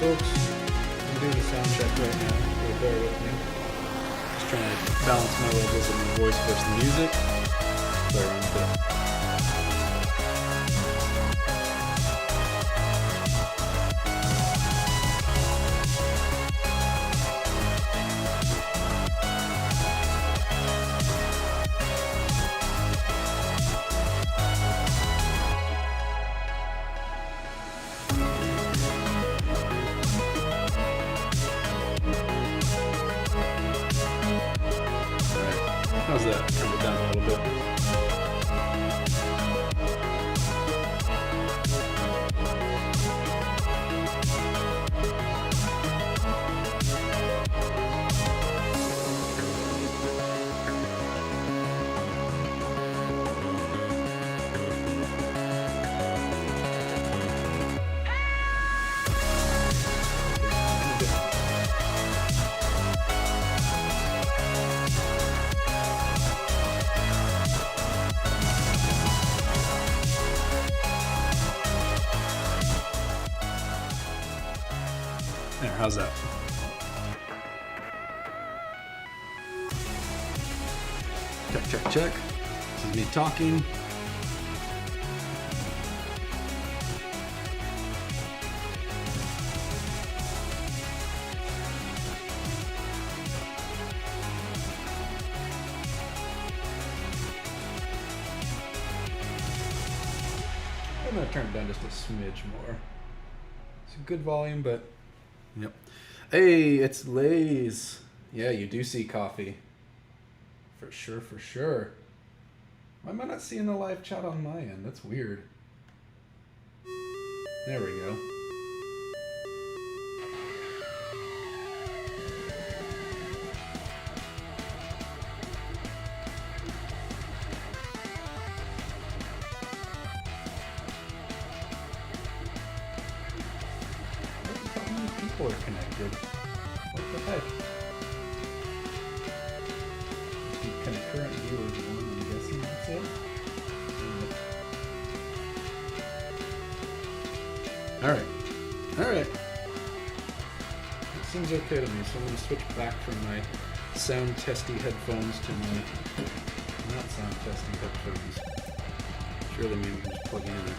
folks. I'm doing a sound check right now, so bear with me. Just trying to balance my levels of my voice versus the music. Play around with it. How's that? Turn it down a little bit. There, how's that? Check, check, check. This is me talking. I'm gonna turn it down just a smidge more. It's a good volume, but yep. Hey, it's Lays. Yeah, you do see coffee. For sure, for sure. Why am I not seeing the live chat on my end? That's weird. There we go. Are connected. What the heck? The concurrent viewers one, I'm guessing that's it. Alright. Alright. It seems okay to me, so I'm going to switch back from my sound testy headphones to my not sound testy headphones. Surely maybe we can just plug in there.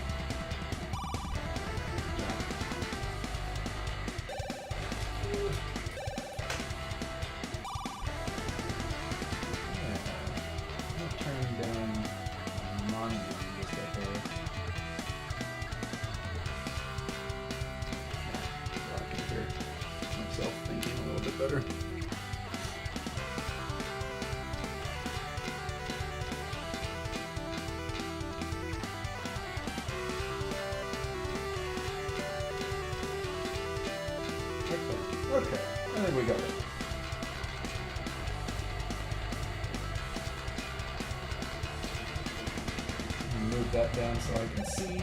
Better. Okay, I think we got it. Move that down so I can see.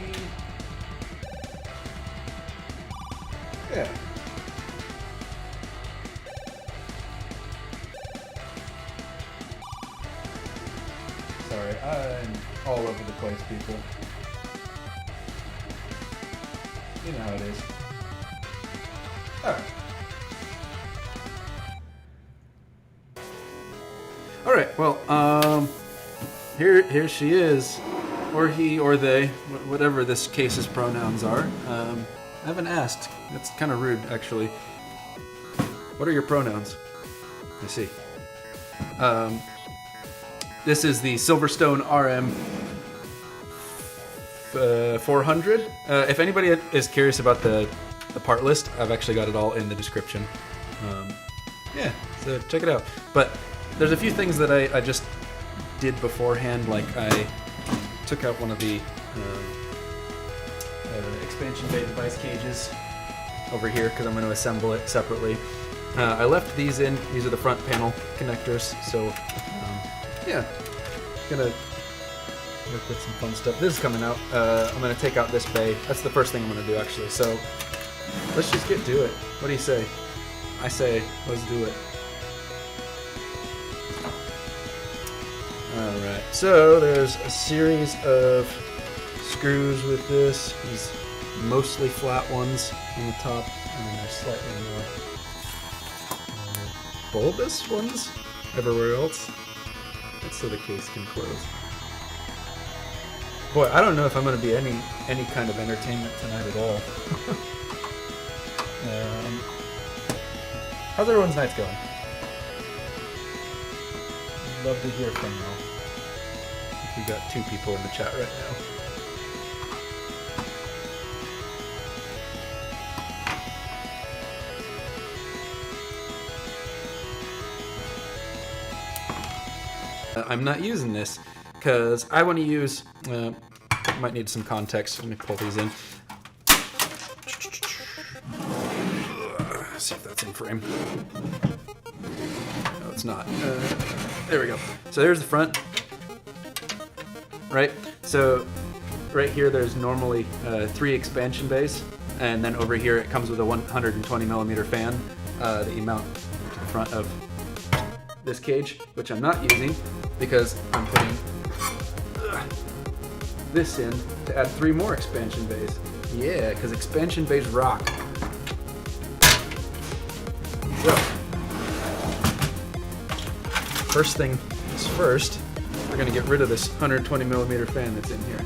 Yeah. Sorry, I'm all over the place, people. You know how it is. Alright, well, here she is. Or he, or they, whatever this case's pronouns are. I haven't asked. That's kind of rude, actually. What are your pronouns? I see. This is the Silverstone RM 400. If anybody is curious about the part list, I've actually got it all in the description. Yeah, so check it out. But there's a few things that I just did beforehand, like I took out one of the expansion bay device cages over here because I'm going to assemble it separately. I left these in. These are the front panel connectors, so yeah, gonna work with some fun stuff. This is coming out. I'm gonna take out this bay. That's the first thing I'm gonna do, actually. So let's just get to it. What do you say? I say, let's do it. All right. So there's a series of screws with this. These mostly flat ones on the top, and then there's slightly more bulbous ones everywhere else. That's so the case can close. Boy, I don't know if I'm going to be any kind of entertainment tonight at all. How's everyone's nights going? Love to hear from y'all. We got 2 people in the chat right now. I'm not using this because I want to use, might need some context. Let me pull these in. See if that's in frame. No, it's not. There we go. So there's the front. Right? So right here there's normally 3 expansion bays, and then over here it comes with a 120mm fan that you mount to the front of this cage, which I'm not using because I'm putting this in to add 3 more expansion bays. Yeah, because expansion bays rock. So, first thing is first, we're going to get rid of this 120mm fan that's in here.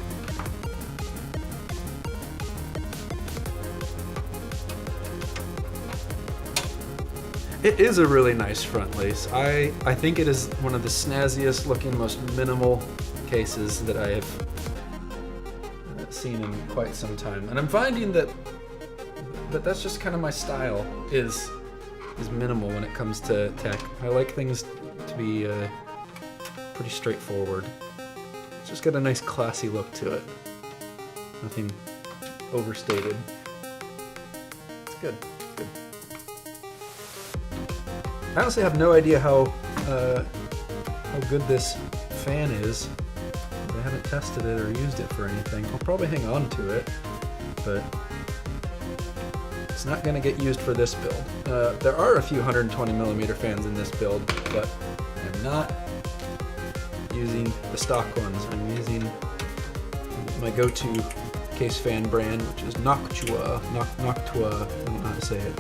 It is a really nice front lace. I think it is one of the snazziest looking, most minimal cases that I have seen in quite some time. And I'm finding that that's just kind of my style, is minimal when it comes to tech. I like things to be pretty straightforward. It's just got a nice classy look to it. Nothing overstated. It's good. It's good. I honestly have no idea how good this fan is. I haven't tested it or used it for anything. I'll probably hang on to it, but it's not going to get used for this build. There are a few 120mm fans in this build, but I'm not using the stock ones. I'm using my go-to case fan brand, which is Noctua. Noctua, I don't know how to say it,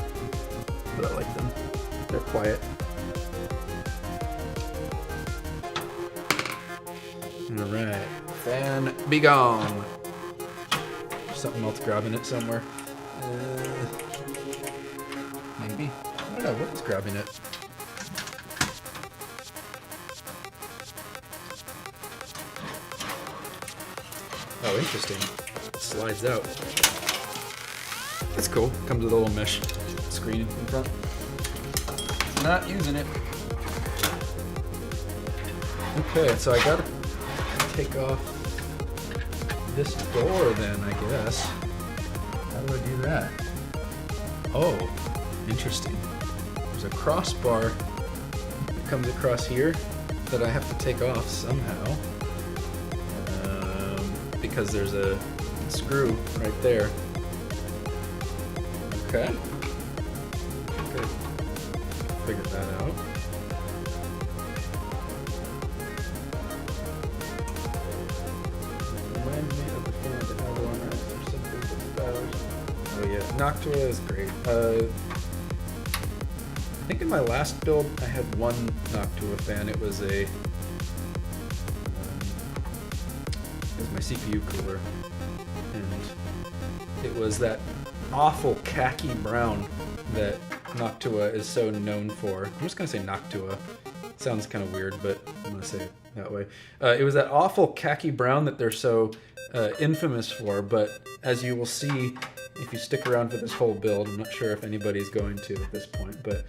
but I like them. They're quiet. Alright, fan be gone. There's something else grabbing it somewhere. Maybe. I don't know what is grabbing it. Oh, interesting. It slides out. That's cool. Comes with a little mesh screen in front. Not using it. Okay, so I gotta take off this door then, I guess. How do I do that? Oh, interesting. There's a crossbar that comes across here that I have to take off somehow. Because there's a screw right there. Okay. Okay. Figure that out. Remind me of the fan that has one or something with powers. Oh yeah, Noctua is great. I think in my last build I had one Noctua fan. It was a my CPU cooler, and it was that awful khaki brown that Noctua is so known for. I'm just gonna say Noctua. Sounds kind of weird, but I'm gonna say it that way. It was that awful khaki brown that they're so infamous for, but as you will see if you stick around for this whole build, I'm not sure if anybody's going to at this point, but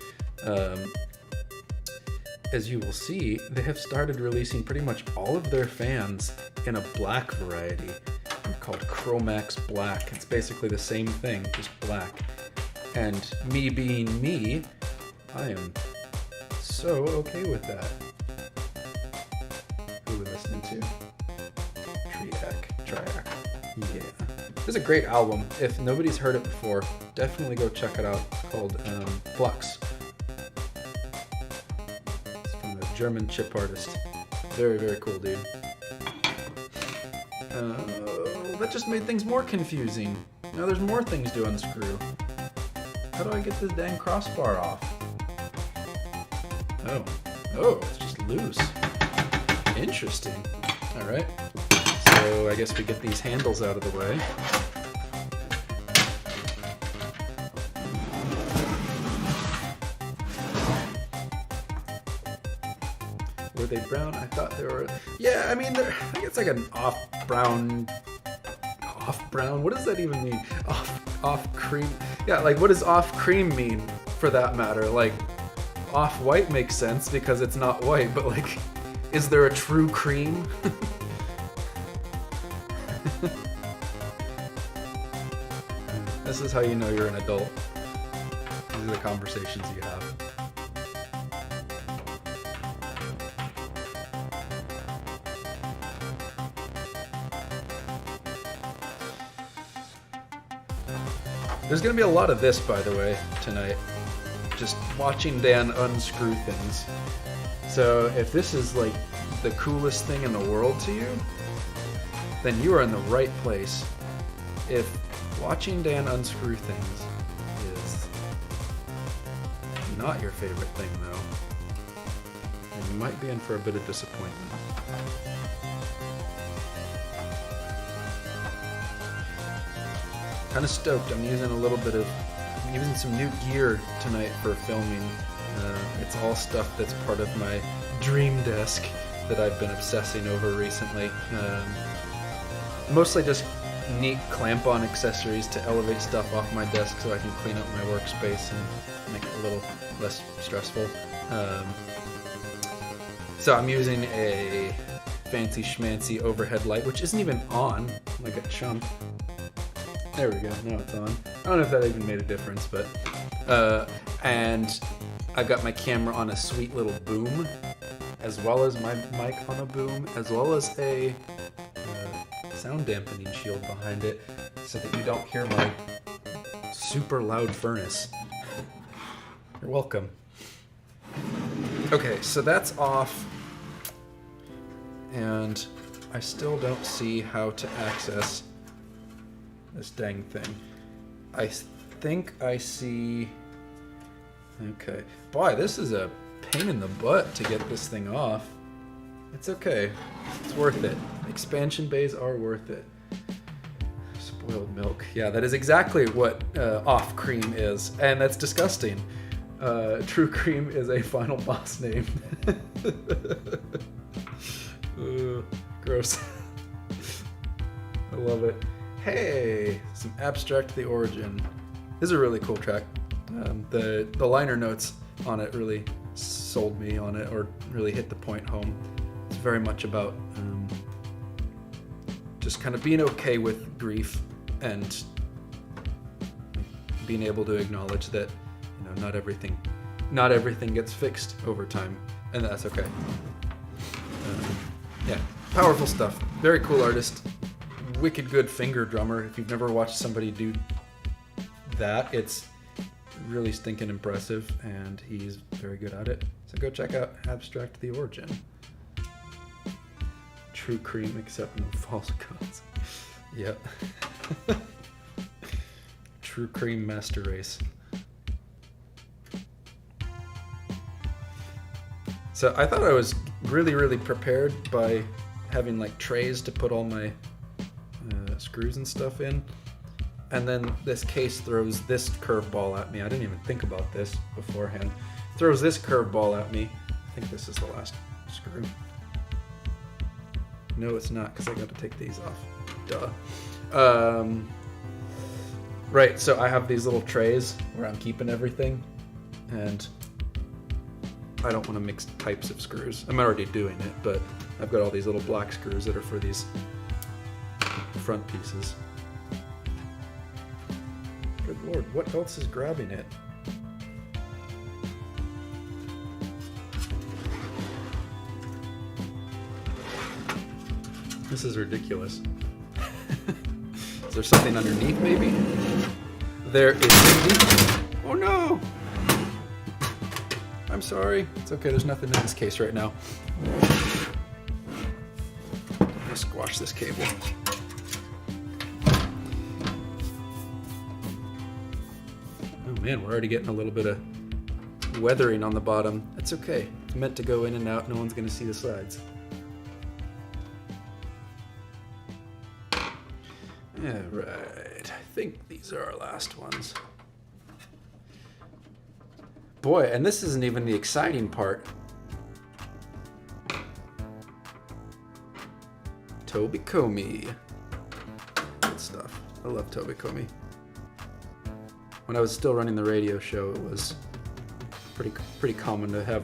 as you will see, they have started releasing pretty much all of their fans in a black variety. They're called Chromax Black. It's basically the same thing, just black. And me being me, I am so okay with that. Who are we listening to? Triac. Yeah. This is a great album. If nobody's heard it before, definitely go check it out. It's called Flux. German chip artist. Very, very cool dude. that just made things more confusing. Now there's more things to unscrew. How do I get this dang crossbar off? Oh, it's just loose. Interesting. All right. So I guess we get these handles out of the way. Were they brown? I thought they were. Yeah, I mean, I think it's like an off-brown. Off-brown? What does that even mean? Off-cream? Yeah, like what does off-cream mean for that matter? Like, off-white makes sense because it's not white, but like, is there a true cream? This is how you know you're an adult. These are the conversations you have. There's gonna be a lot of this, by the way, tonight. Just watching Dan unscrew things. So if this is like the coolest thing in the world to you, then you are in the right place. If watching Dan unscrew things is not your favorite thing, though, then you might be in for a bit of disappointment. Kind of stoked. I'm using some new gear tonight for filming. It's all stuff that's part of my dream desk that I've been obsessing over recently. Mostly just neat clamp-on accessories to elevate stuff off my desk so I can clean up my workspace and make it a little less stressful. So I'm using a fancy schmancy overhead light, which isn't even on, like a chump. There we go, now it's on. I don't know if that even made a difference, but... and I've got my camera on a sweet little boom, as well as my mic on a boom, as well as a sound dampening shield behind it, so that you don't hear my super loud furnace. You're welcome. Okay, so that's off, and I still don't see how to access this dang thing. I think I see... Okay. Boy, this is a pain in the butt to get this thing off. It's okay. It's worth it. Expansion bays are worth it. Spoiled milk. Yeah, that is exactly what off cream is, and that's disgusting. True cream is a final boss name. Gross. I love it. Hey, some Abstract the Origin. This is a really cool track. The liner notes on it really sold me on it, or really hit the point home. It's very much about just kind of being okay with grief and being able to acknowledge that, you know, not everything gets fixed over time, and that's okay. Yeah, powerful stuff. Very cool artist. Wicked good finger drummer. If you've never watched somebody do that, it's really stinking impressive, and he's very good at it. So go check out Abstract the Origin. True cream, except no false gods. Yep. True cream master race. So I thought I was really prepared by having like trays to put all my screws and stuff in, and then this case throws this curveball at me. I didn't even think about this beforehand. Throws this curveball at me. I think this is the last screw. No, it's not, because I got to take these off. Duh. Right, so I have these little trays where I'm keeping everything, and I don't want to mix types of screws. I'm already doing it, but I've got all these little black screws that are for these front pieces. Good lord, what else is grabbing it? This is ridiculous. Is there something underneath, maybe? There is indeed. Oh no! I'm sorry. It's okay, there's nothing in this case right now. I'm gonna squash this cable. man, we're already getting a little bit of weathering on the bottom. That's okay. It's meant to go in and out. No one's going to see the sides. Alright, I think these are our last ones. Boy, and this isn't even the exciting part. Toby Comey. Good stuff. I love Toby Comey. When I was still running the radio show, it was pretty common to have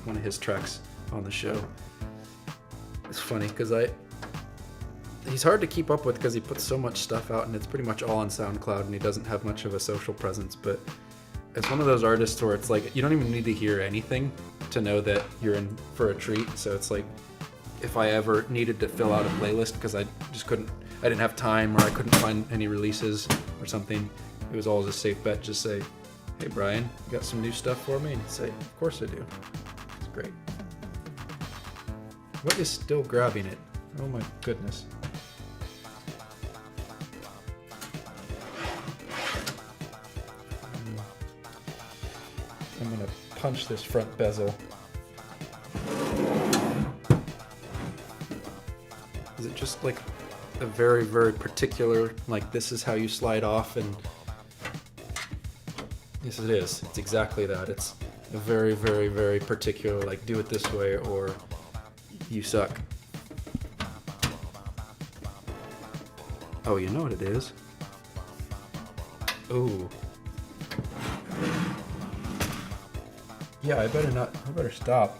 one of his tracks on the show. It's funny because he's hard to keep up with because he puts so much stuff out and it's pretty much all on SoundCloud and he doesn't have much of a social presence, but it's one of those artists where it's like you don't even need to hear anything to know that you're in for a treat. So it's like if I ever needed to fill out a playlist because I didn't have time or I couldn't find any releases or something, it was always a safe bet. Just say, hey Brian, you got some new stuff for me? And he'd say, of course I do. It's great. What is still grabbing it? Oh my goodness. I'm gonna punch this front bezel. Is it just like a very, very particular, like this is how you slide off? And yes, it is. It's exactly that. It's a very, very, very particular, like do it this way or you suck. Oh, you know what it is? Ooh. Yeah, I better stop.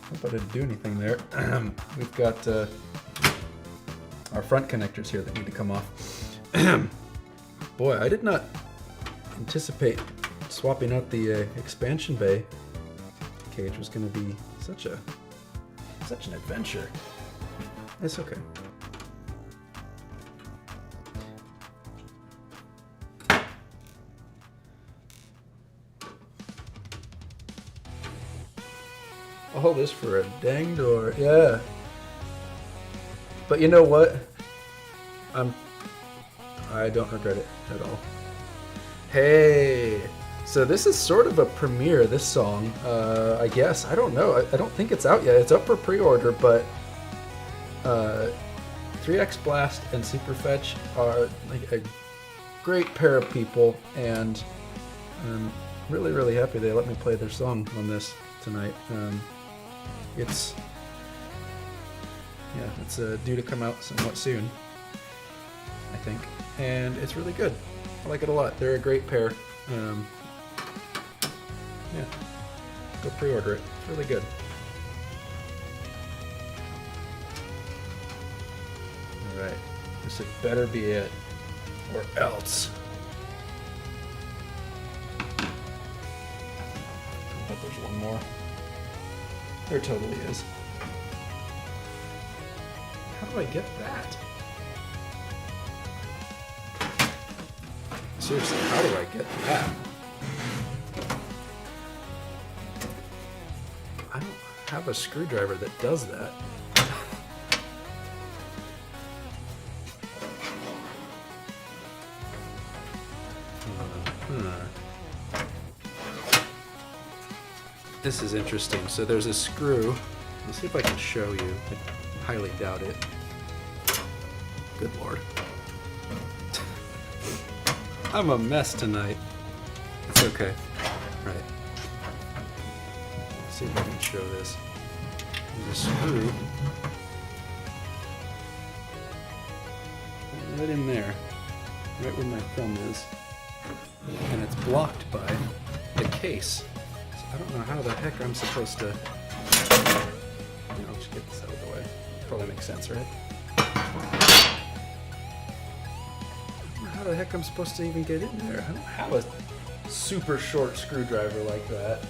Hope I didn't do anything there. We've got our front connectors here that need to come off. Boy, I did not anticipate swapping out the expansion bay cage was going to be such an adventure. It's okay. All this for a dang door, yeah. But you know what? I don't regret it at all. Hey, so this is sort of a premiere, this song, I guess. I don't know. I don't think it's out yet. It's up for pre-order, but 3X Blast and Superfetch are like a great pair of people, and I'm really, really happy they let me play their song on this tonight. It's due to come out somewhat soon, I think, and it's really good. I like it a lot. They're a great pair. Yeah, go pre-order it. It's really good. All right, this had better be it, or else. I bet there's one more. There totally is. How do I get that? Seriously, how do I get that? I don't have a screwdriver that does that. This is interesting. So there's a screw. Let's see if I can show you. I highly doubt it. Good Lord. I'm a mess tonight. It's okay. All right. Let's see if I can show this. There's a screw. Right in there. Right where my thumb is. And it's blocked by the case. I don't know how the heck I'm supposed to... I'll just get this out of the way. Probably makes sense, right? I don't know how the heck I'm supposed to even get in there. I don't have a super short screwdriver like that.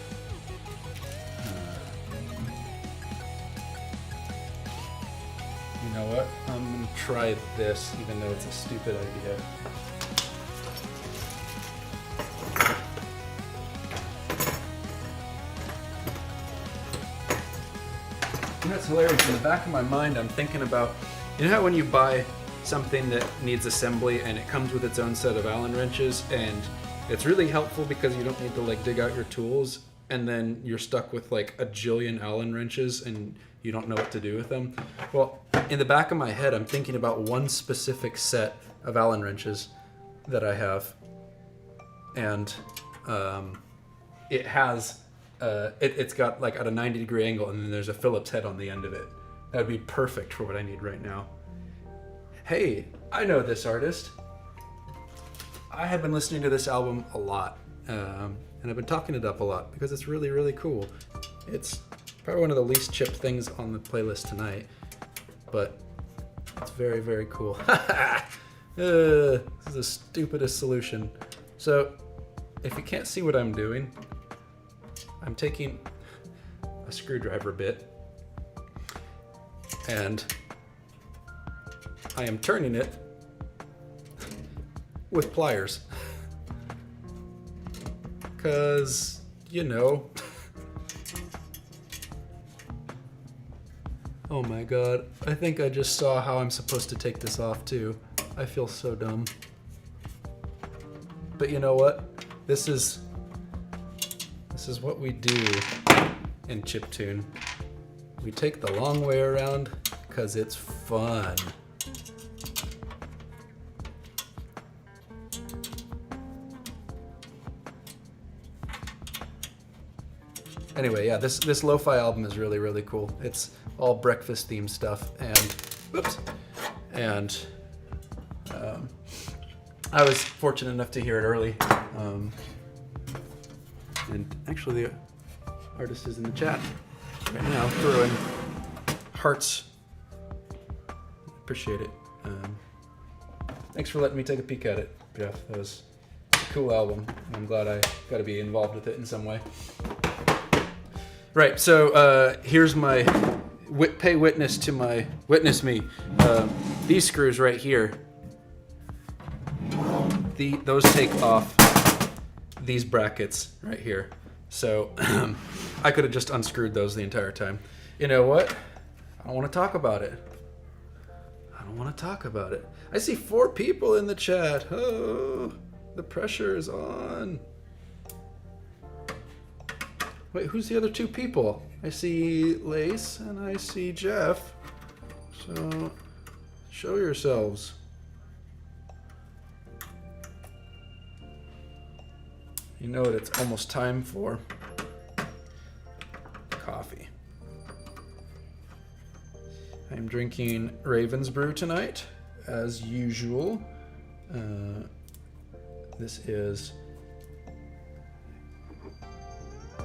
You know what? I'm going to try this, even though it's a stupid idea. That's hilarious. In the back of my mind, I'm thinking about, you know how when you buy something that needs assembly and it comes with its own set of Allen wrenches, and it's really helpful because you don't need to like dig out your tools and then you're stuck with like a jillion Allen wrenches and you don't know what to do with them. Well, in the back of my head, I'm thinking about one specific set of Allen wrenches that I have, and it has it's got like at a 90-degree angle, and then there's a Phillips head on the end of it. That would be perfect for what I need right now. Hey, I know this artist. I have been listening to this album a lot, and I've been talking it up a lot because it's really, really cool. It's probably one of the least chipped things on the playlist tonight, but it's very, very cool. This is the stupidest solution. So, if you can't see what I'm doing, I'm taking a screwdriver bit and I am turning it with pliers. 'Cause, you know. Oh my god, I think I just saw how I'm supposed to take this off too. I feel so dumb. But you know what? This is what we do in chiptune. We take the long way around because it's fun. Anyway, yeah, this lo-fi album is really, really cool. It's all breakfast themed stuff, and whoops, and I was fortunate enough to hear it early, and actually the artist is in the chat right now throwing hearts. Appreciate it. Thanks for letting me take a peek at it, Jeff. That was a cool album, and I'm glad I got to be involved with it in some way. Right, so here's my pay witness to my witness me. These screws right here, those take off these brackets right here. So I could have just unscrewed those the entire time. You know what? I don't want to talk about it. I don't want to talk about it. I see 4 people in the chat. Oh, the pressure is on. Wait, who's the other 2 people? I see Lace and I see Jeff. So, show yourselves. You know what it's almost time for? Coffee. I'm drinking Raven's Brew tonight, as usual. This is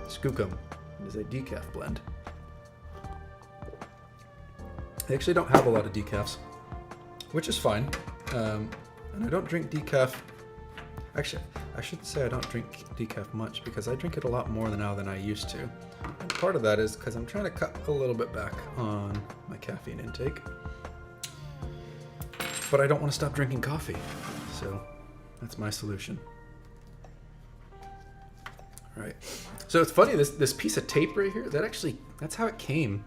Skookum. It is a decaf blend. They actually don't have a lot of decafs, which is fine. And I don't drink decaf. Actually, I should say I don't drink decaf much because I drink it a lot more now than I used to. And part of that is because I'm trying to cut a little bit back on my caffeine intake. But I don't want to stop drinking coffee. So that's my solution. Right. So it's funny, this piece of tape right here, that's how it came.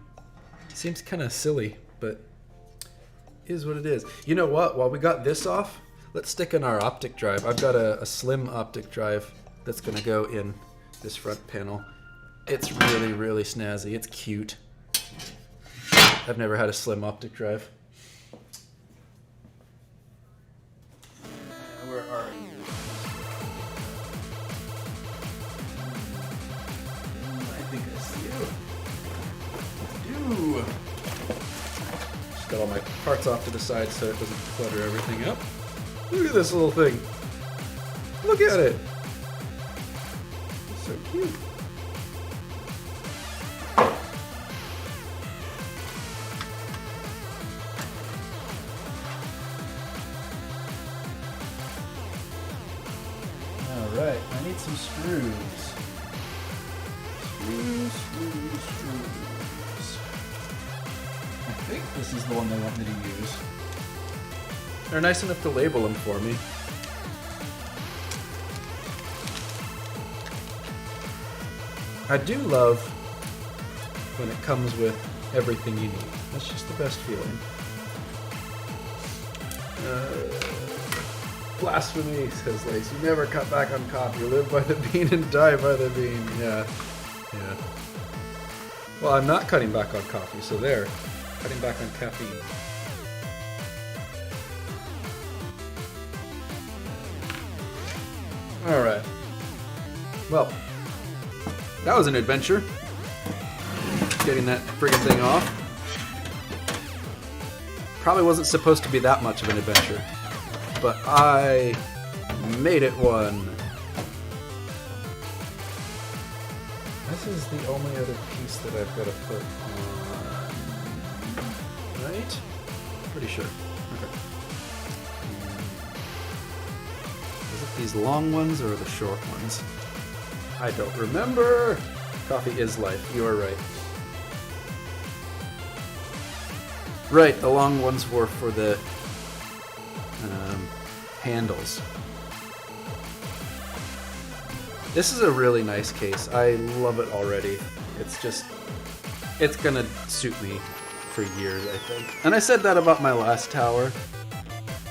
It seems kind of silly, but it is what it is. You know what? While we got this off, let's stick in our optic drive. I've got a slim optic drive that's going to go in this front panel. It's really, really snazzy. It's cute. I've never had a slim optic drive. Where are you? I think I see you. Do. Just got all my parts off to the side so it doesn't clutter everything up. Look at this little thing. Look at it. It's so cute. Alright, I need some screws. Screws. I think this is the one they want me to use. They're nice enough to label them for me. I do love when it comes with everything you need. That's just the best feeling. Blasphemy, says Lace. You never cut back on coffee. You live by the bean and die by the bean. Yeah. Yeah. Well, I'm not cutting back on coffee, so there. Cutting back on caffeine. Alright. Well, that was an adventure. Getting that friggin' thing off. Probably wasn't supposed to be that much of an adventure, but I made it one. This is the only other piece that I've got to put on, right? Pretty sure. Okay. Is it these long ones or the short ones? I don't remember. Coffee is life. You are right. Right, the long ones were for the handles. This is a really nice case. I love it already. It's gonna suit me for years, I think. And I said that about my last tower,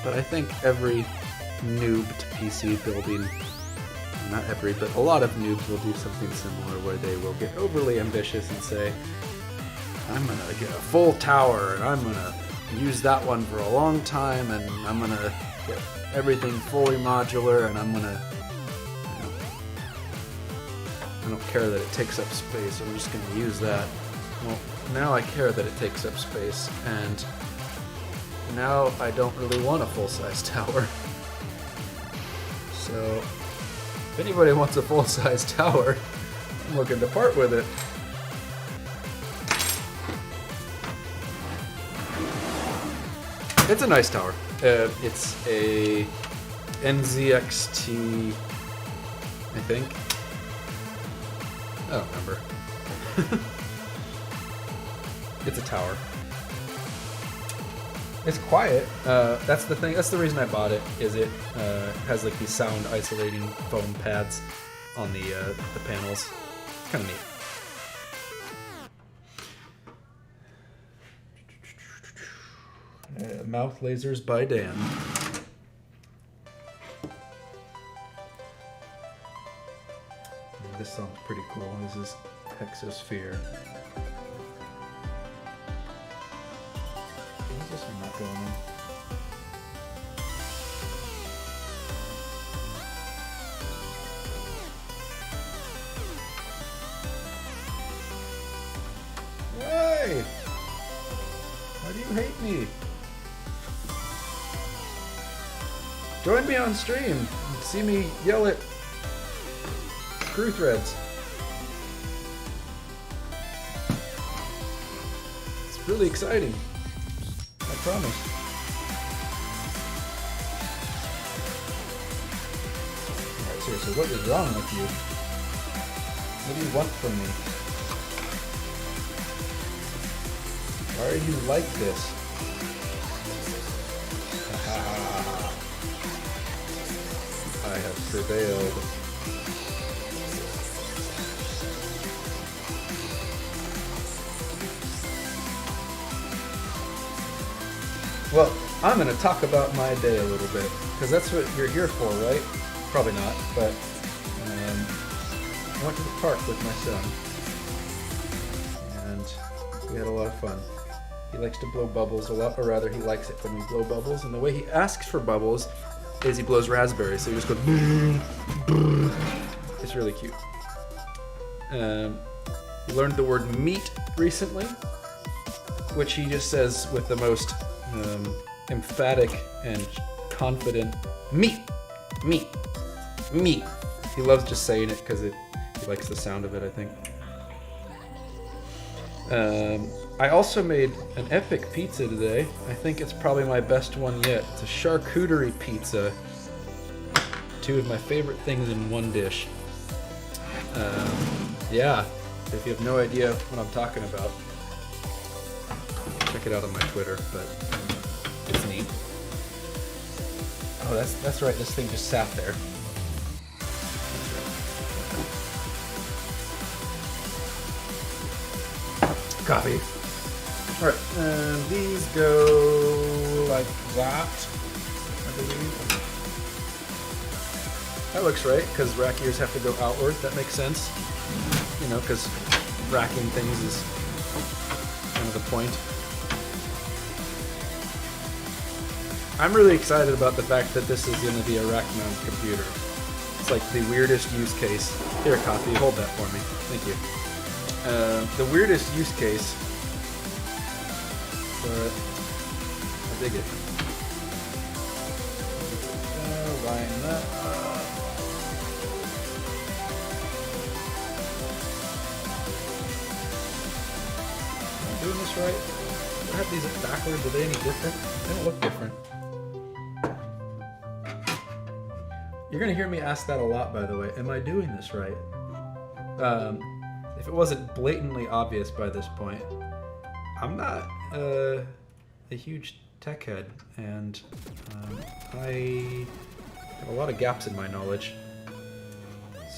but I think every noob to PC building, not every, but a lot of noobs will do something similar where they will get overly ambitious and say, I'm gonna get a full tower, and I'm gonna use that one for a long time, and I'm gonna get everything fully modular, and I'm gonna, you know, I don't care that it takes up space, I'm just gonna use that. Well, now I care that it takes up space, and now I don't really want a full-size tower. So, if anybody wants a full-size tower, I'm looking to part with it. It's a nice tower. It's a NZXT, I think. I don't remember. It's a tower. It's quiet. That's the thing. That's the reason I bought it. Is it has like these sound isolating foam pads on the panels. Kind of neat. Mouth lasers by Dan. This sounds pretty cool. This is Hexosphere. Why is this one not going in? Hey! Why do you hate me? Join me on stream and see me yell at screw threads. It's really exciting. I promise. Alright, seriously, what is wrong with you? What do you want from me? Why are you like this? I have prevailed. Well, I'm going to talk about my day a little bit, because that's what you're here for, right? Probably not, but I went to the park with my son, and we had a lot of fun. He likes to blow bubbles a lot, or rather he likes it when we blow bubbles, and the way he asks for bubbles is he blows raspberries, so he just goes It's really cute. He learned the word meat recently, which he just says with the most emphatic and confident meat, meat, meat. He loves just saying it because he likes the sound of it, I think. I also made an epic pizza today. I think it's probably my best one yet. It's a charcuterie pizza. Two of my favorite things in one dish. Yeah, if you have no idea what I'm talking about, check it out on my Twitter, but it's neat. Oh, that's right, this thing just sat there. Coffee. Alright, and these go like that. believe. That looks right, because rack ears have to go outward. That makes sense. You know, because racking things is kind of the point. I'm really excited about the fact that this is going to be a rack mount computer. It's like the weirdest use case. Here, Coffee, hold that for me. Thank you. The weirdest use case, but I dig it. Line that up. Am I doing this right? Do I have these backwards? Are they any different? They don't look different. You're gonna hear me ask that a lot, by the way. Am I doing this right? If it wasn't blatantly obvious by this point, I'm not a huge tech head, and I have a lot of gaps in my knowledge.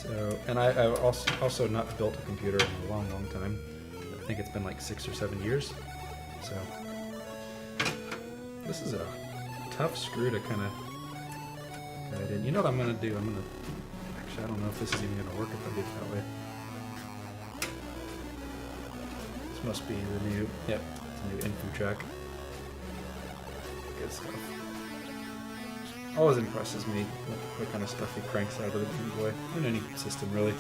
So, and I've also not built a computer in a long, long time. I think it's been like 6 or 7 years. So, this is a tough screw to kind of guide in. You know what I'm going to do? Actually, I don't know if this is even going to work if I do it that way. This must be the new, yep, it's a new info track. Good stuff. Always impresses me what kind of stuff he cranks out of the Game Boy, in any system really.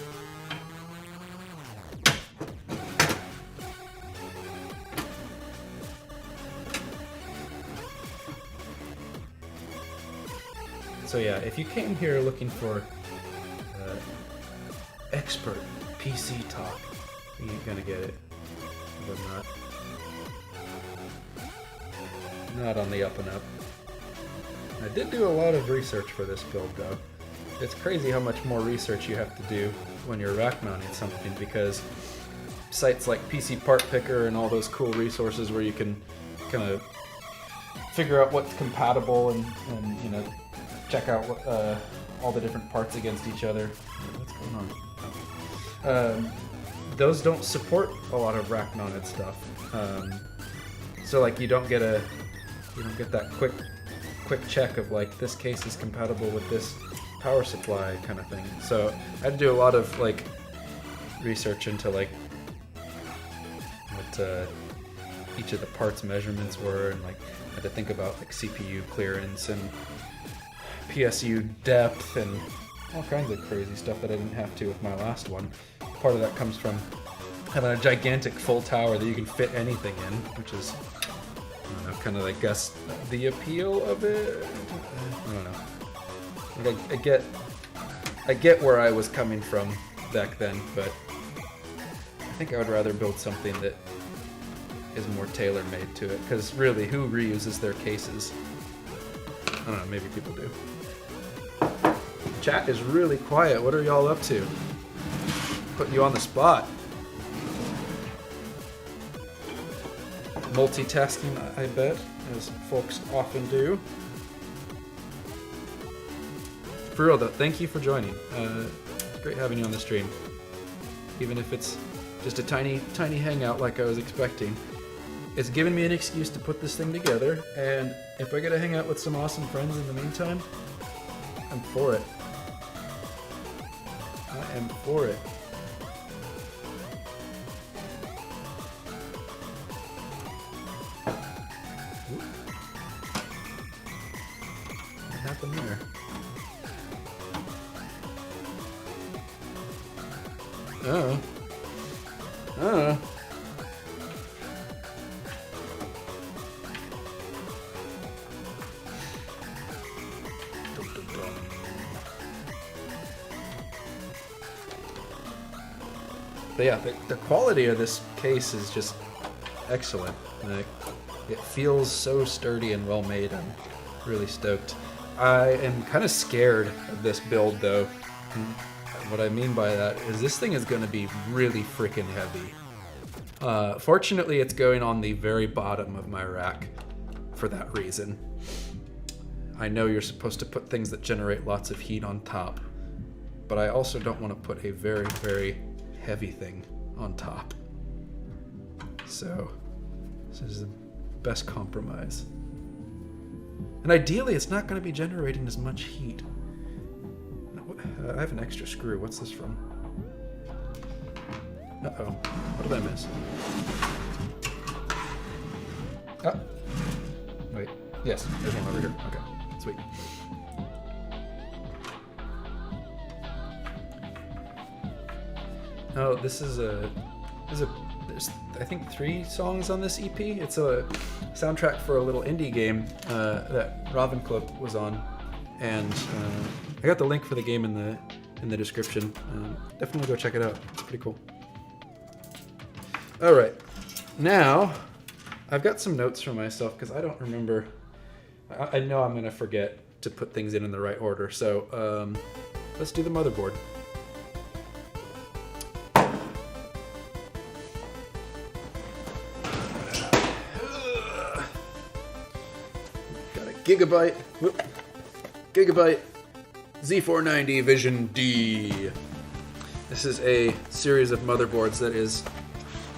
So yeah, if you came here looking for expert PC talk, you ain't gonna get it. But not on the up and up. I did do a lot of research for this build though. It's crazy how much more research you have to do when you're rack mounting something, because sites like PC Part Picker and all those cool resources where you can kind of figure out what's compatible and you know, check out what, all the different parts against each other. What's going on? Those don't support a lot of rack mounted stuff. So like you don't get that quick check of like, this case is compatible with this power supply kind of thing. So I had to do a lot of like research into like what each of the parts measurements were, and like I had to think about like CPU clearance and PSU depth and all kinds of crazy stuff that I didn't have to with my last one. Part of that comes from having a gigantic full tower that you can fit anything in, which is, I don't know, kind of, I guess, the appeal of it. I don't know. Like I get where I was coming from back then, but I think I would rather build something that is more tailor-made to it, because really, who reuses their cases? I don't know, maybe people do. Chat is really quiet. What are y'all up to? Putting you on the spot. Multitasking, I bet, as folks often do. For real though, thank you for joining. It's great having you on the stream. Even if it's just a tiny hangout like I was expecting. It's given me an excuse to put this thing together, and if I get to hang out with some awesome friends in the meantime, I'm for it. I am for it. What happened there? Oh. Oh. But yeah, the quality of this case is just excellent. Like, it feels so sturdy and well made. I'm really stoked. I am kind of scared of this build though. And what I mean by that is this thing is going to be really freaking heavy. Fortunately, it's going on the very bottom of my rack for that reason. I know you're supposed to put things that generate lots of heat on top, but I also don't want to put a very, very heavy thing on top. So this is the best compromise. And ideally, it's not going to be generating as much heat. I have an extra screw. What's this from? Uh-oh. What did I miss? Oh. Wait. Yes, there's one over here. Okay, sweet. Oh, there's I think 3 songs on this EP. It's a soundtrack for a little indie game that Ravenclub was on, and I got the link for the game in the description. Definitely go check it out. It's pretty cool. All right, now I've got some notes for myself because I don't remember. I know I'm gonna forget to put things in the right order. So let's do the motherboard. Got a Gigabyte Z490 Vision D. This is a series of motherboards that is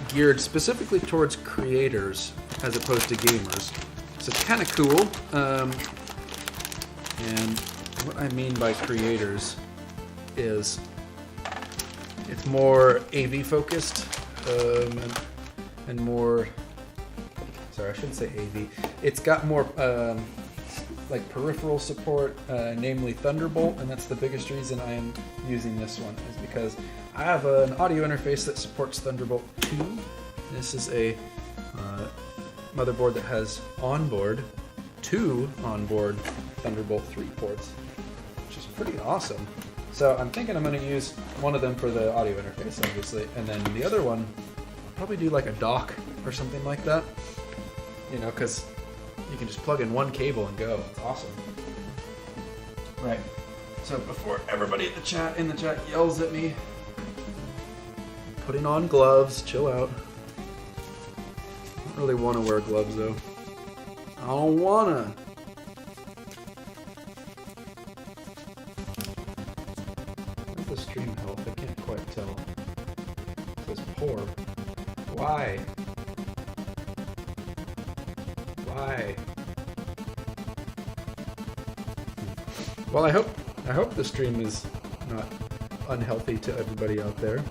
geared specifically towards creators as opposed to gamers. So kind of cool. And what I mean by creators is it's more AV focused and more. Sorry, I shouldn't say AV. It's got more like peripheral support, namely Thunderbolt, and that's the biggest reason I am using this one is because I have an audio interface that supports Thunderbolt 2. This is a motherboard that has two onboard Thunderbolt 3 ports, which is pretty awesome. So I'm thinking I'm going to use one of them for the audio interface, obviously, and then the other one, I'll probably do like a dock or something like that. You know, because you can just plug in one cable and go. It's awesome. Right. So before everybody in the chat yells at me, putting on gloves, chill out. I don't really want to wear gloves though. I don't wanna. Where's the stream health? I can't quite tell. It says poor. Why? Why? Well, I hope the stream is not unhealthy to everybody out there.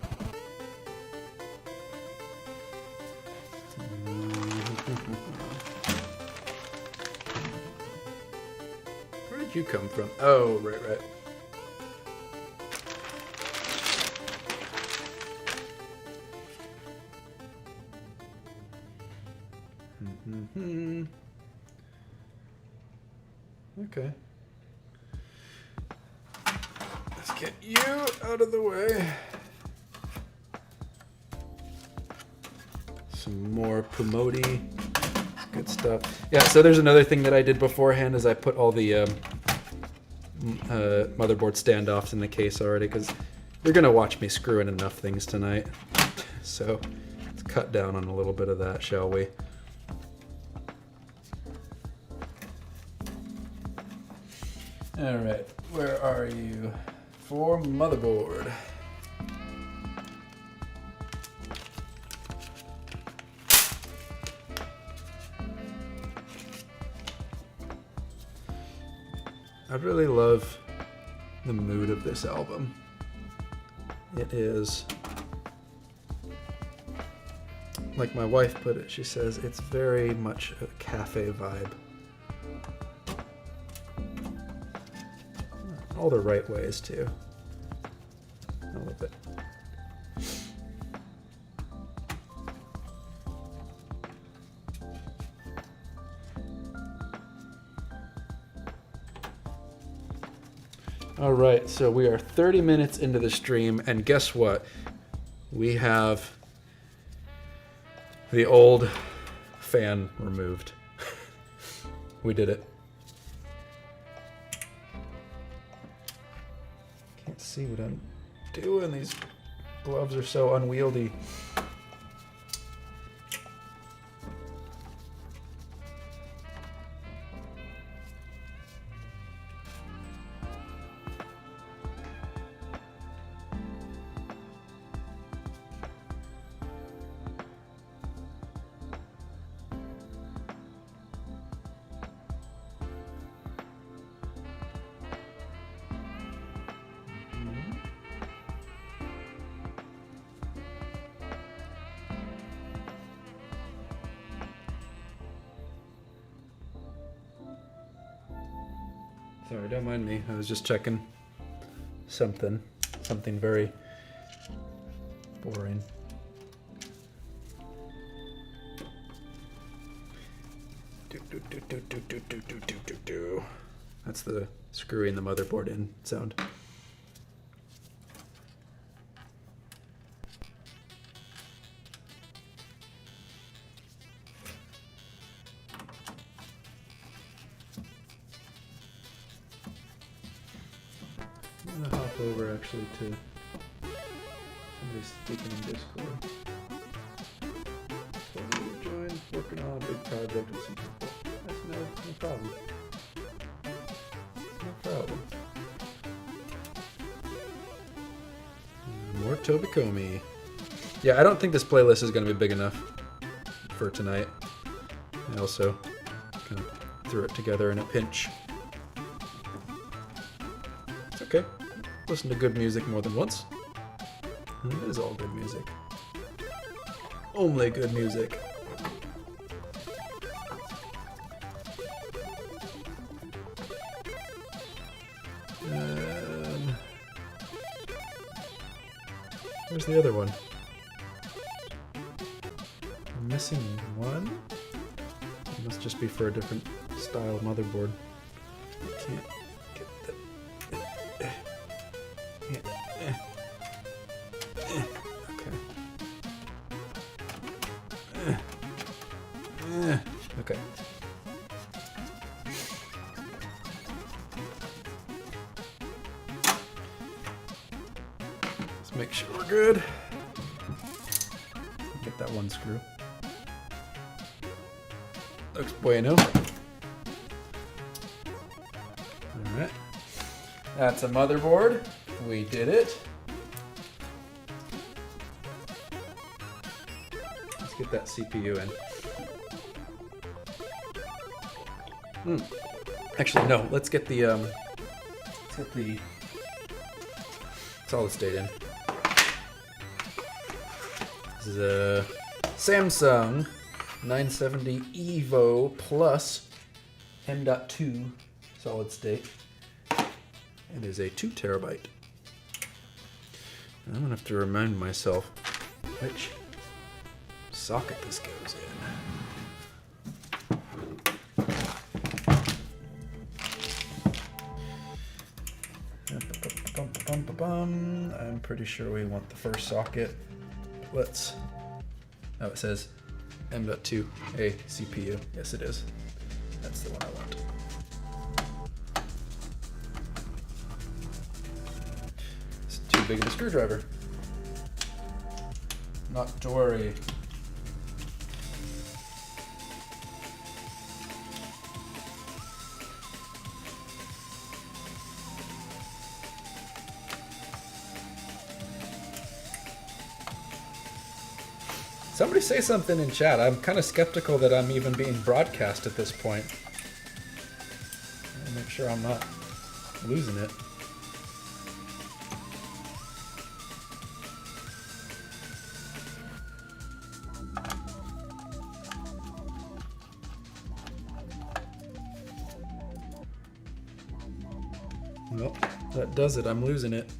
Where did you come from? Oh, right. Okay. Let's get you out of the way. Some more Pumodi. Good stuff. Yeah, so there's another thing that I did beforehand is I put all the motherboard standoffs in the case already because you're going to watch me screw in enough things tonight. So let's cut down on a little bit of that, shall we? All right, where are you? For motherboard. I really love the mood of this album. It is, like my wife put it, she says, it's very much a cafe vibe. All the right ways too. I love it. All right, so we are 30 minutes into the stream, and guess what? We have the old fan removed. We did it. Can't see what I'm doing. These gloves are so unwieldy. Sorry, don't mind me. I was just checking something very boring. That's the screwing the motherboard in sound. I'm gonna hop over actually to somebody speaking in Discord. So join, working on a big project with some people. That's no problem. No problem. More Tobikomi. Yeah, I don't think this playlist is going to be big enough for tonight. I also kind of threw it together in a pinch. It's okay. Listen to good music more than once. And it is all good music. Only good music. Where's the other one? I'm missing one? It must just be for a different style motherboard. I can't get the... Okay. Okay. Let's make sure we're good. Get that one screw. Looks bueno. Alright. That's a motherboard. We did it. Let's get that CPU in. Actually, no. Let's get the solid state in. This is a Samsung 970 Evo Plus M.2 solid state. It is a 2 terabyte. I'm gonna have to remind myself which socket this goes in. I'm pretty sure we want the first socket. Let's. Oh, it says M.2 A CPU. Yes, it is. That's the one I want. It's too big of a screwdriver. Not to worry. Somebody say something in chat. I'm kind of skeptical that I'm even being broadcast at this point. I'll make sure I'm not losing it. Well, that does it. I'm losing it.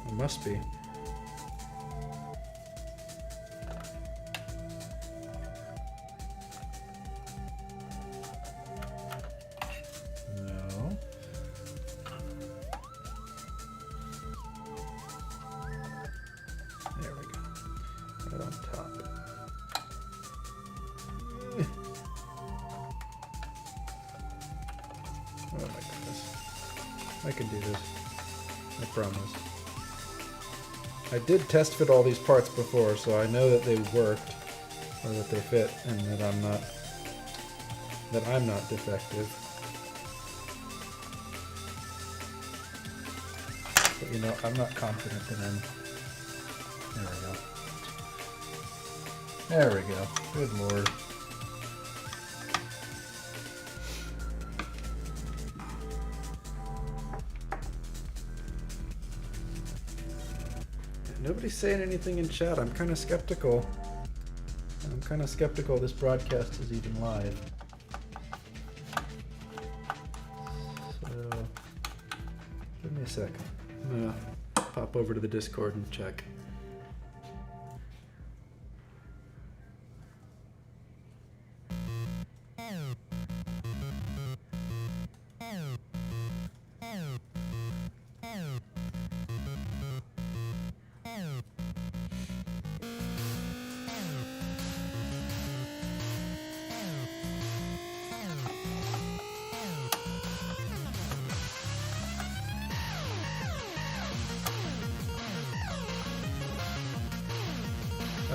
It must be. I did test fit all these parts before, so I know that they worked, or that they fit, and that I'm not defective. But you know, I'm not confident that I'm. There we go. There we go. Good lord. Nobody's saying anything in chat. I'm kind of skeptical. I'm kind of skeptical this broadcast is even live. a sec. I'm gonna pop over to the Discord and check.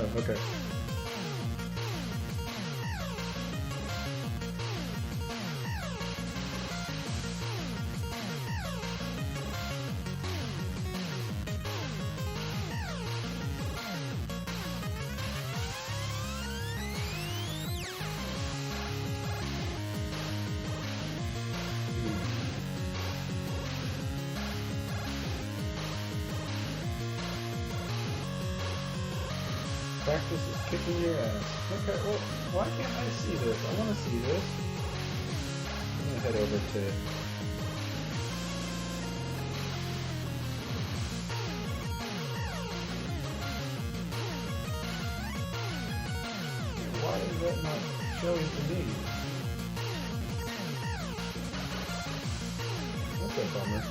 Oh, okay. Practice is kicking your ass. Okay, well, why can't I see this? I want to see this. I'm going to head over to... Why is that not showing to me? That's a bummer.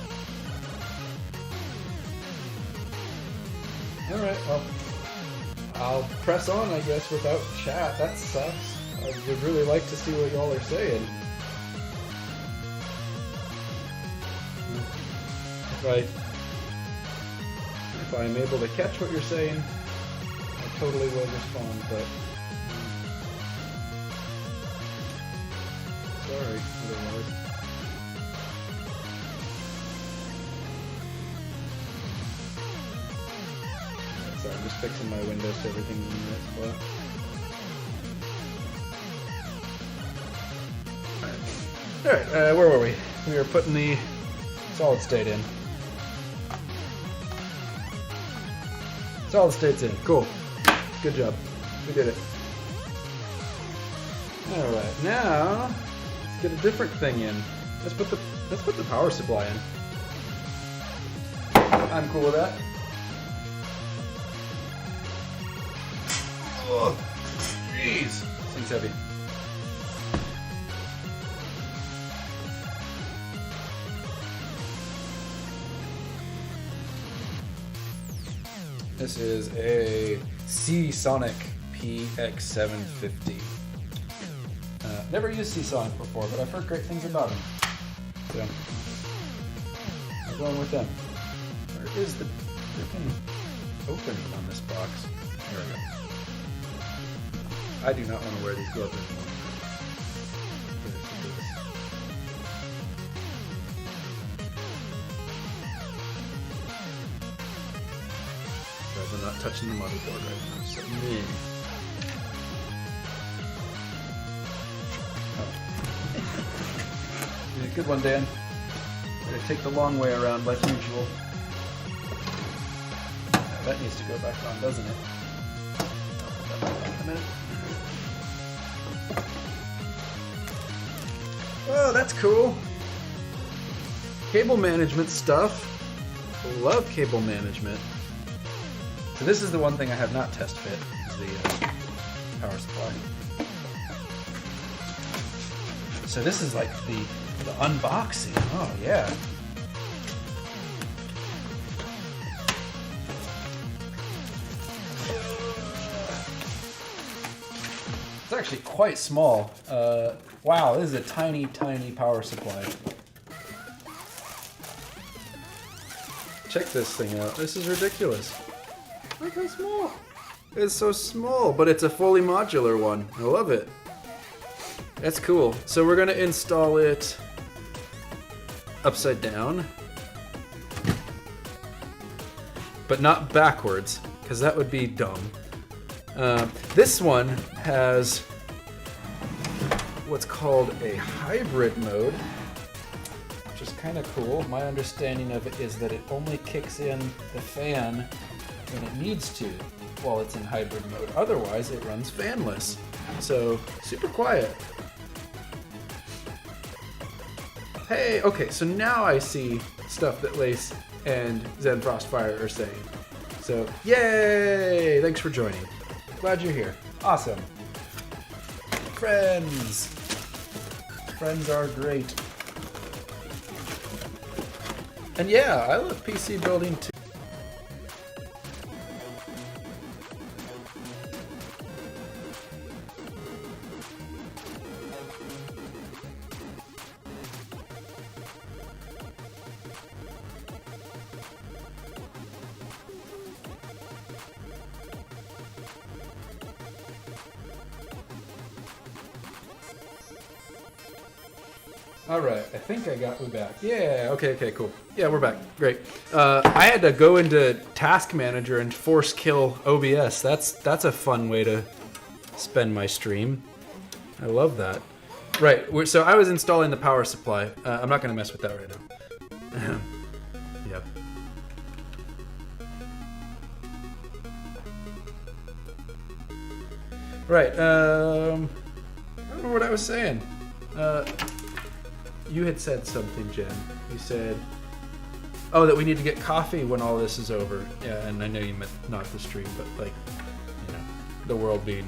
Alright, well... I'll press on, I guess, without chat. That sucks. I would really like to see what y'all are saying. If I'm able to catch what you're saying, I totally will respond, but... sorry, otherwise. Sorry, I'm just fixing my windows so everything's in the right spot. Alright, where were we? We were putting the solid state in. Solid state's in. Cool. Good job. We did it. Alright, now let's get a different thing in. Let's put the power supply in. I'm cool with that. Oh, jeez. This thing's heavy. This is a Seasonic PX750. Never used Seasonic before, but I've heard great things about them. So, I'm going with them. Where is the freaking opening on this box? There we go. I do not want to wear these gloves anymore. Guys, I'm not touching the motherboard right now, so me. Oh. Yeah, good one, Dan. Gotta take the long way around like usual. Now, that needs to go back on, doesn't it? I'll put that back on in a minute. Oh, that's cool. Cable management stuff. Love cable management. So this is the one thing I have not test fit, is the power supply. So this is like the unboxing. Oh yeah. It's actually quite small. Wow, this is a tiny, tiny power supply. Check this thing out. This is ridiculous. Look how small. It's so small, but it's a fully modular one. I love it. That's cool. So we're gonna install it upside down, but not backwards, because that would be dumb. This one has what's called a hybrid mode, which is kind of cool. My understanding of it is that it only kicks in the fan when it needs to while it's in hybrid mode. Otherwise, it runs fanless. So, super quiet. Hey, okay, so now I see stuff that Lace and Zen Frostfire are saying. So, yay! Thanks for joining. Glad you're here. Awesome. Friends. Friends are great. And yeah, I love PC building too. Alright, I think we're back. Yeah, okay, cool. Yeah, we're back. Great. I had to go into Task Manager and force kill OBS. That's a fun way to spend my stream. I love that. Right, so I was installing the power supply. I'm not going to mess with that right now. Yep. Right, I don't know what I was saying. You had said something, Jen. You said, oh, that we need to get coffee when all this is over. Yeah, and I know you meant not the stream, but like, you know, the world being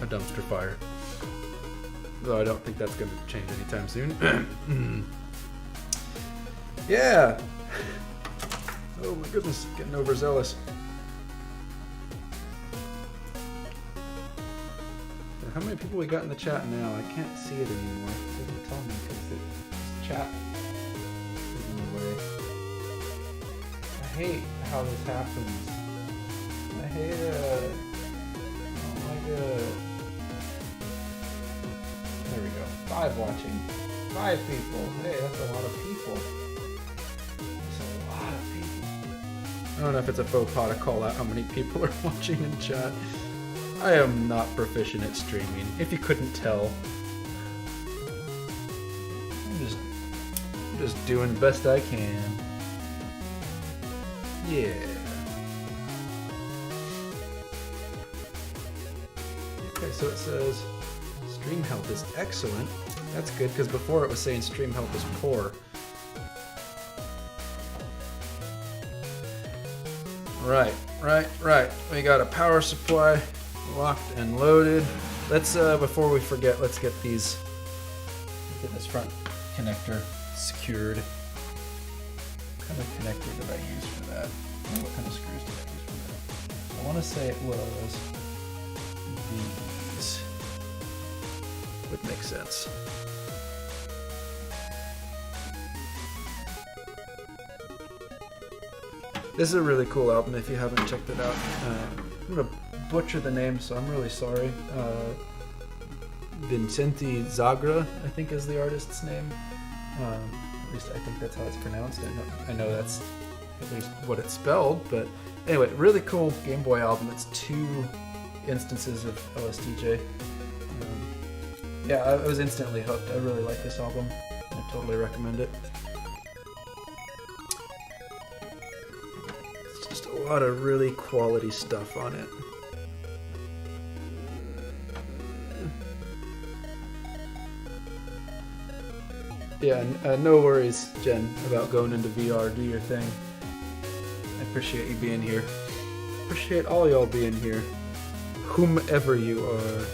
a dumpster fire. Though I don't think that's going to change anytime soon. Yeah. Oh my goodness, getting overzealous. How many people we got in the chat now? I can't see it anymore. It doesn't tell me because the chat is in the way. I hate how this happens. I hate it. Oh my god. There we go. 5 watching. 5 people. Hey, that's a lot of people. That's a lot of people. I don't know if it's a faux pas to call out how many people are watching in chat. I am not proficient at streaming, if you couldn't tell. I'm just doing the best I can. Yeah. Okay, so it says stream health is excellent. That's good, because before it was saying stream health is poor. Right. We got a power supply. Locked and loaded. Let's before we forget, let's get this front connector secured. What kind of connector did I use for that? What kind of screws did I use for that? I want to say it was these. Would make sense. This is a really cool album if you haven't checked it out. I'm gonna butcher the name, so I'm really sorry. Vincenti Zagra, I think is the artist's name. At least I think that's how it's pronounced. I know that's at least what it's spelled, but anyway, really cool Game Boy album. It's 2 instances of LSDJ. Yeah, I was instantly hooked. I really like this album. I totally recommend it. It's just a lot of really quality stuff on it. Yeah, no worries, Jen, about going into VR. Do your thing. I appreciate you being here. Appreciate all y'all being here. Whomever you are.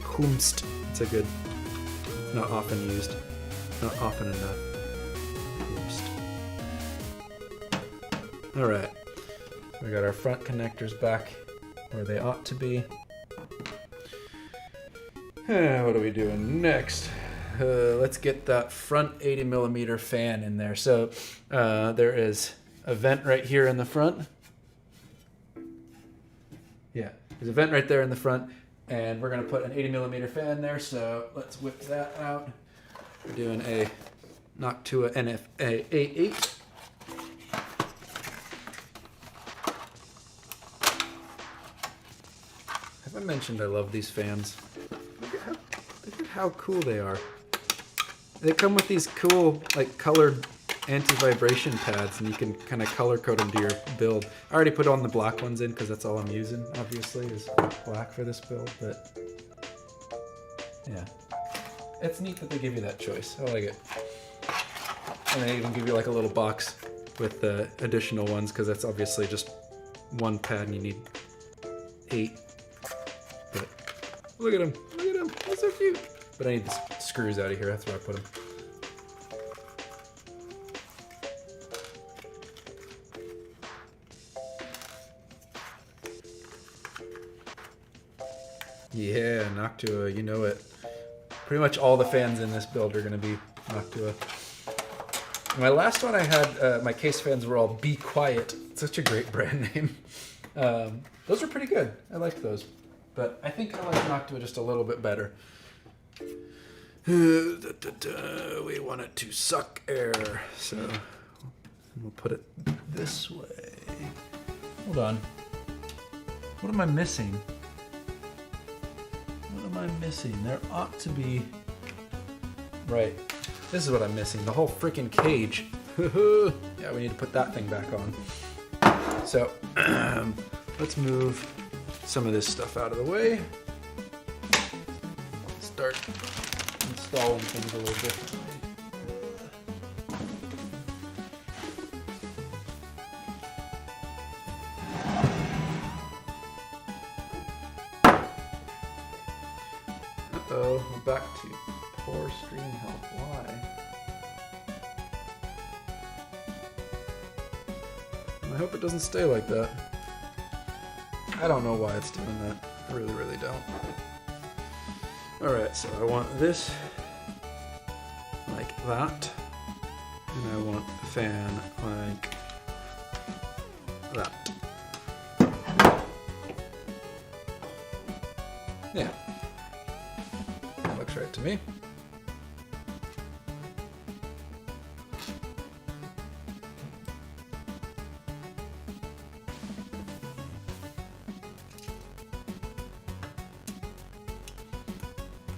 Whomst. It's a good, not often used. Not often enough. Whomst. Alright. We got our front connectors back where they ought to be. What are we doing next? Let's get that front 80mm fan in there. So there is a vent right here in the front. Yeah, there's a vent right there in the front, and we're gonna put an 80mm fan there. So let's whip that out. We're doing a Noctua NFA 88. I mentioned I love these fans. Look at how cool they are. They come with these cool, like, colored anti-vibration pads, and you can kind of color code them to your build. I already put on the black ones in because that's all I'm using, obviously, is black for this build, but yeah. It's neat that they give you that choice. I like it. And they even give you like a little box with the additional ones, because that's obviously just one pad and you need 8. But look at them, look at them, that's so cute. But I need the screws out of here, that's where I put them. Yeah, Noctua, you know it. Pretty much all the fans in this build are going to be Noctua. My last one I had, my case fans were all Be Quiet. Such a great brand name. Those are pretty good. I liked those. But I think I like Noctua just a little bit better. We want it to suck air. So we'll put it this way. Hold on. What am I missing? What am I missing? There ought to be... Right. This is what I'm missing. The whole freaking cage. Yeah, we need to put that thing back on. So, let's move some of this stuff out of the way. Start installing things a little differently. Uh-oh, we're back to poor stream health. Why? I hope it doesn't stay like that. I don't know why it's doing that. I really, really don't. Alright, so I want this like that. And I want the fan like that. Yeah. That looks right to me.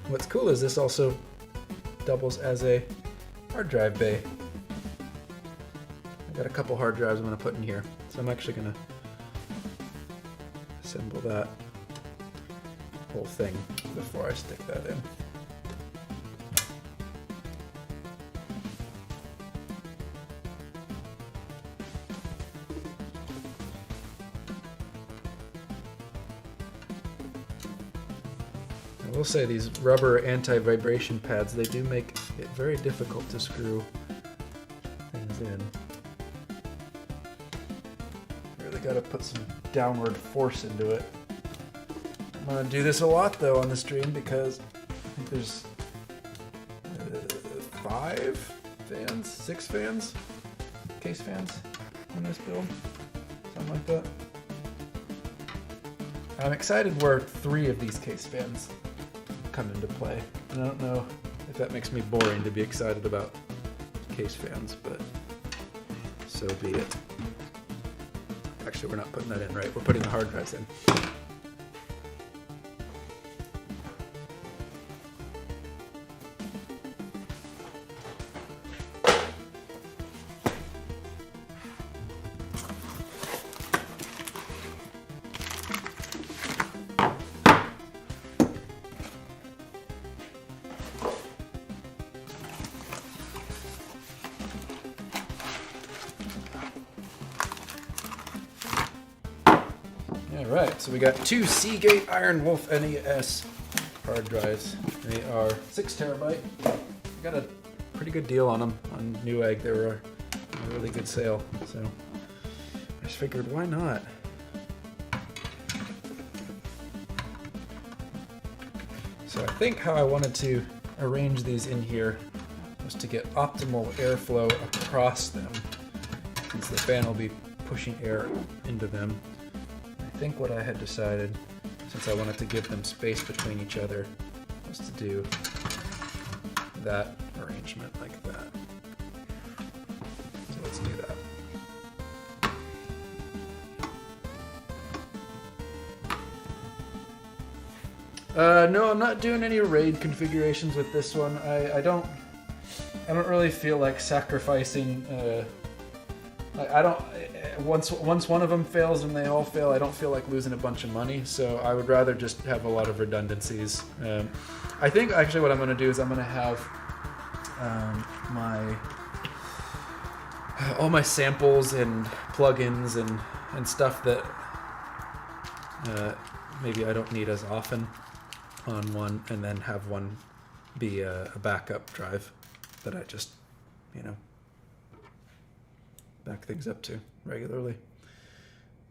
What's cool is this also doubles as a hard drive bay. I got a couple hard drives I'm going to put in here, so I'm actually going to assemble that whole thing before I stick that in. I will say these rubber anti-vibration pads, they do make it very difficult to screw things in. Really got to put some downward force into it. I'm going to do this a lot though on the stream because I think there's 5 fans, 6 fans, case fans on this build, something like that. I'm excited where 3 of these case fans come into play. I don't know if that makes me boring to be excited about case fans, but so be it. Actually, we're not putting that in, right? We're putting the hard drives in. Alright, so we got 2 Seagate IronWolf NES hard drives. They are 6 terabyte. I got a pretty good deal on them on Newegg. They were a really good sale, so I just figured, why not? So I think how I wanted to arrange these in here was to get optimal airflow across them, since the fan will be pushing air into them. I think what I had decided, since I wanted to give them space between each other, was to do that arrangement like that. So let's do that. No, I'm not doing any RAID configurations with this one. I I don't really feel like sacrificing. I don't. Once one of them fails and they all fail, I don't feel like losing a bunch of money. So I would rather just have a lot of redundancies. I think actually what I'm going to do is I'm going to have all my samples and plugins and stuff that maybe I don't need as often on one, and then have one be a backup drive that I just, back things up to regularly.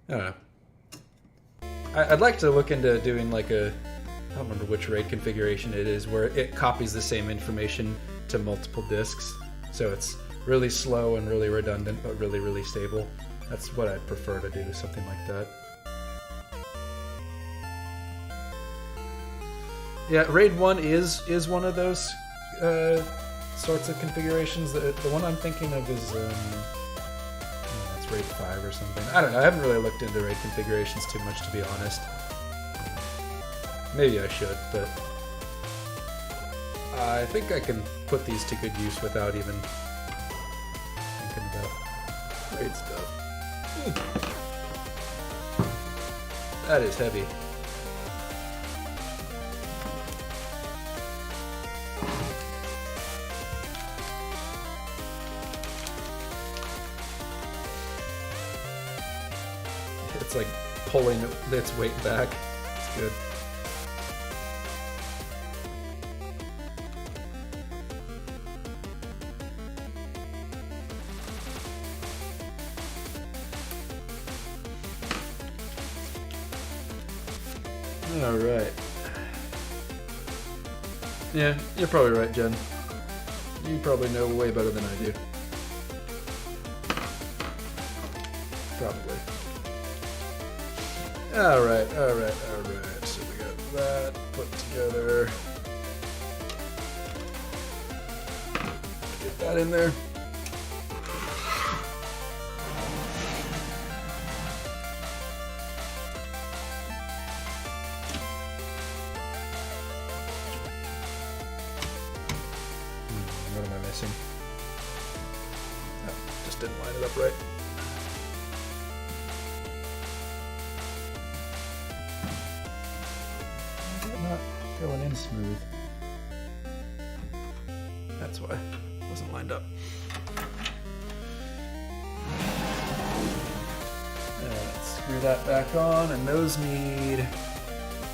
I don't know. I'd like to look into doing like I don't remember which RAID configuration it is, where it copies the same information to multiple disks. So it's really slow and really redundant, but really, really stable. That's what I'd prefer to do, something like that. Yeah, RAID 1 is one of those sorts of configurations. The one I'm thinking of is it's RAID 5 or something. I don't know. I haven't really looked into RAID configurations too much, to be honest. Maybe I should, but I think I can put these to good use without even thinking about RAID stuff. That is heavy. It's like pulling its weight back. It's good. All right. Yeah, you're probably right, Jen. You probably know way better than I do. Probably. All right. So we got that put together. Get that in there. What am I missing? Oh, just didn't line it up right. Going in smooth. That's why it wasn't lined up. Let's screw that back on, and those need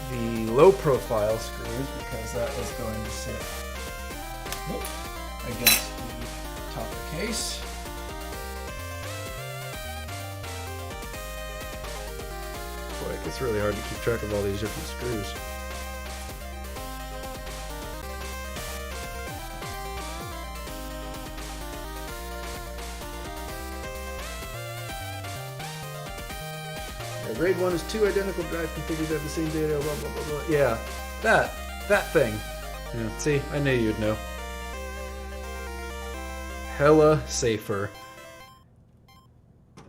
the low profile screws because that is going to sit against the top of the case. Boy, it gets really hard to keep track of all these different screws. RAID 1 is 2 identical drive configured to have the same data, blah, blah, blah, blah. Yeah, that thing. Yeah, see, I knew you'd know. Hella safer.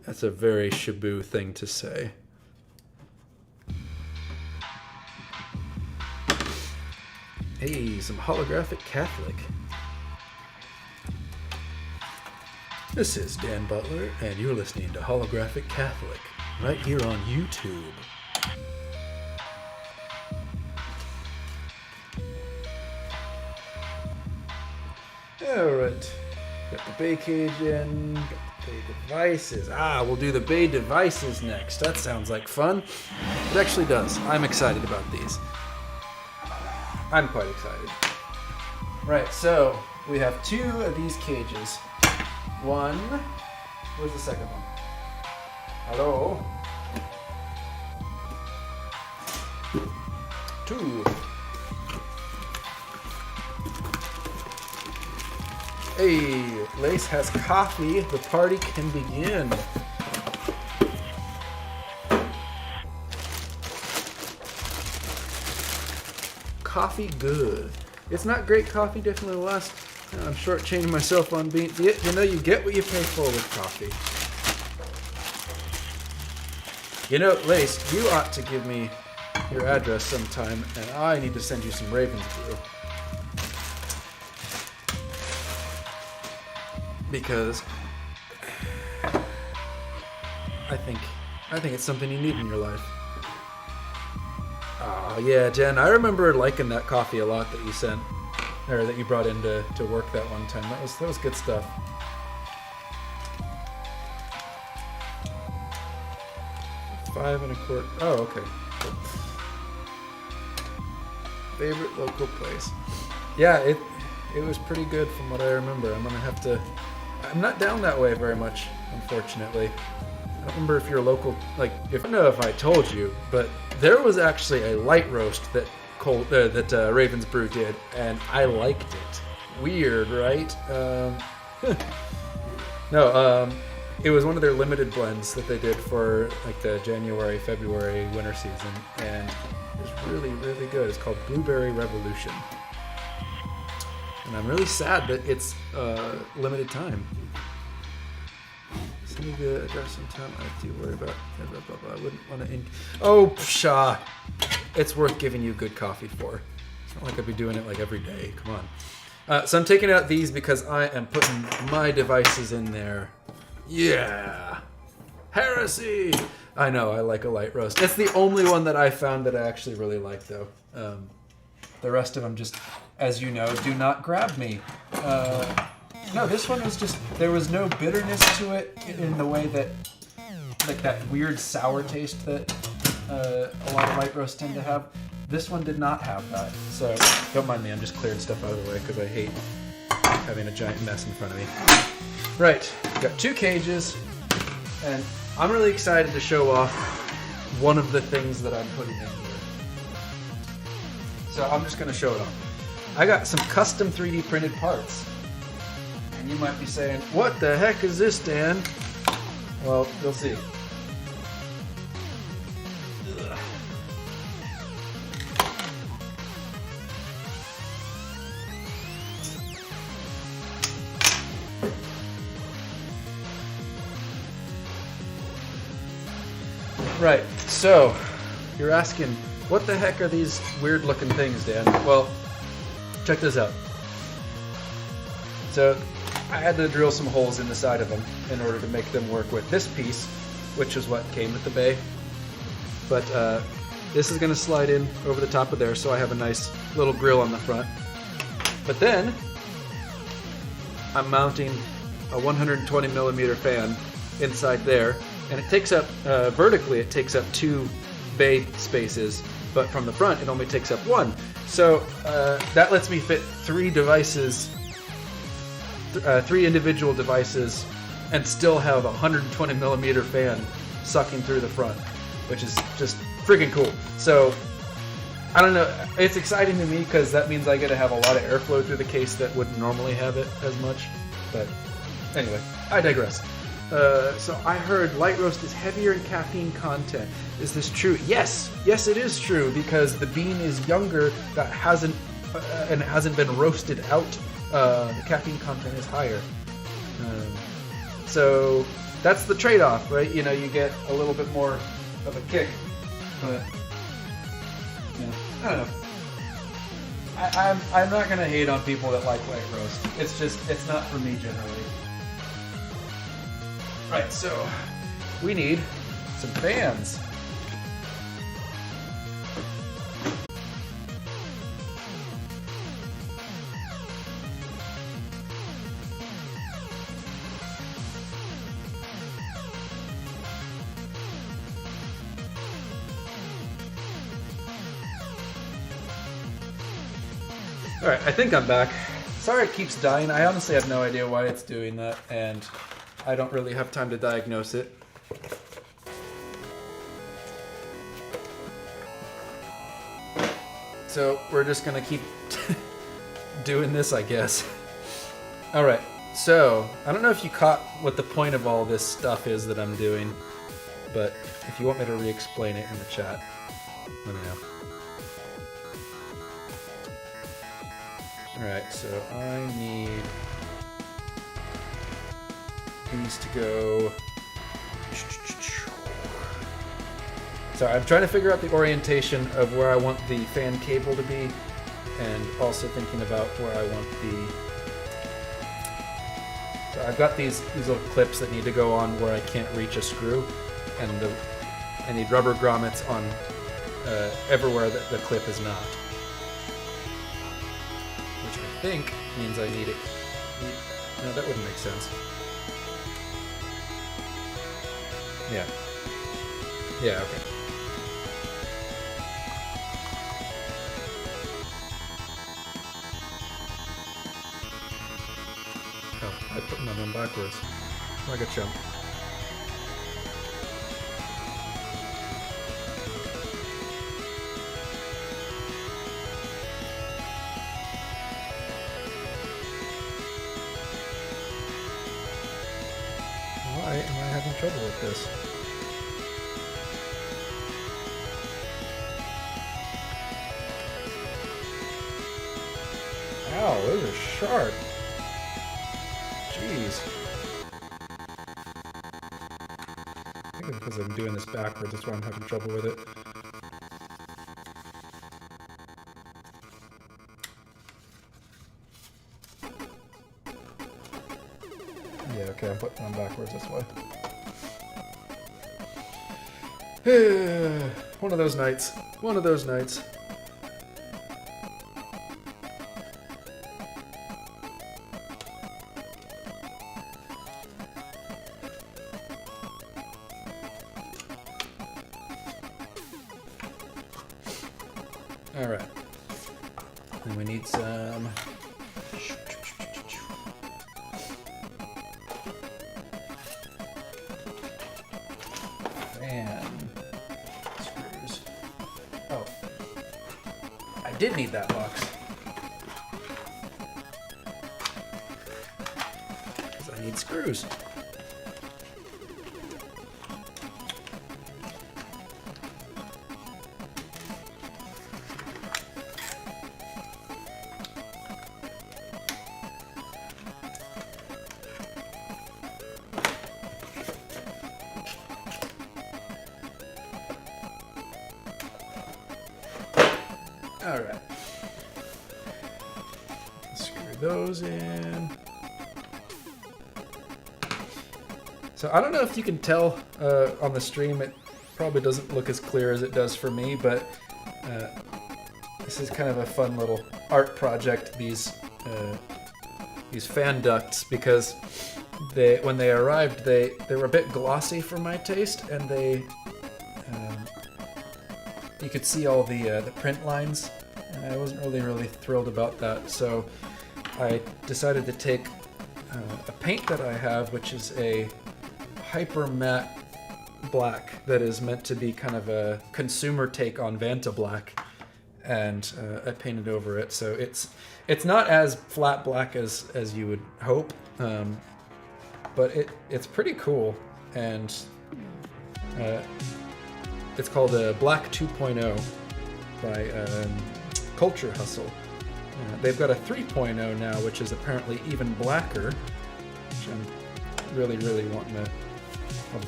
That's a very Shibu thing to say. Hey, some holographic Catholic. This is Dan Butler, and you're listening to Holographic Catholic. Right here on YouTube. Alright. Got the bay cage in. Got the bay devices. We'll do the bay devices next. That sounds like fun. It actually does. I'm excited about these. I'm quite excited. Right, so we have 2 of these cages. One. Where's the second one? Hello. 2. Hey, Lace has coffee. The party can begin. Coffee good. It's not great coffee, definitely last. I'm shortchanging myself on being. You know, you get what you pay for with coffee. You know, Lace, you ought to give me your address sometime, and I need to send you some Ravens brew. because I think it's something you need in your life. Oh yeah, Jen, I remember liking that coffee a lot that you sent, or that you brought in to work that one time. That was good stuff. $5.25. Oh, okay. Cool. Favorite local place? Yeah, it was pretty good from what I remember. I'm gonna have to. I'm not down that way very much, unfortunately. I don't remember if you're local. Like, I don't know if I told you, but there was actually a light roast that Raven's Brew did, and I liked it. Weird, right? No. It was one of their limited blends that they did for like the January, February winter season, and it was really, really good. It's called Blueberry Revolution. And I'm really sad that it's limited time. Send me the address and time. I have to worry about blah, blah, blah. I wouldn't want to. Oh, pshaw. It's worth giving you good coffee for. It's not like I'd be doing it like every day. Come on. So I'm taking out these because I am putting my devices in there. Yeah. Heresy. I know, I like a light roast. It's the only one that I found that I actually really like, though. The rest of them just, as you know, do not grab me. No, this one was just, there was no bitterness to it in the way that, like that weird sour taste that a lot of light roasts tend to have. This one did not have that. So, don't mind me, I'm just clearing stuff out of the way because I hate having a giant mess in front of me. Right, we've got 2 cages, and I'm really excited to show off one of the things that I'm putting in here. So I'm just going to show it off. I got some custom 3D printed parts. And you might be saying, what the heck is this, Dan? Well, you'll see. Right, so you're asking, what the heck are these weird looking things, Dan? Well, check this out. So I had to drill some holes in the side of them in order to make them work with this piece, which is what came with the bay. But this is going to slide in over the top of there, so I have a nice little grill on the front. But then I'm mounting a 120 millimeter fan inside there. And it takes up, vertically, it takes up 2 bay spaces, but from the front, it only takes up 1. So that lets me fit 3 devices, 3 individual devices, and still have a 120 millimeter fan sucking through the front, which is just freaking cool. So, I don't know, it's exciting to me because that means I get to have a lot of airflow through the case that wouldn't normally have it as much. But anyway, I digress. So I heard light roast is heavier in caffeine content. Is this true? Yes, it is true because the bean is younger, that hasn't and it hasn't been roasted out. The caffeine content is higher. So that's the trade-off, right? You know, you get a little bit more of a kick, but yeah, I don't know. I'm not gonna hate on people that like light roast. It's just, it's not for me generally. Right, so we need some fans. Alright, I think I'm back. Sorry it keeps dying. I honestly have no idea why it's doing that, and I don't really have time to diagnose it. So we're just gonna keep doing this, I guess. Alright, so I don't know if you caught what the point of all this stuff is that I'm doing, but if you want me to re-explain it in the chat, let me know. Alright, so I need these to go. So I'm trying to figure out the orientation of where I want the fan cable to be, and also thinking about where I want So I've got these little clips that need to go on where I can't reach a screw, and I need rubber grommets on everywhere that the clip is not. Which I think means I need it. No, that wouldn't make sense. Yeah. Yeah, okay. Oh, I put them on backwards. Like a chump. Why am I having trouble with this? Ow, those are sharp. Jeez. I think it's because I'm doing this backwards, that's why I'm having trouble with it. Yeah, okay, I'm putting them backwards, that's why. One of those nights. One of those nights. Alright. Then we need some... fan screws. Oh. I did need that box. Because I need screws. Alright. Screw those in. So I don't know if you can tell on the stream, it probably doesn't look as clear as it does for me, but this is kind of a fun little art project, these fan ducts, because when they arrived, they were a bit glossy for my taste, and they you could see all the print lines, and I wasn't really thrilled about that. So I decided to take a paint that I have, which is a hyper matte black that is meant to be kind of a consumer take on Vanta black, and I painted over it. So it's not as flat black as you would hope, but it's pretty cool, and it's called Black 2.0 by Culture Hustle. They've got a 3.0 now, which is apparently even blacker, which I'm really wanting a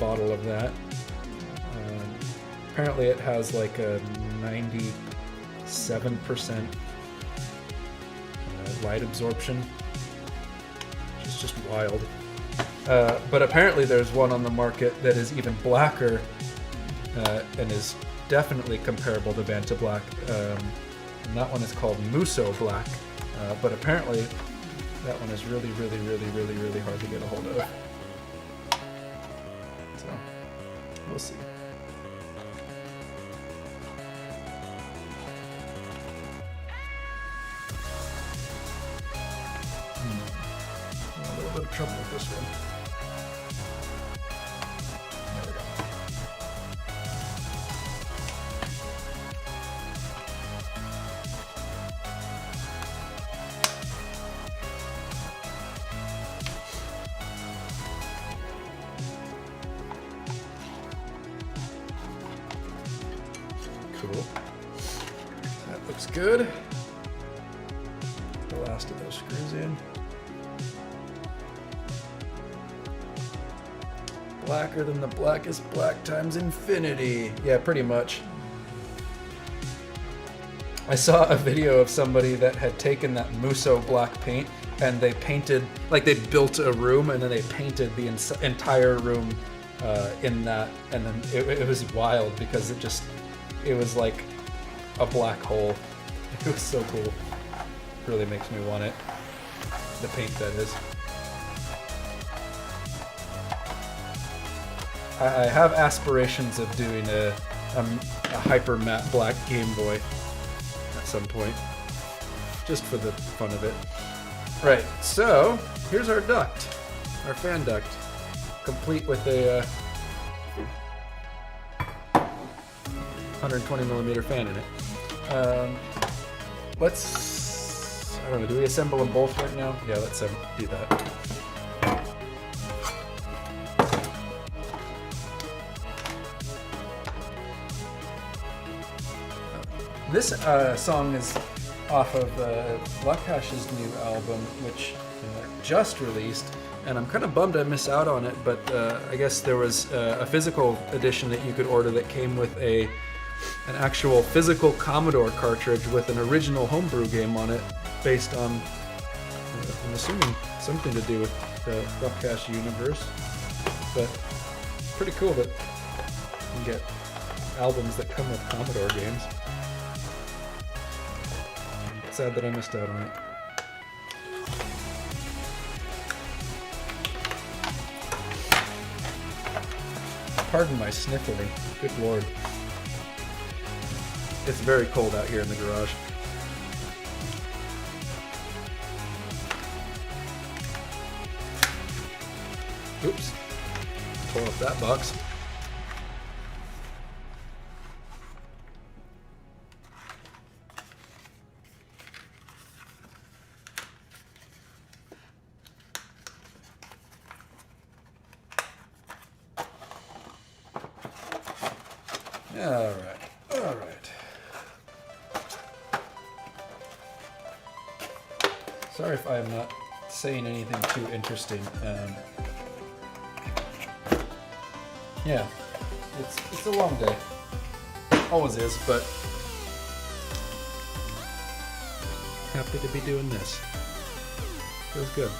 bottle of that. Apparently it has like a 97% light absorption, which is just wild. But apparently there's one on the market that is even blacker, and is definitely comparable to Vanta Black. And that one is called Muso Black, but apparently that one is really hard to get a hold of. So we'll see. A little bit of trouble with this one. Cool. That looks good. The last of those screws in. Blacker than the blackest black times infinity. Yeah, pretty much. I saw a video of somebody that had taken that Muso black paint and they painted, like they built a room and then they painted the entire room in that, and then it was wild because it was like a black hole. It was so cool. Really makes me want it. The paint, that is. I have aspirations of doing a hyper matte black Game Boy at some point, just for the fun of it. Right, so here's our duct, our fan duct, complete with a 120mm fan in it. I don't know, do we assemble them both right now? Yeah, let's do that. This song is off of Luckash's new album, which just released, and I'm kind of bummed I missed out on it, but I guess there was a physical edition that you could order that came with an actual physical Commodore cartridge with an original homebrew game on it, based on, I'm assuming, something to do with the Luckash universe. But pretty cool that you can get albums that come with Commodore games. Sad that I missed out on it. Pardon my sniffling. Good lord. It's very cold out here in the garage. Oops. Pull up that box. All right. Sorry if I'm not saying anything too interesting. Yeah, it's a long day. Always is, but happy to be doing this. Feels good.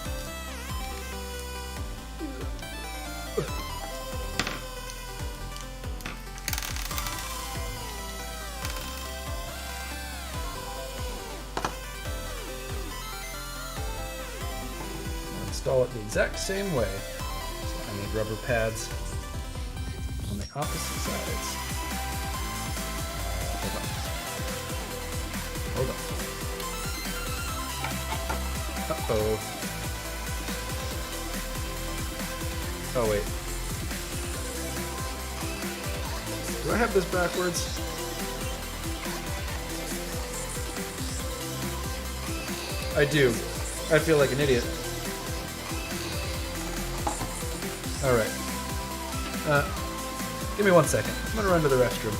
Install it the exact same way. So I need rubber pads on the opposite sides. Hold on. Uh-oh. Oh, wait. Do I have this backwards? I do. I feel like an idiot. Alright. Give me 1 second. I'm gonna run to the restroom.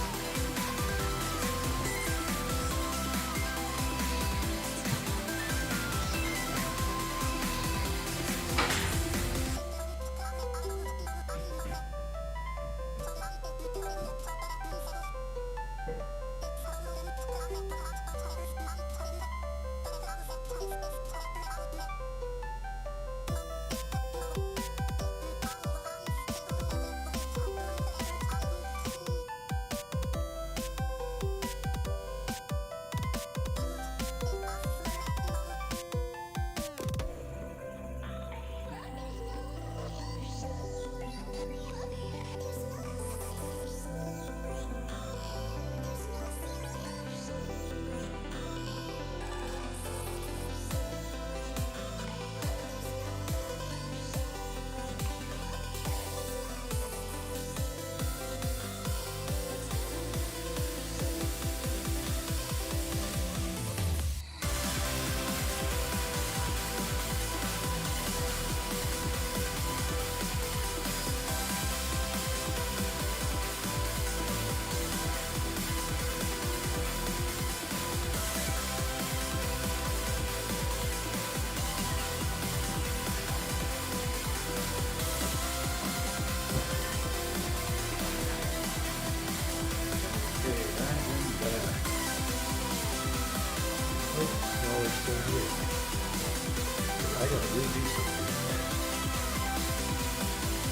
really do something.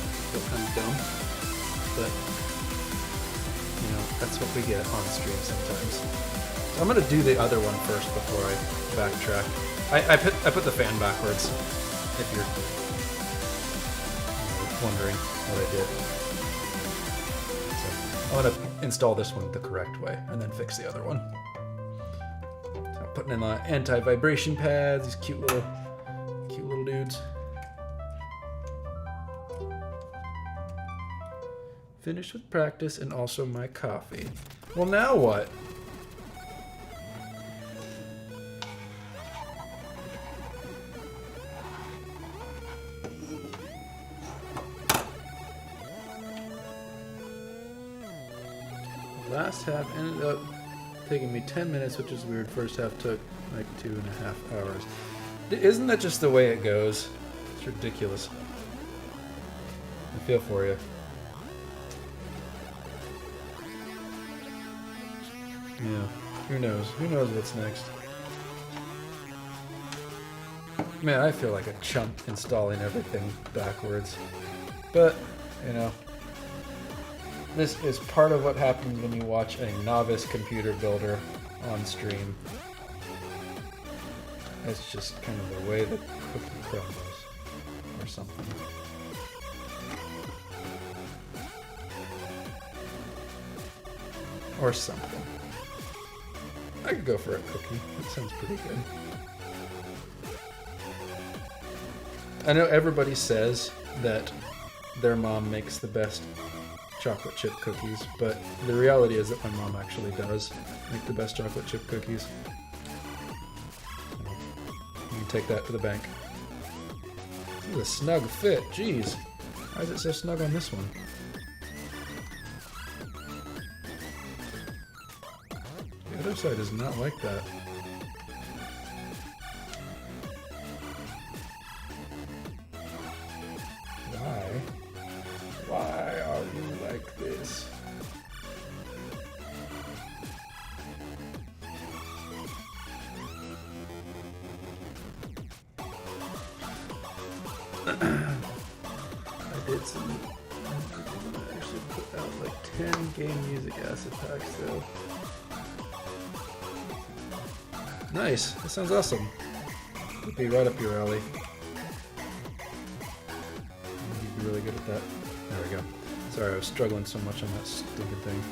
I feel kind of dumb, but you know, that's what we get on stream sometimes. So I'm gonna do the other one first before I backtrack. I put the fan backwards, if you're wondering what I did. So I'm gonna install this one the correct way and then fix the other one. So I'm putting in the anti-vibration pads, these cute little dudes. Finished with practice and also my coffee. Well, now what? The last half ended up taking me 10 minutes, which is weird. First half took like 2.5 hours. Isn't that just the way it goes? It's ridiculous. I feel for you. Yeah, who knows? Who knows what's next? Man, I feel like a chump installing everything backwards. But, you know, this is part of what happens when you watch a novice computer builder on stream. It's just kind of the way the cookie crumbles, or something. Or something. I could go for a cookie. That sounds pretty good. I know everybody says that their mom makes the best chocolate chip cookies, but the reality is that my mom actually does make the best chocolate chip cookies. You can take that to the bank. This is a snug fit. Jeez. Why is it so snug on this one? The other side is not like that. Why? Why are you like this? I did some. I actually put out like 10 game music acid packs though. Nice. That sounds awesome. Would be right up your alley. You'd be really good at that. There we go. Sorry, I was struggling so much on that stupid thing.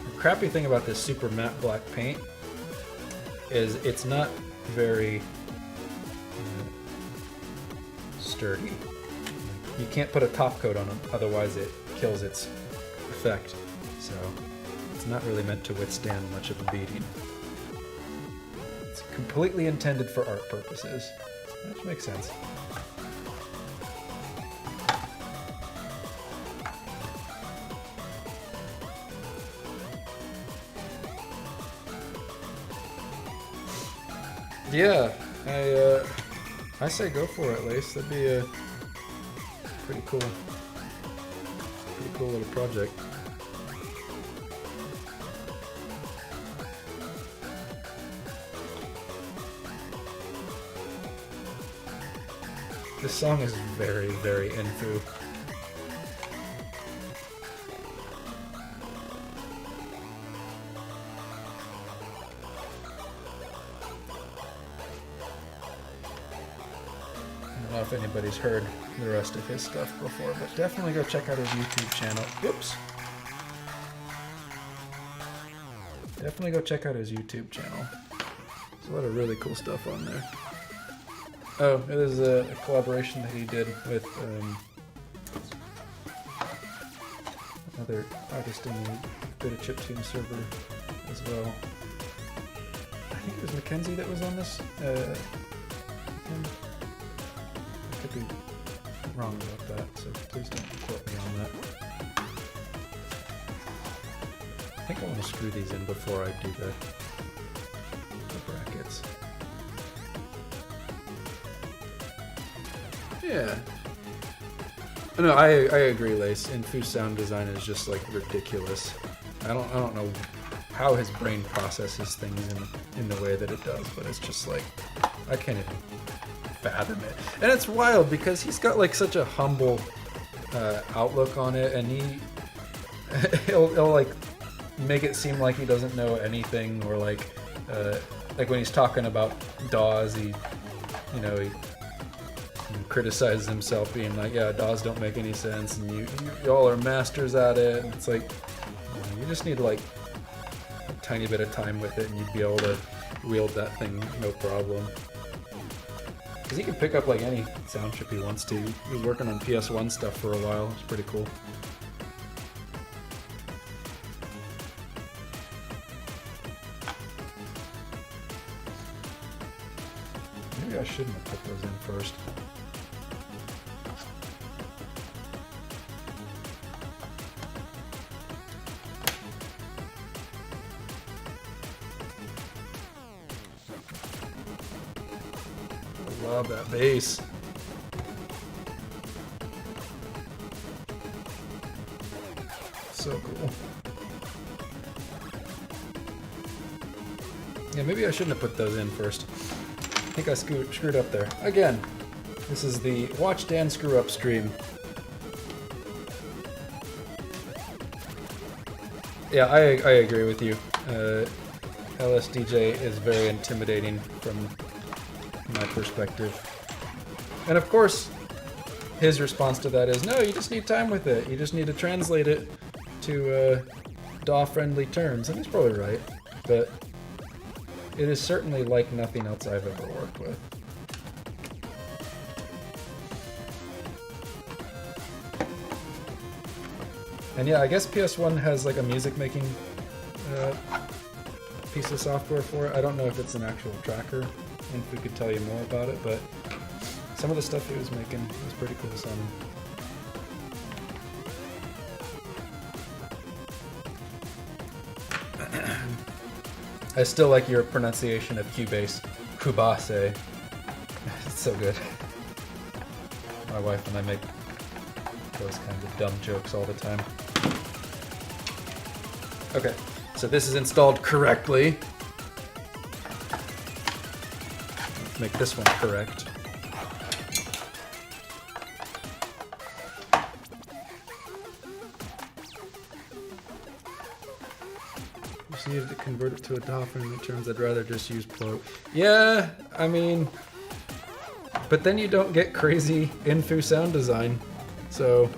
The crappy thing about this super matte black paint is it's not very sturdy. You can't put a top coat on them, otherwise it kills its effect. So it's not really meant to withstand much of a beating. It's completely intended for art purposes, which makes sense. Yeah, I say go for it, Lace. That'd be a pretty cool little project. This song is very, very info. I don't know if anybody's heard the rest of his stuff before, but definitely go check out his YouTube channel. Whoops. Definitely go check out his YouTube channel. There's a lot of really cool stuff on there. Oh, it is a collaboration that he did with another artist in the Bit of Chiptune server as well. I think it was Mackenzie that was on this. I could be wrong about that, so please don't quote me on that. I think I want to screw these in before I do the brackets. Yeah. No, I agree, Lace. Infu sound design is just like ridiculous. I don't know how his brain processes things in the way that it does, but it's just like, I can't even fathom it. And it's wild because he's got like such a humble outlook on it, and he'll like make it seem like he doesn't know anything, or like when he's talking about DAWs, he criticizes himself, being like, yeah, DAWs don't make any sense, and you all are masters at it. And it's like, you just need like a tiny bit of time with it, and you'd be able to wield that thing no problem. Because he can pick up like any sound chip he wants to. He was working on PS1 stuff for a while. It's pretty cool. Maybe I shouldn't have put those in first. I love that bass. So cool. Yeah, maybe I shouldn't have put those in first. I think I screwed up there. Again, this is the Watch Dan Screw Up stream. Yeah, I agree with you. LSDJ is very intimidating from my perspective. And of course, his response to that is, no, you just need time with it. You just need to translate it to DAW-friendly terms. And he's probably right, but it is certainly like nothing else I've ever worked with. And yeah, I guess PS1 has like a music making piece of software for it. I don't know if it's an actual tracker, and if we could tell you more about it, but some of the stuff he was making was pretty cool sounding. I still like your pronunciation of Cubase. Cubase. It's so good. My wife and I make those kinds of dumb jokes all the time. Okay, so this is installed correctly. Let's make this one correct. Just needed to convert it to a DAW friendly terms. I'd rather just use Pro. Yeah, I mean, but then you don't get crazy Infu sound design. So,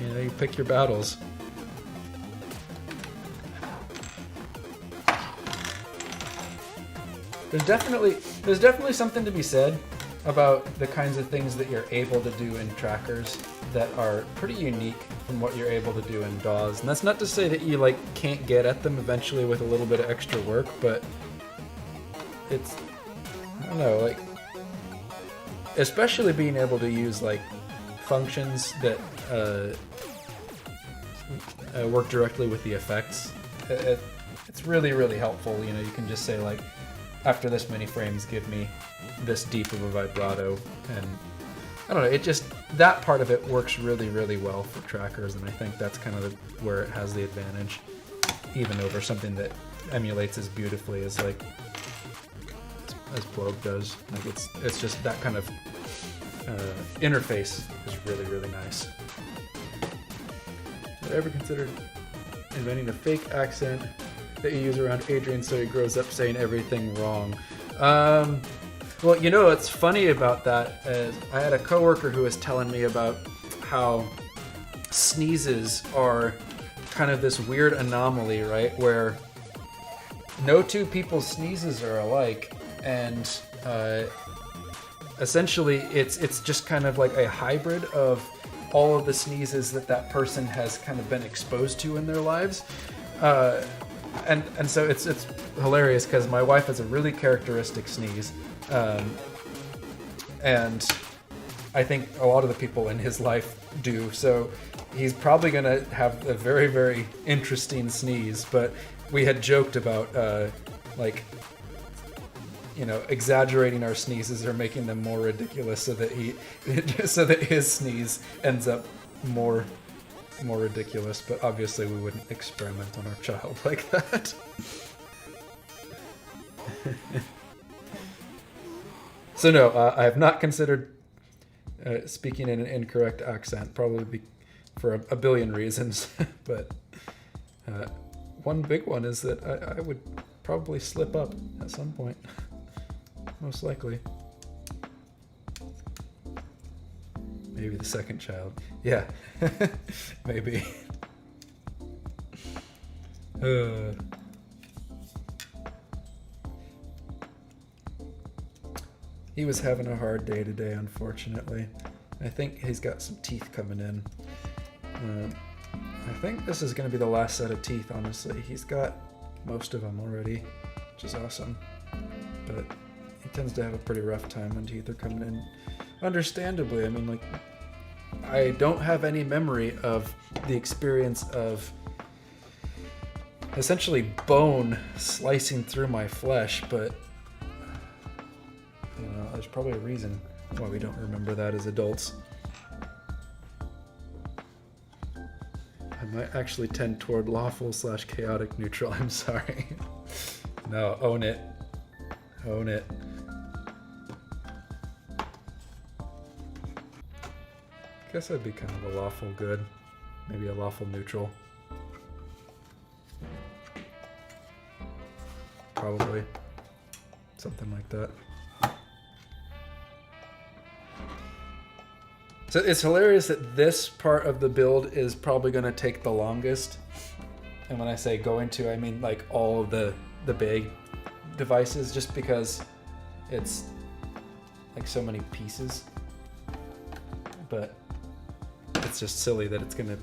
you know, you pick your battles. There's definitely something to be said about the kinds of things that you're able to do in trackers that are pretty unique from what you're able to do in DAWs. And that's not to say that you like can't get at them eventually with a little bit of extra work, but it's, I don't know, like, especially being able to use like functions that work directly with the effects. It's really, really helpful. You know, you can just say like, after this many frames, give me this deep of a vibrato, and I don't know, it just, that part of it works really, really well for trackers, and I think that's kind of where it has the advantage, even over something that emulates as beautifully as like as Probe does. Like it's just that kind of interface is really, really nice. Have you ever considered inventing a fake accent that you use around Adrian so he grows up saying everything wrong? Well, you know, what's funny about that is I had a coworker who was telling me about how sneezes are kind of this weird anomaly, right? Where no two people's sneezes are alike, and essentially it's just kind of like a hybrid of all of the sneezes that person has kind of been exposed to in their lives. And so it's hilarious because my wife has a really characteristic sneeze, and I think a lot of the people in his life do. So he's probably gonna have a very, very interesting sneeze. But we had joked about like, you know, exaggerating our sneezes or making them more ridiculous so that his sneeze ends up more more ridiculous, but obviously we wouldn't experiment on our child like that. So no, I have not considered speaking in an incorrect accent, probably for a billion reasons, but one big one is that I would probably slip up at some point, most likely. Maybe the second child. Yeah, maybe. He was having a hard day today, unfortunately. I think he's got some teeth coming in. I think this is going to be the last set of teeth, honestly. He's got most of them already, which is awesome. But he tends to have a pretty rough time when teeth are coming in. Understandably, I mean, like, I don't have any memory of the experience of essentially bone slicing through my flesh, but you know, there's probably a reason why we don't remember that as adults. I might actually tend toward lawful/chaotic neutral. I'm sorry. No, own it. Own it. Guess I'd be kind of a lawful good, maybe a lawful neutral. Probably. Something like that. So it's hilarious that this part of the build is probably going to take the longest. And when I say going to, I mean like all of the big devices, just because it's like so many pieces. But it's just silly that it's going to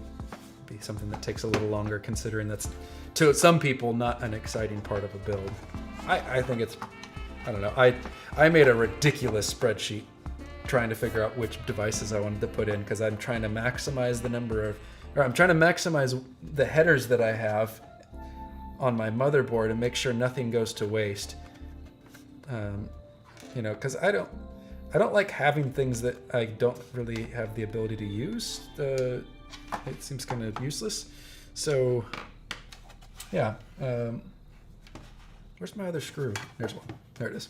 be something that takes a little longer, considering that's, to some people, not an exciting part of a build. I think it's, I don't know, I made a ridiculous spreadsheet trying to figure out which devices I wanted to put in, because I'm trying to maximize the number of, or I'm trying to maximize the headers that I have on my motherboard and make sure nothing goes to waste. You know, because I don't like having things that I don't really have the ability to use. It seems kind of useless. So, yeah. Where's my other screw? There's one. There it is.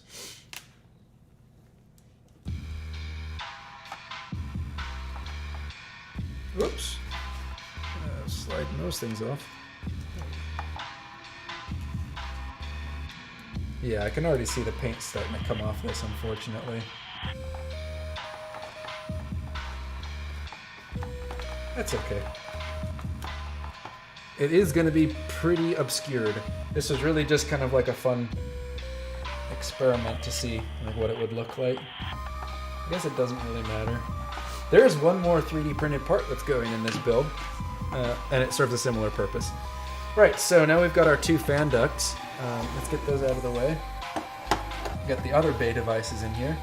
Whoops. Sliding those things off. Yeah, I can already see the paint starting to come off this, unfortunately. That's okay. It is going to be pretty obscured. This was really just kind of like a fun experiment to see like what it would look like. I guess it doesn't really matter. There is one more 3D printed part that's going in this build, and it serves a similar purpose. Right, so now we've got our two fan ducts. Let's get those out of the way. We've got the other bay devices in here.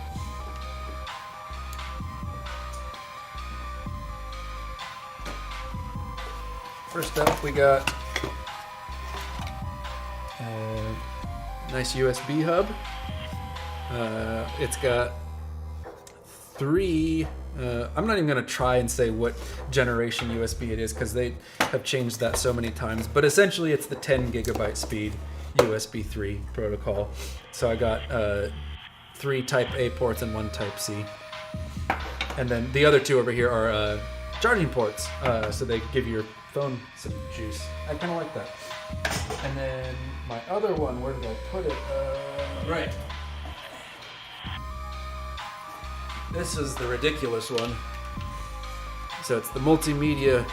First up, we got a nice USB hub. It's got three, I'm not even going to try and say what generation USB it is, because they have changed that so many times, but essentially it's the 10 gigabyte speed USB 3 protocol. So I got 3 Type A ports and 1 Type C. And then the other two over here are charging ports, so they give your phone some juice. I kind of like that. And then my other one, where did I put it? Right. This is the ridiculous one. So it's the multimedia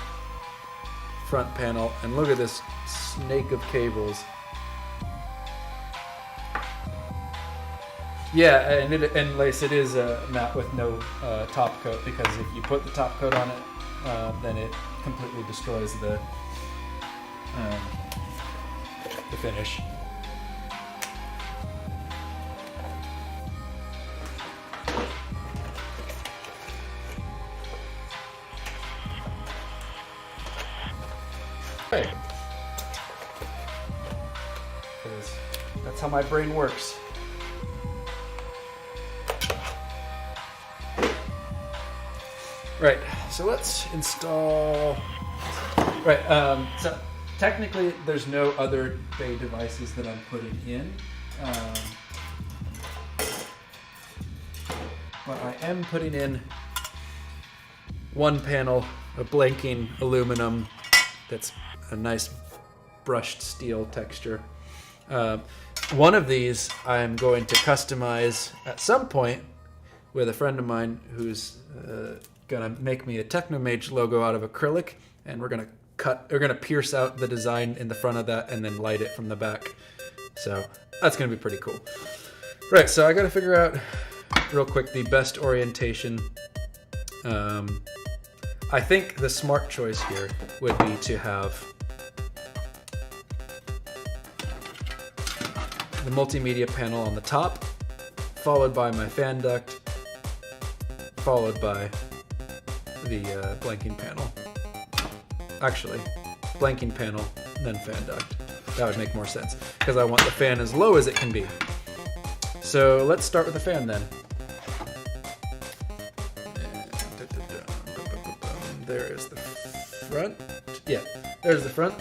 front panel, and look at this snake of cables. Yeah, and Lace, it is a mat with no top coat, because if you put the top coat on it, then it completely destroys the finish. Okay. That's how my brain works. Right, so let's install Right. So technically, there's no other bay devices that I'm putting in. But I am putting in one panel of blanking aluminum that's a nice brushed steel texture. One of these I'm going to customize at some point with a friend of mine who's gonna make me a Technomage logo out of acrylic, and we're gonna pierce out the design in the front of that and then light it from the back. So that's gonna be pretty cool. Right, so I gotta figure out real quick the best orientation. I think the smart choice here would be to have the multimedia panel on the top, followed by my fan duct, followed by the blanking panel. Actually, blanking panel, then fan duct. That would make more sense, because I want the fan as low as it can be. So let's start with the fan then. There is the front. Yeah, there's the front.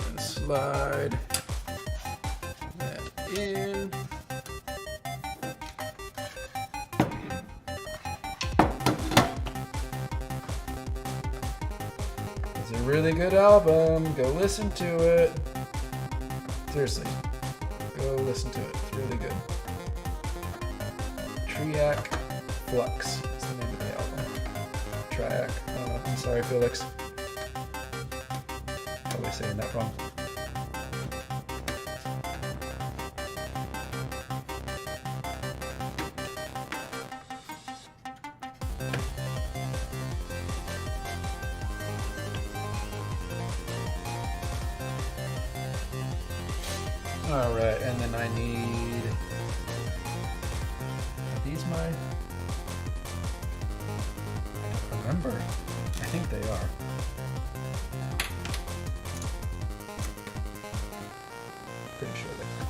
And slide that in. It's a really good album. Go listen to it. Seriously, go listen to it. It's really good. Triac Flux is the name of the album. Triac. I'm sorry, Felix. Probably saying that wrong. All right, and then I need, are these mine? I don't remember. I think they are. Pretty sure they are.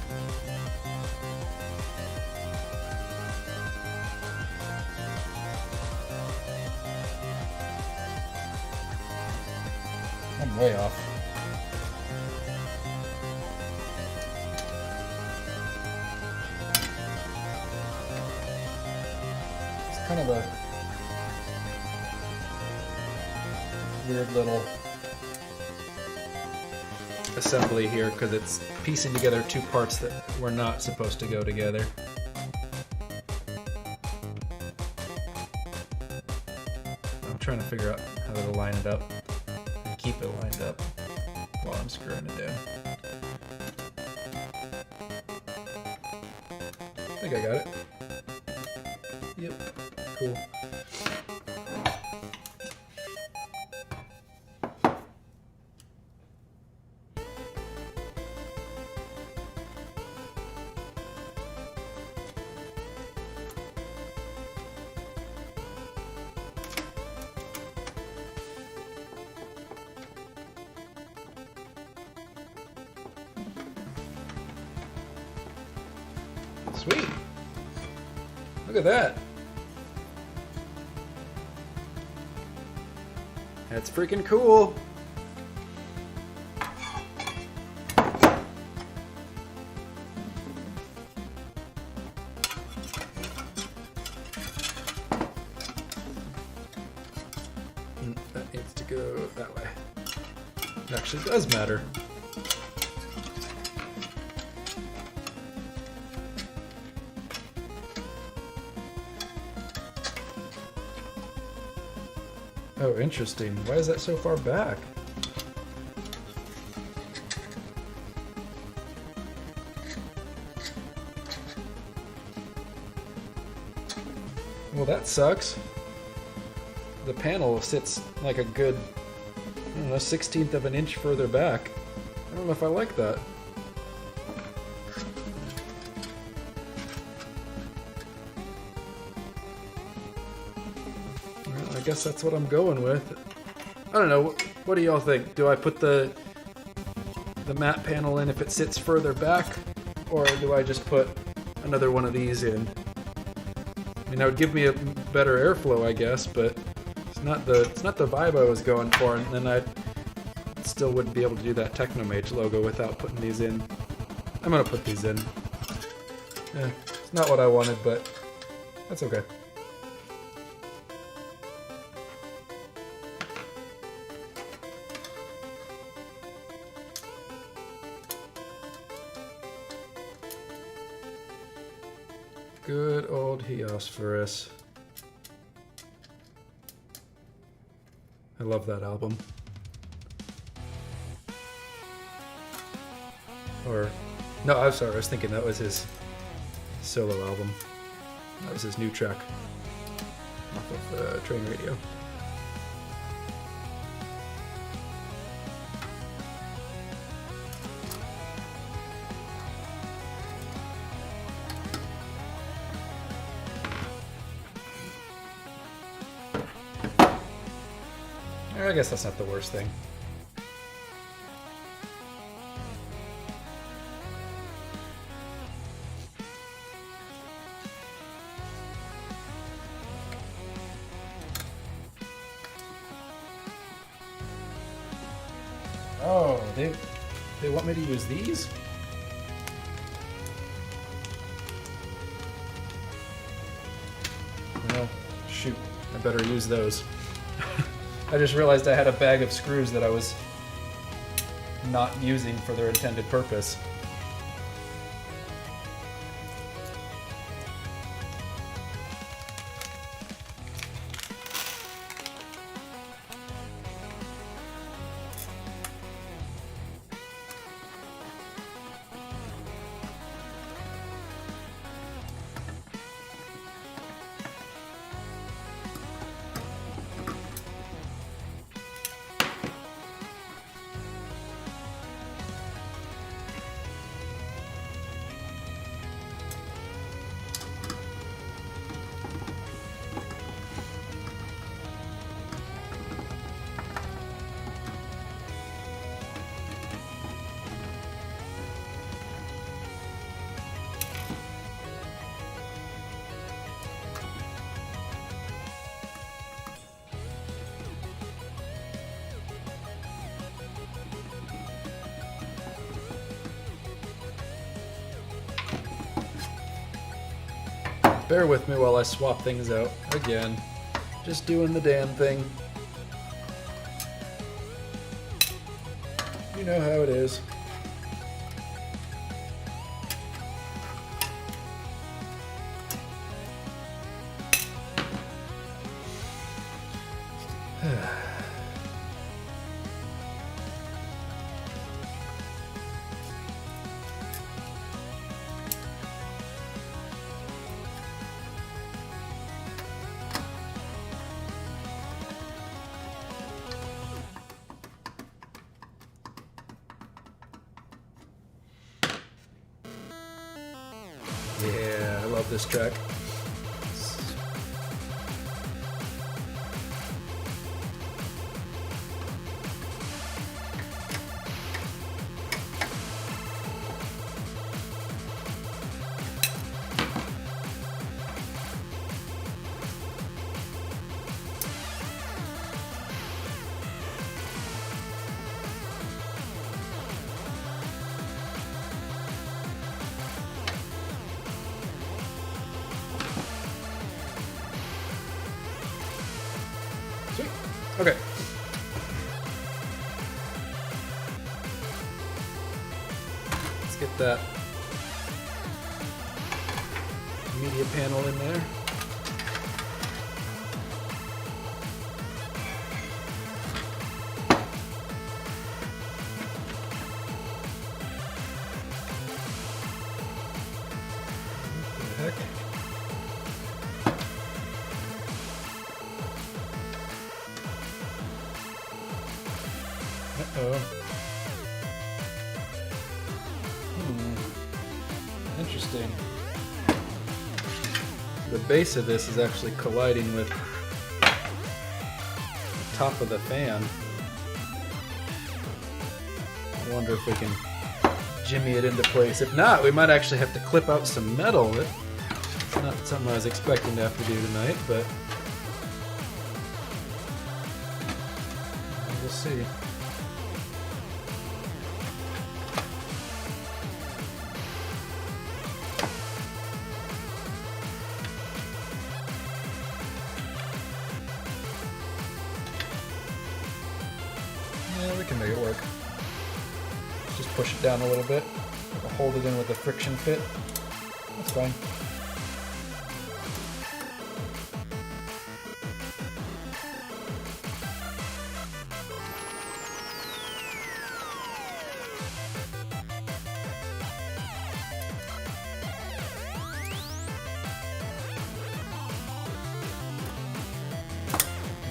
I'm way off. Kind of a weird little assembly here because it's piecing together two parts that were not supposed to go together. I'm trying to figure out how to line it up and keep it lined up while I'm screwing it down. I think I got it. Yep. Cool. Sweet. Look at that. That's freaking cool. That needs to go that way. It actually does matter. Oh, interesting. Why is that so far back? Well, that sucks. The panel sits like a good, I don't know, 1/16 of an inch further back. I don't know if I like that. guess that's what I'm going with. I don't know. What do y'all think? Do I put the matte panel in if it sits further back, or do I just put another one of these in? I mean, that would give me a better airflow, I guess, but it's not the vibe I was going for, and then I still wouldn't be able to do that Technomage logo without putting these in. I'm gonna put these in. It's not what I wanted, but that's okay. Good old Heosphorus. I love that album. Or, no, I'm sorry, I was thinking that was his solo album. That was his new track off of Train Radio. I guess that's not the worst thing. Oh, they want me to use these? Well, shoot, I better use those. I just realized I had a bag of screws that I was not using for their intended purpose. Bear with me while I swap things out. Again, just doing the damn thing. You know how it is. Yeah, I love this track. Sweet. Okay. Let's get that media panel in there. What the heck? Uh-oh. Interesting. The base of this is actually colliding with top of the fan. I wonder if we can jimmy it into place. If not, we might actually have to clip out some metal. It's not something I was expecting to have to do tonight, but we'll see. Yeah, we can make it work. Just push it down a little bit. We'll hold it in with a friction fit. That's fine.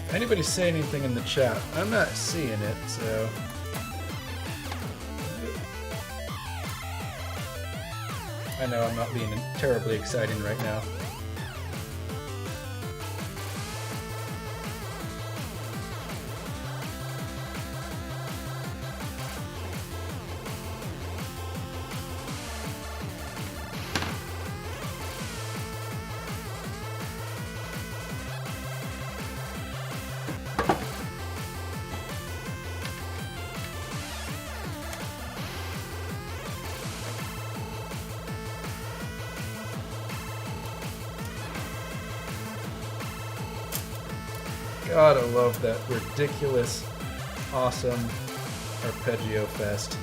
If anybody say anything in the chat, I'm not seeing it, so. I know I'm not being terribly exciting right now. God, I love that ridiculous, awesome arpeggio fest.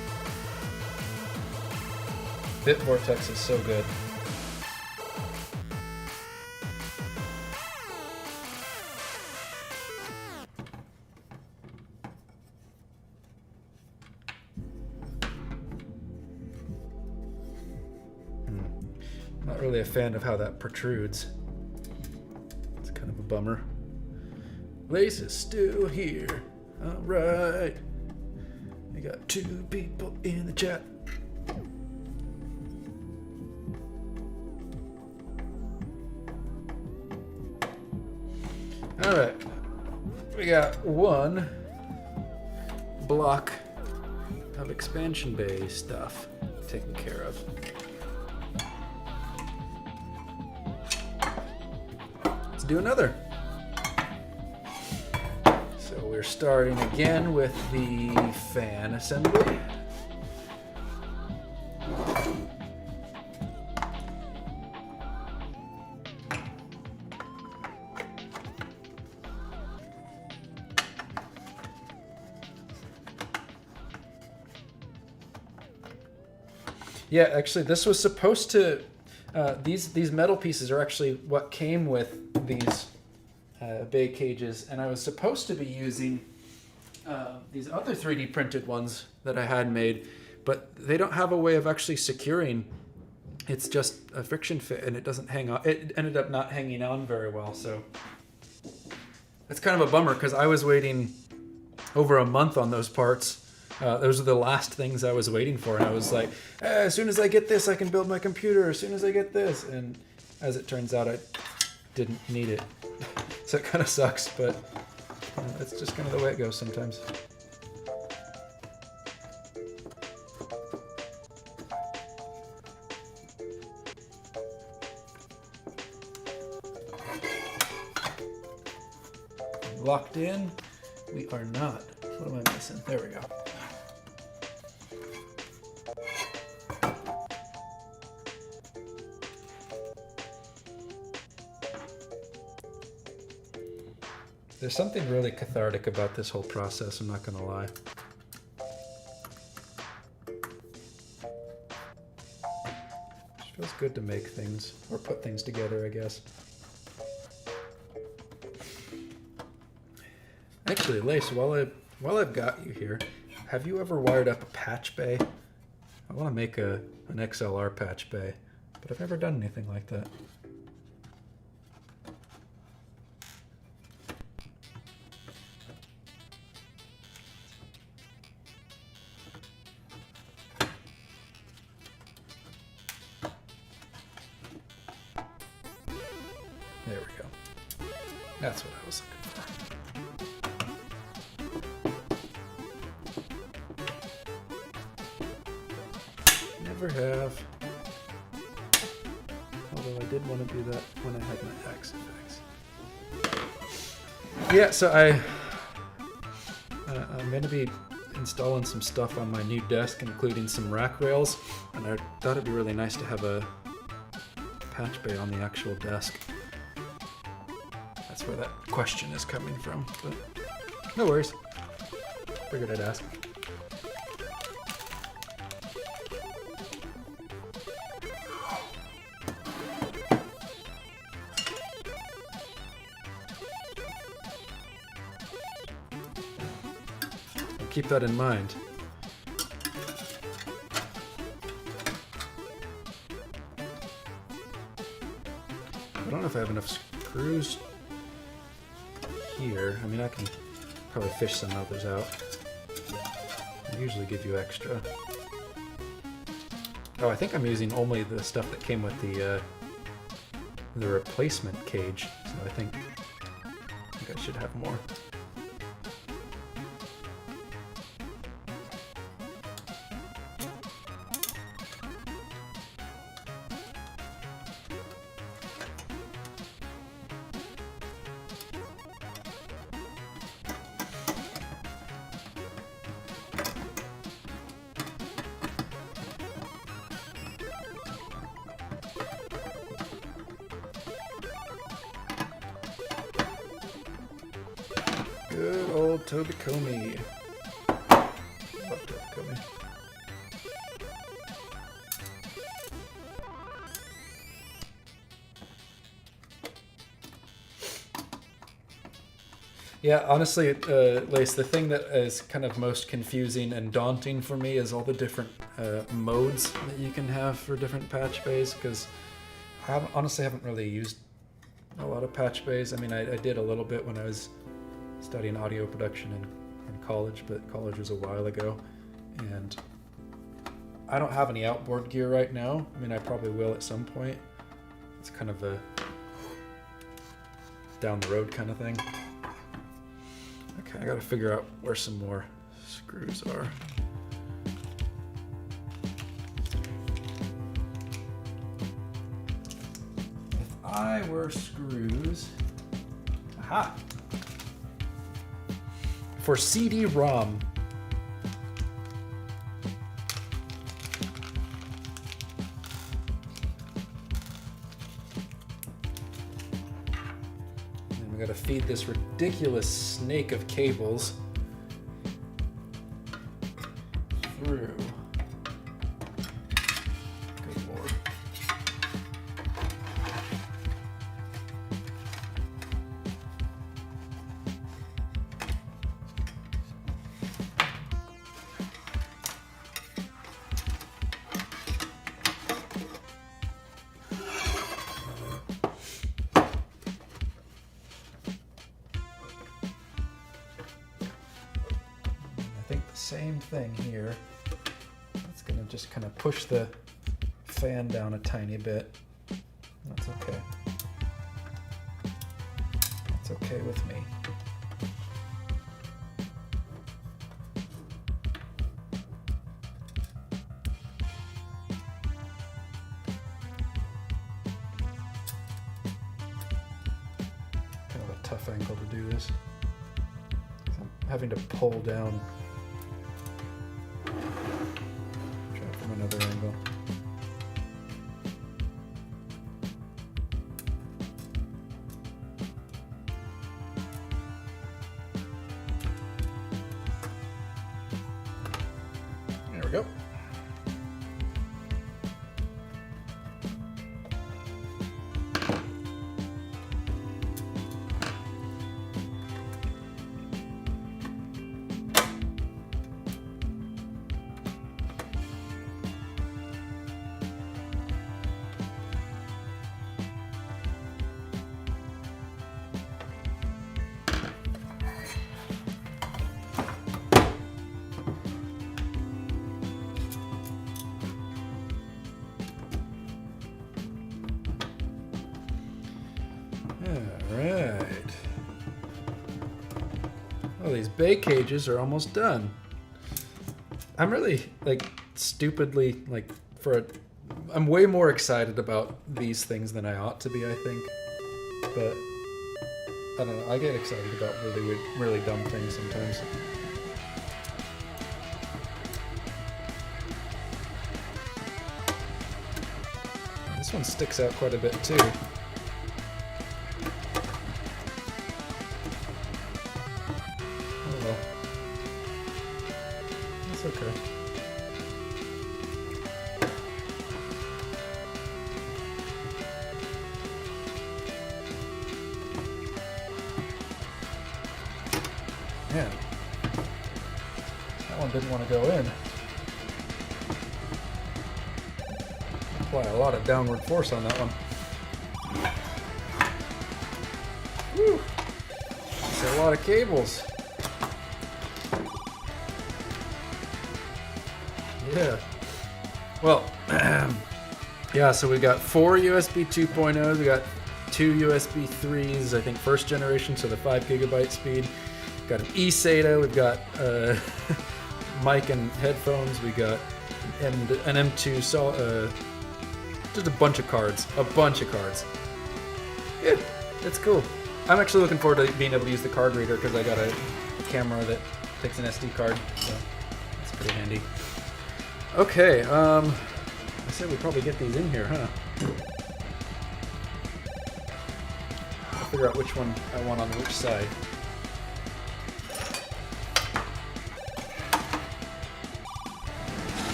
Bit Vortex is so good. Not really a fan of how that protrudes. It's kind of a bummer. Lace is still here. All right. We got 2 people in the chat. All right. We got 1 block of expansion bay stuff taken care of. Let's do another. We're starting again with the fan assembly. Yeah, actually, this was supposed to. These metal pieces are actually what came with these bay cages, and I was supposed to be using these other 3D printed ones that I had made, but they don't have a way of actually securing. It's just a friction fit, and it doesn't hang on. It ended up not hanging on very well, so it's kind of a bummer because I was waiting over a month on those parts. Those are the last things I was waiting for, and I was like, as soon as I get this, I can build my computer. As soon as I get this, and as it turns out, I didn't need it. So it kind of sucks, but it's just kind of the way it goes sometimes. Locked in? We are not. What am I missing? There we go. There's something really cathartic about this whole process, I'm not gonna lie. It feels good to make things, or put things together, I guess. Actually, Lace, while I've got you here, have you ever wired up a patch bay? I want to make an XLR patch bay, but I've never done anything like that. There we go. That's what I was looking for. never have. Although I did want to do that when I had my X effects. Yeah, so I'm going to be installing some stuff on my new desk, including some rack rails, and I thought it'd be really nice to have a patch bay on the actual desk. That's where that question is coming from, but no worries. Figured I'd ask. Keep that in mind. I don't know if I have enough screws here. I mean, I can probably fish some others out. I usually give you extra. Oh, I think I'm using only the stuff that came with the replacement cage, so I think I should have more. Good old Toby Comey. Love Toby Comey. Yeah, honestly, Lace, the thing that is kind of most confusing and daunting for me is all the different modes that you can have for different patch bays, because I honestly haven't really used a lot of patch bays. I mean, I did a little bit when I was studying audio production in college, but college was a while ago, and I don't have any outboard gear right now. I mean, I probably will at some point. It's kind of a down the road kind of thing. Okay, I gotta figure out where some more screws are. If I were screws, aha! For CD-ROM. And we gotta feed this ridiculous snake of cables through. Good Lord. Same thing here. It's gonna just kind of push the fan down a tiny bit. That's okay. That's okay with me. Kind of a tough angle to do this. I'm having to pull down. Another angle. There we go. Alright. Oh, these bay cages are almost done. I'm really, stupidly, I'm way more excited about these things than I ought to be, I think. But I don't know. I get excited about really dumb things sometimes. This one sticks out quite a bit too. Oh well. That's okay. Man, that one didn't want to go in. Apply a lot of downward force on that one. Whew. That's a lot of cables. Yeah. Well, yeah, so we got 4 USB 2.0s, we got 2 USB 3s, I think first generation, so the 5 gigabyte speed. Got an eSATA, we've got mic and headphones, we got an M2, just a bunch of cards. Yeah, it's cool. I'm actually looking forward to being able to use the card reader because I got a camera that takes an SD card, so that's pretty handy. Okay, I said we'd probably get these in here, huh? I'll figure out which one I want on which side.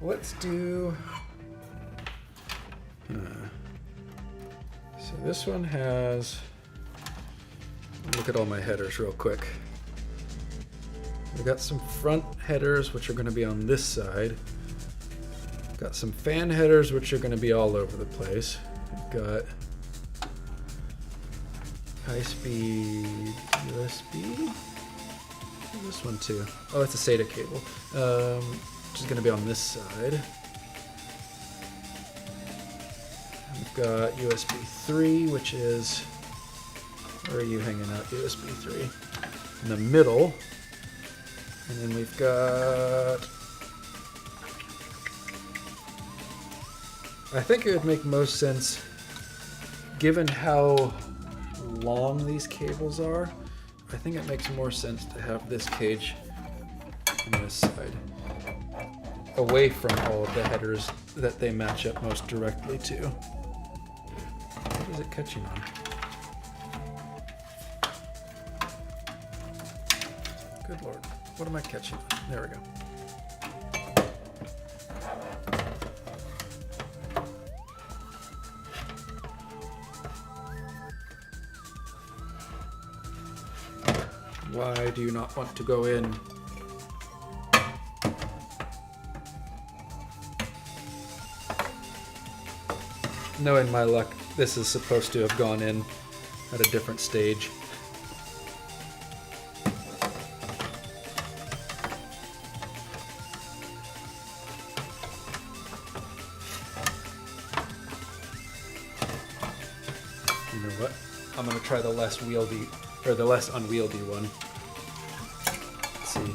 Let's do... So this one has... Look at all my headers real quick. We've got some front headers, which are going to be on this side. Got some fan headers, which are going to be all over the place. We've got high-speed USB. This one too. Oh, it's a SATA cable. Which is going to be on this side. We've got USB 3, which is... Where are you hanging out? USB 3. In the middle. And then we've got... I think it would make most sense, given how long these cables are, I think it makes more sense to have this cage on this side, away from all of the headers that they match up most directly to. What is it catching on? Good Lord, what am I catching on? There we go. Why do you not want to go in? Knowing my luck, this is supposed to have gone in at a different stage. You know what? I'm gonna try the less wieldy, or the less unwieldy one. Let's see.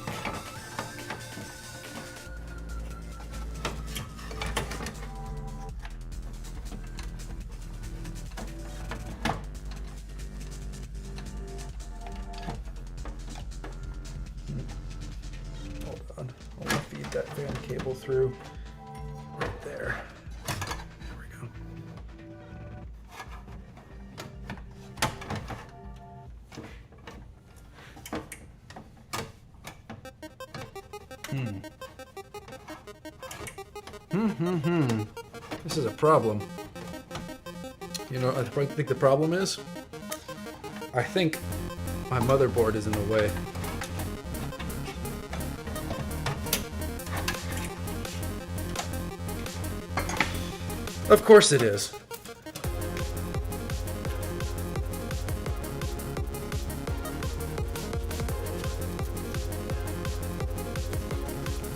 Hold on. I want to feed that fan cable through right there. There we go. This is a problem. You know, I think the problem is, I think my motherboard is in the way. Of course it is.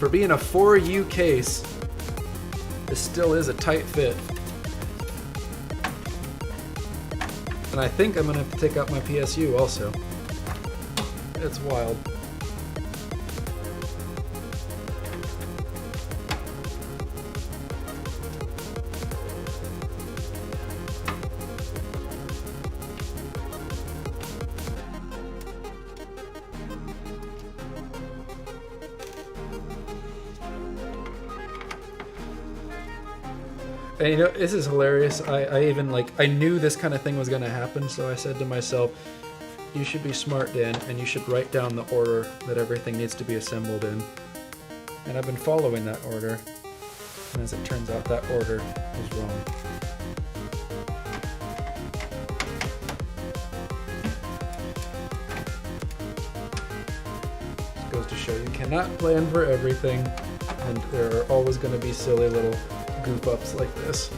For being a 4U case, this still is a tight fit. And I think I'm gonna have to take out my PSU also. It's wild. And you know, this is hilarious. I even I knew this kind of thing was gonna happen, so I said to myself, you should be smart, Dan, and you should write down the order that everything needs to be assembled in. And I've been following that order, and as it turns out, that order is wrong. This goes to show you cannot plan for everything, and there are always gonna be silly little goof ups like this.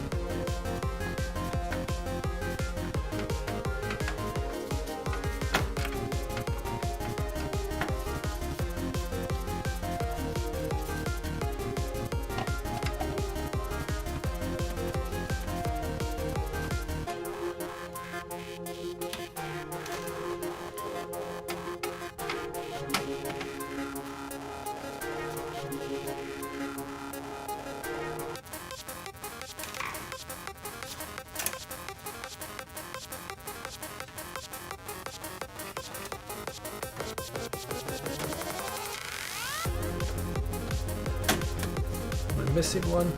Missing one.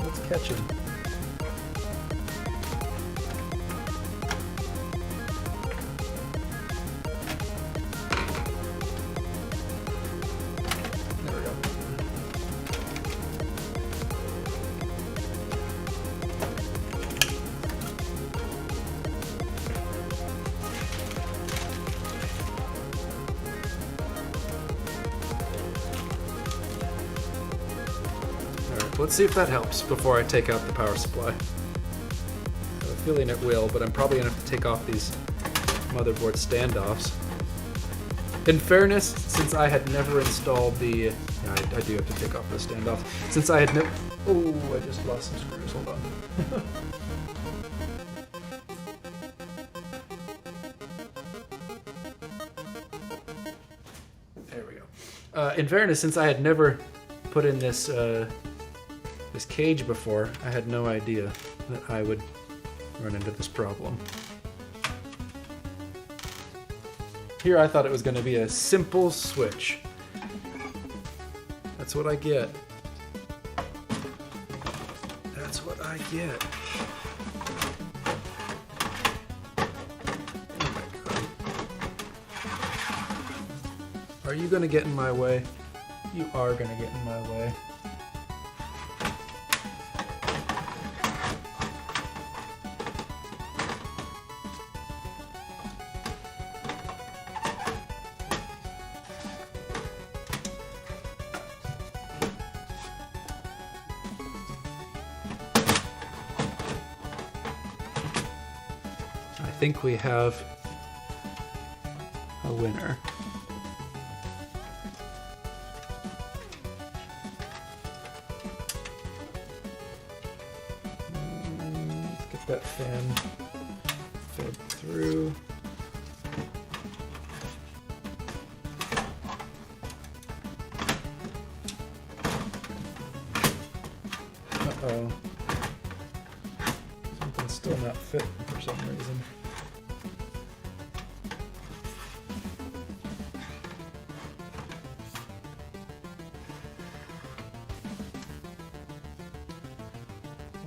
Let's catch him. There we go. Let's see if that helps before I take out the power supply. I have a feeling it will, but I'm probably gonna have to take off these motherboard standoffs. In fairness, since I had never installed the... Yeah, I do have to take off the standoffs. Since I had never... Oh, I just lost some screws, hold on. There we go. In fairness, since I had never put in this this cage before, I had no idea that I would run into this problem. Here I thought it was going to be a simple switch. That's what I get. That's what I get. Oh my God. Are you going to get in my way? You are going to get in my way. I think we have a winner. Let's get that fan fed through. Uh-oh. Something's still not fit for some reason.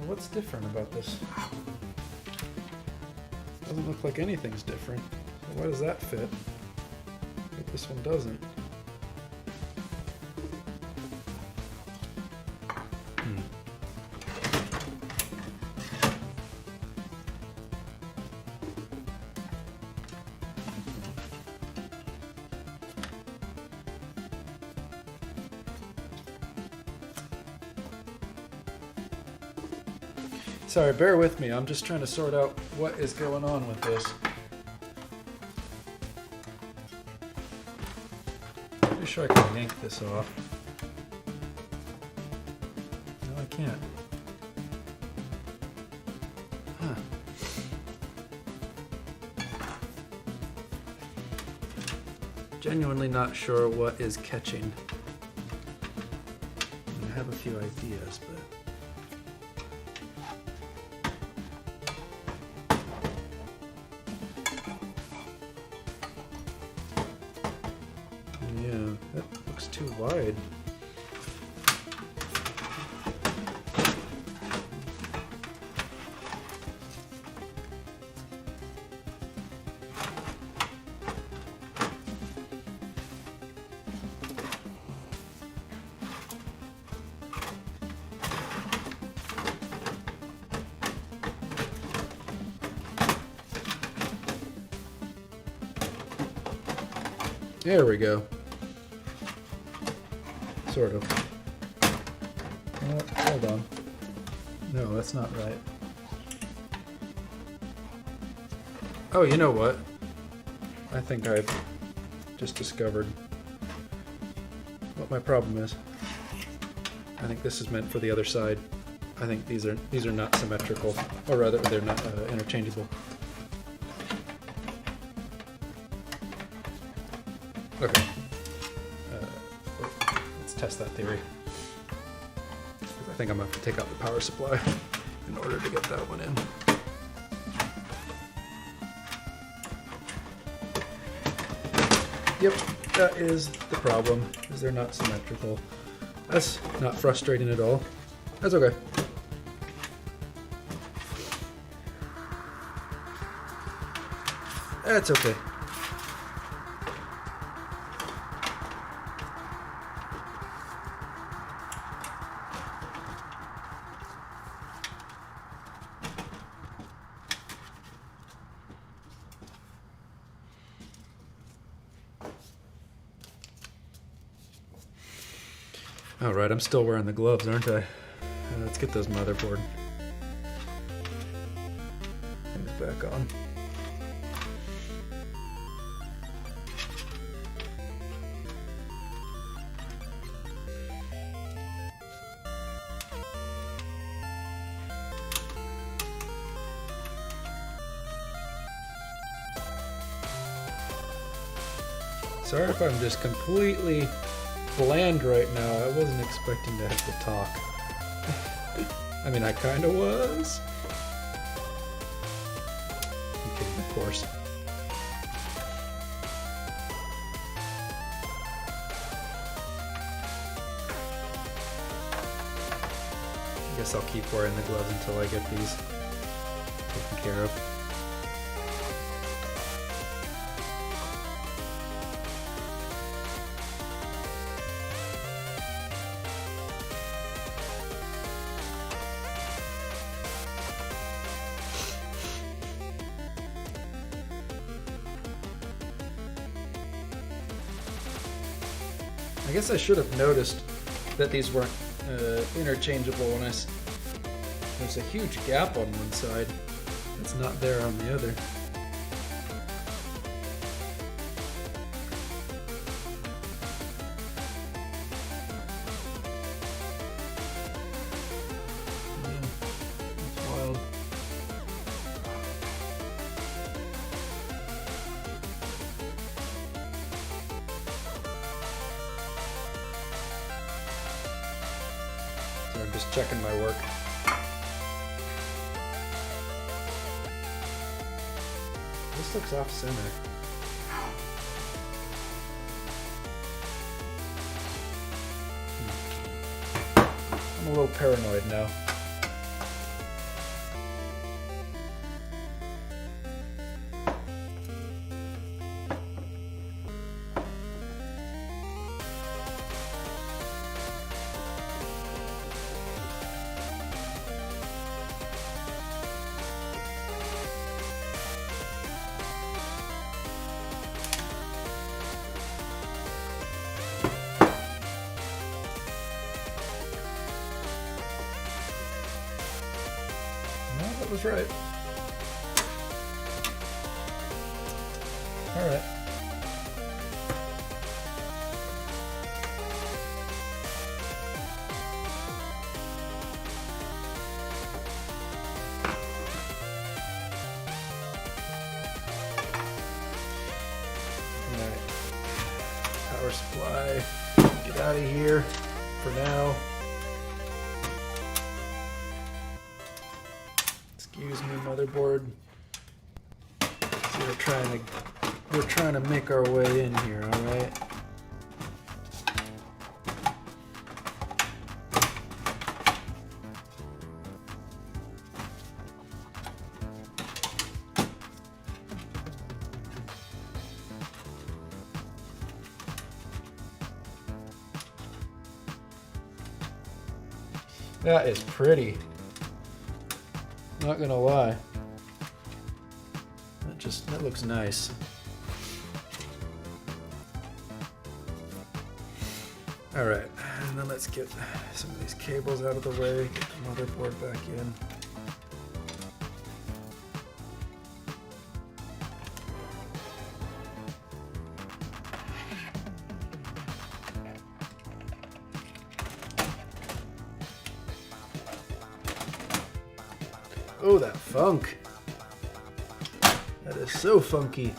What's different about this? Doesn't look like anything's different. So why does that fit? But this one doesn't. Sorry, bear with me. I'm just trying to sort out what is going on with this. Pretty sure I can yank this off. No, I can't. Huh. Genuinely not sure what is catching. I have a few ideas, but... yeah, that looks too wide. There we go. Sort of. Hold on. No, that's not right. Oh, you know what? I think I've just discovered what my problem is. I think this is meant for the other side. I think these are not symmetrical, or rather, they're not interchangeable. Okay. Let's test that theory. Because I think I'm going to have to take out the power supply in order to get that one in. Yep, that is the problem, is they're not symmetrical. That's not frustrating at all. That's okay. That's okay. All right, I'm still wearing the gloves, aren't I? Let's get those motherboard things back on. Sorry if I'm just completely bland right now. I wasn't expecting to have to talk. I mean, I kind of was. I'm kidding, of course. I guess I'll keep wearing the gloves until I get these taken care of. I guess I should have noticed that these weren't interchangeable when there's a huge gap on one side that's not there on the other. Yeah, that's wild. I'm just checking my work. This looks off center. I'm a little paranoid now. that was right. All right. Power supply, get out of here for now. Excuse me, motherboard. So we're trying to make our way in here, all right? That is pretty. Not gonna lie. That looks nice. All right, and then let's get some of these cables out of the way, get the motherboard back in. Oh, that funk. That is so funky.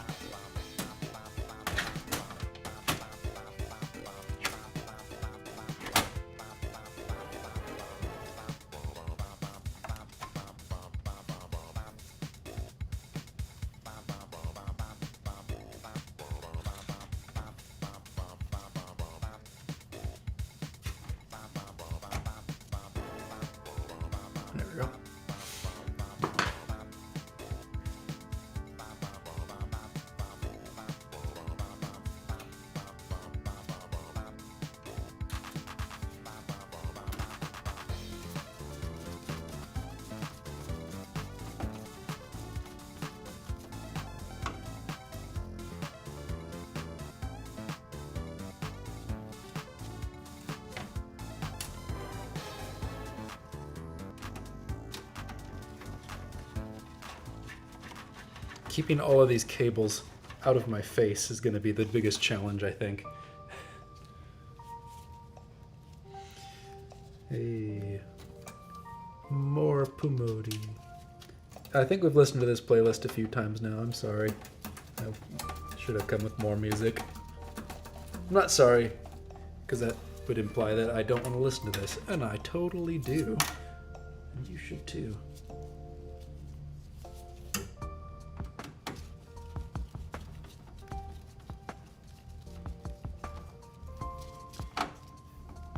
There we go. Keeping all of these cables out of my face is going to be the biggest challenge, I think. Hey, more Pumodi. I think we've listened to this playlist a few times now. I'm sorry. I should have come with more music. I'm not sorry, because that would imply that I don't want to listen to this, and I totally do. And you should too.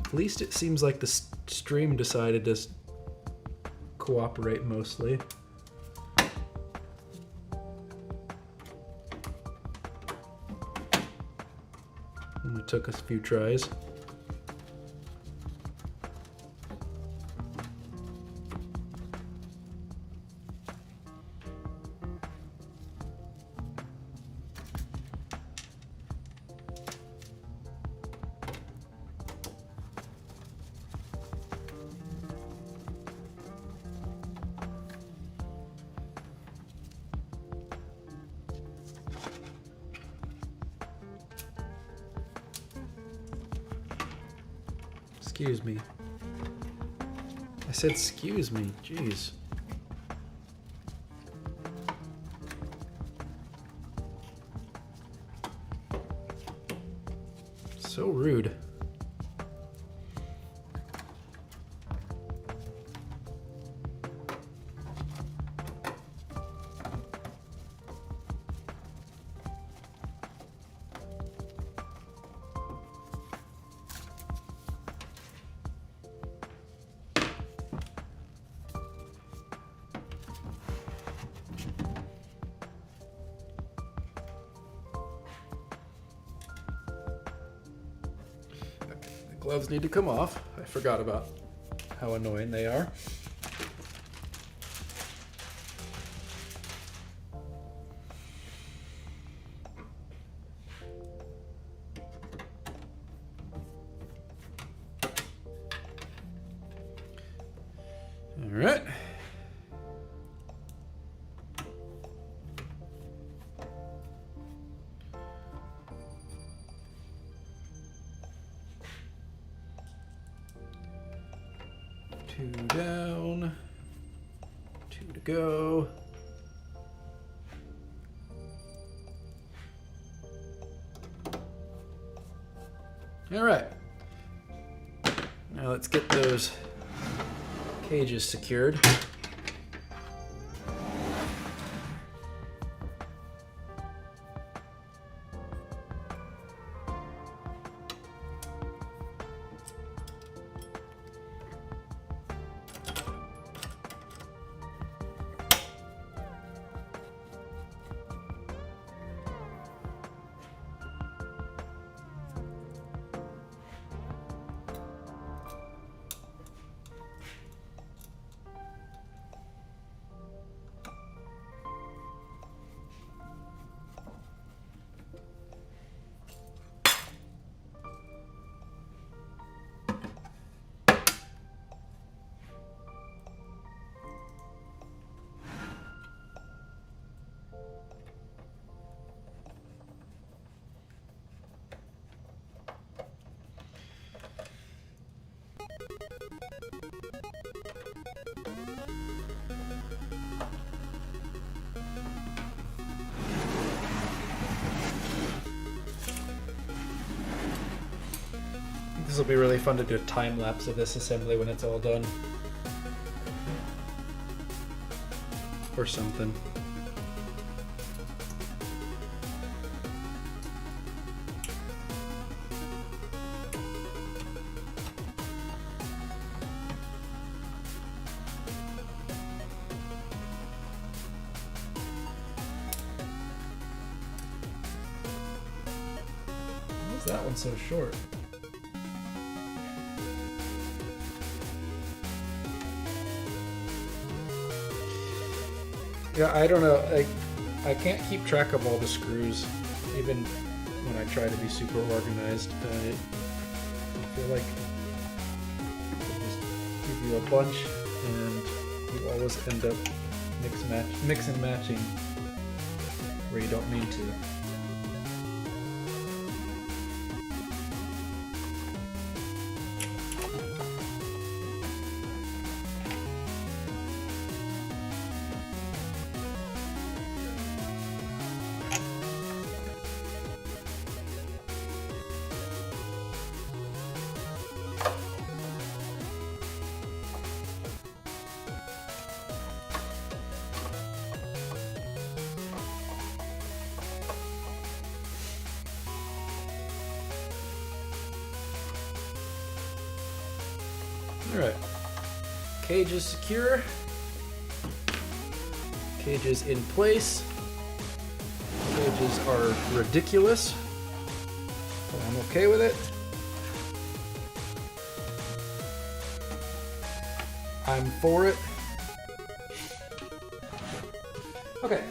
At least it seems like the stream decided to cooperate mostly. Only took us a few tries. Excuse me. I said excuse me, jeez. So rude. Gloves need to come off. I forgot about how annoying they are. All right. 2 down, 2 to go. All right. Now let's get those cages secured. This will be really fun to do a time lapse of this assembly when it's all done. Or something. Why is that one so short? Yeah, I don't know. I can't keep track of all the screws, even when I try to be super organized. I feel like I just give you a bunch, and you always end up mix and matching where you don't mean to. Alright, cage is secure, cage is in place, cages are ridiculous, but I'm okay with it. I'm for it. Okay,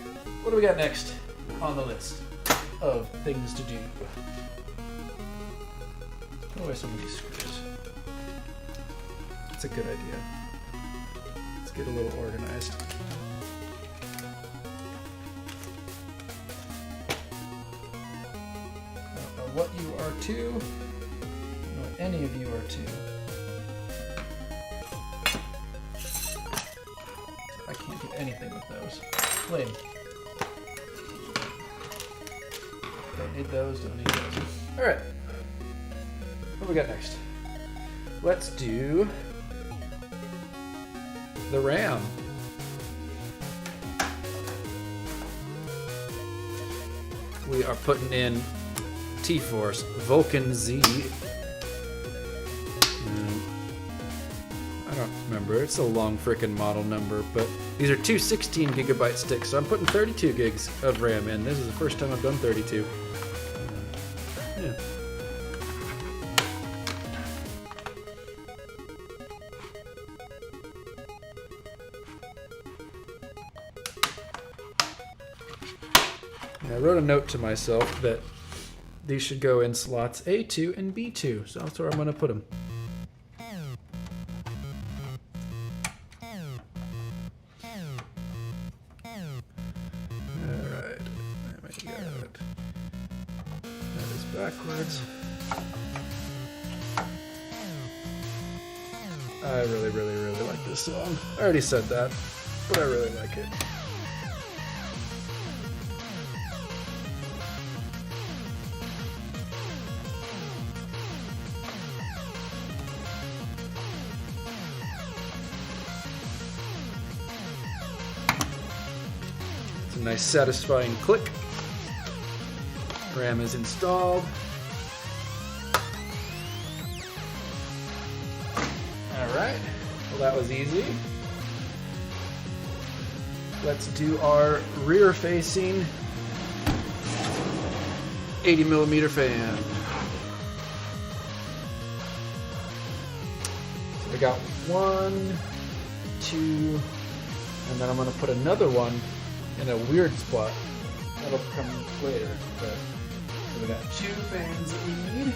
what do we got next on the list of things to do? What are some of these screws? That's a good idea. Let's get a little organized. I don't know what you are to. I don't know what any of you are to. I can't do anything with those. Flame. Don't need those, don't need those. Alright. What do we got next? Let's do the RAM. We are putting in T-Force Vulcan Z. I don't remember, it's a long frickin' model number, but these are two 16 gigabyte sticks, so I'm putting 32 gigs of RAM in. This is the first time I've done 32. Yeah. I wrote a note to myself that these should go in slots A2 and B2, so that's where I'm going to put them. Alright, there we go. That is backwards. I really, really, really like this song. I already said that, but I really like it. It's a nice satisfying click. RAM is installed. Alright, well that was easy. Let's do our rear-facing 80mm fan. So I got 1, 2, and then I'm going to put another one in a weird spot. That'll come later. But so we got 2 fans that we need.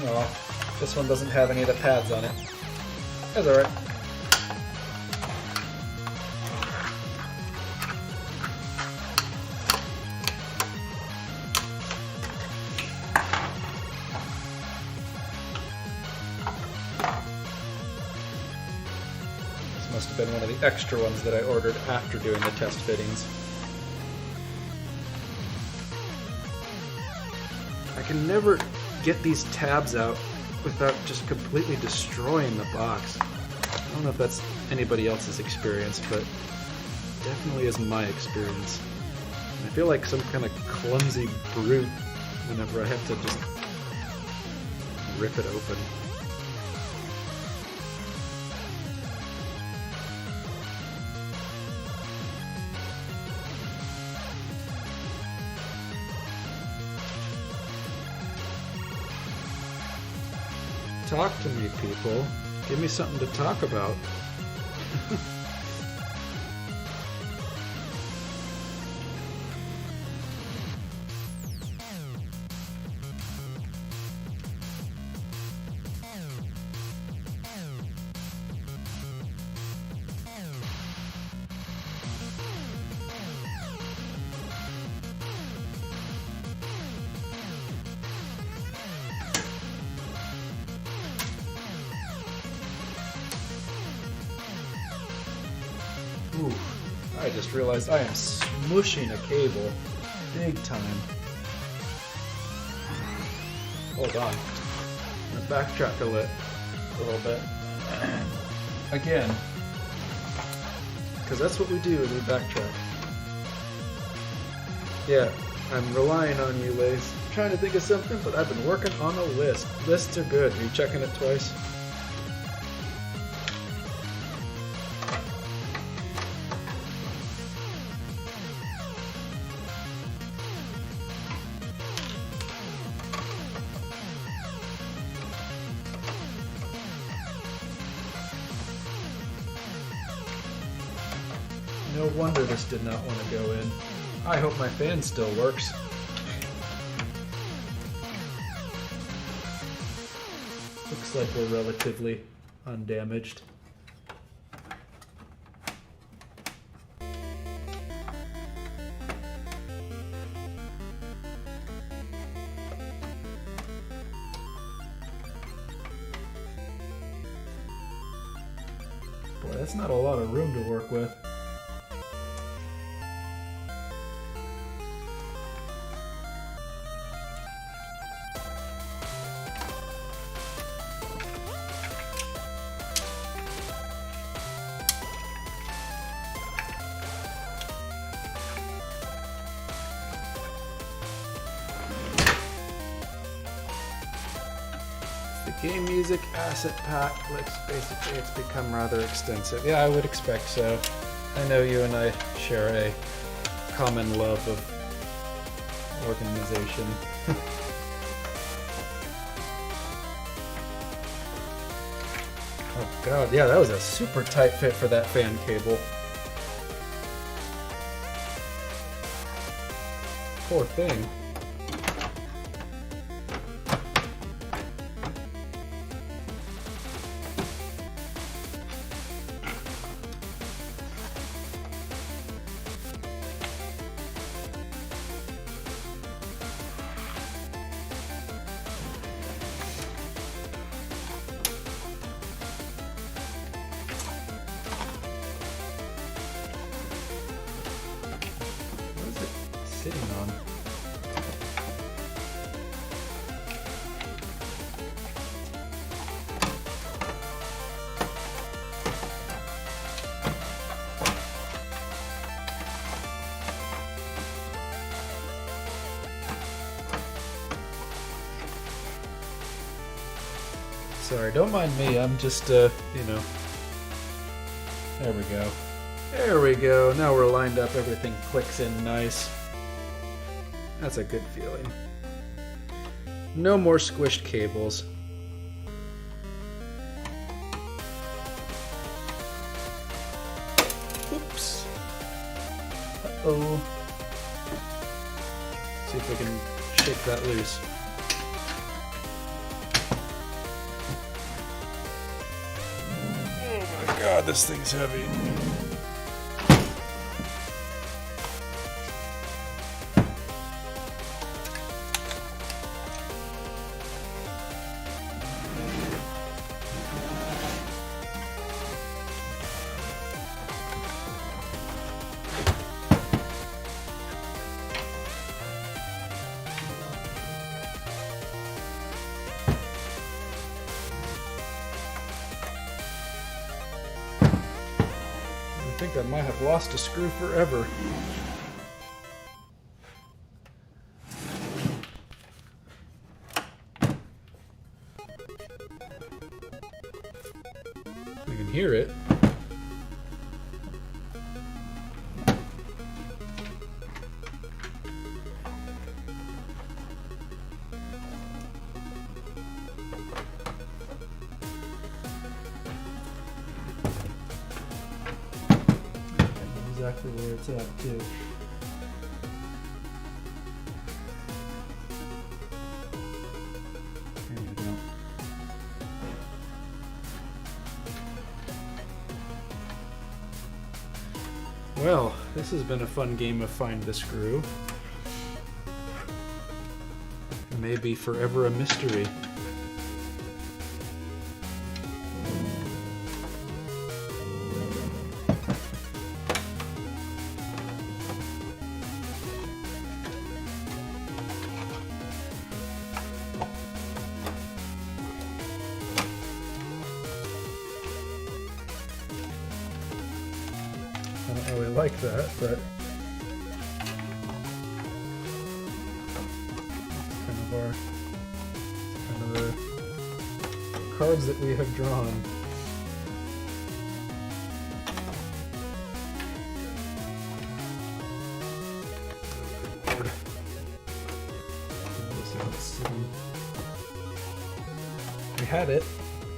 Oh, this one doesn't have any of the pads on it. That's alright. This must have been one of the extra ones that I ordered after doing the test fittings. I can never get these tabs out without just completely destroying the box. I don't know if that's anybody else's experience, but definitely is my experience. I feel like some kind of clumsy brute whenever I have to just rip it open. Talk to me, people. Give me something to talk about. Ooh, I just realized I am smushing a cable big time. Hold on. I'm going to backtrack a little bit. Again. Because that's what we do when we backtrack. Yeah, I'm relying on you, Lace. I'm trying to think of something, but I've been working on a list. Lists are good. Are you checking it twice? No wonder this did not want to go in. I hope my fan still works. Looks like we're relatively undamaged. Boy, that's not a lot of room to work with. Game music asset pack looks basically it's become rather extensive. Yeah, I would expect so. I know you and I share a common love of organization. Oh god, yeah, that was a super tight fit for that fan cable. Poor thing. Sorry, don't mind me. I'm just, you know. There we go. There we go. Now we're lined up. Everything clicks in nice. That's a good feeling. No more squished cables. Oops. Uh-oh. See if we can shake that loose. Oh my god, this thing's heavy. I think I might have lost a screw forever. I can hear it. Exactly where it's at too. There you go. Well, this has been a fun game of Find the Screw. It may be forever a mystery. I don't really like that, but kind of the cards that we have drawn. We had it,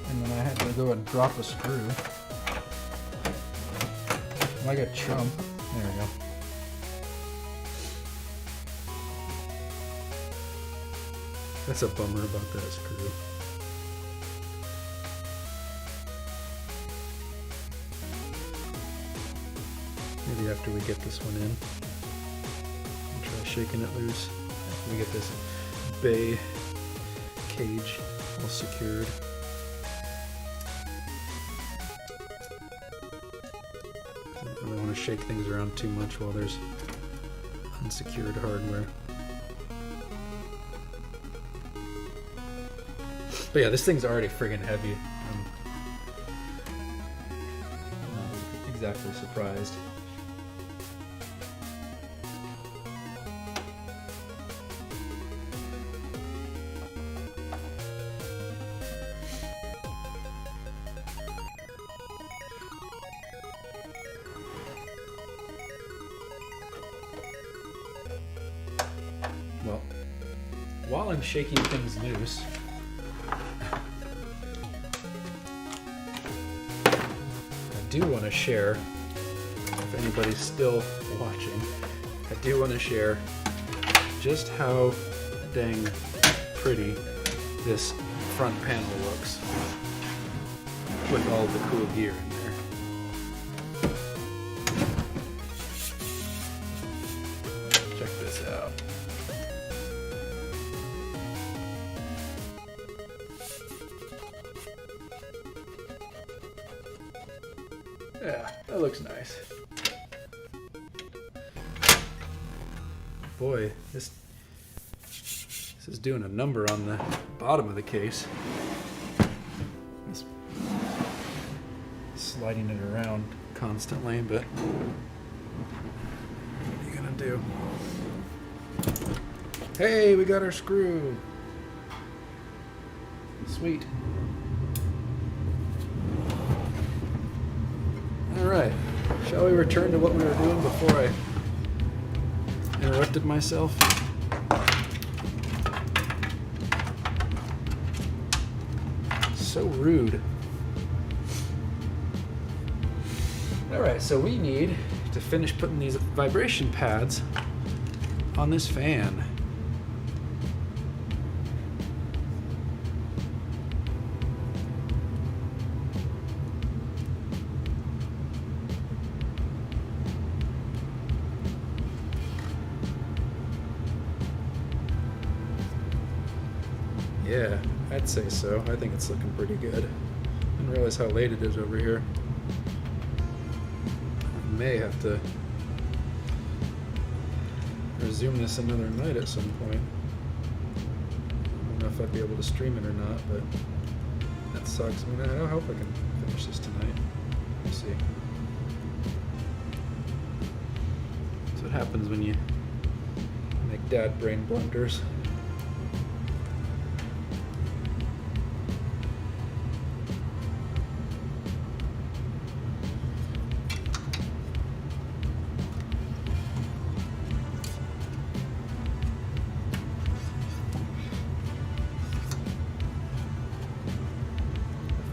and then I had to go and drop a screw. Like a chump. There we go. That's a bummer about that screw. Maybe after we get this one in, I'll try shaking it loose. After we get this bay cage all secured. I don't really want to shake things around too much while there's unsecured hardware. But yeah, this thing's already friggin' heavy. I'm not exactly surprised. Well, while I'm shaking things loose, I do want to share, if anybody's still watching, I do want to share just how dang pretty this front panel looks with all the cool gear in there. Check this out. Yeah, that looks nice. Boy, this is doing a number on the bottom of the case. It's sliding it around constantly, but what are you gonna do? Hey, we got our screw. Sweet. Alright, shall we return to what we were doing before I interrupted myself? So rude. Alright, so we need to finish putting these vibration pads on this fan. Yeah, I'd say so. I think it's looking pretty good. I didn't realize how late it is over here. I may have to resume this another night at some point. I don't know if I'd be able to stream it or not, but that sucks. I mean, I hope I can finish this tonight. We'll see. That's what happens when you make dad brain blunders.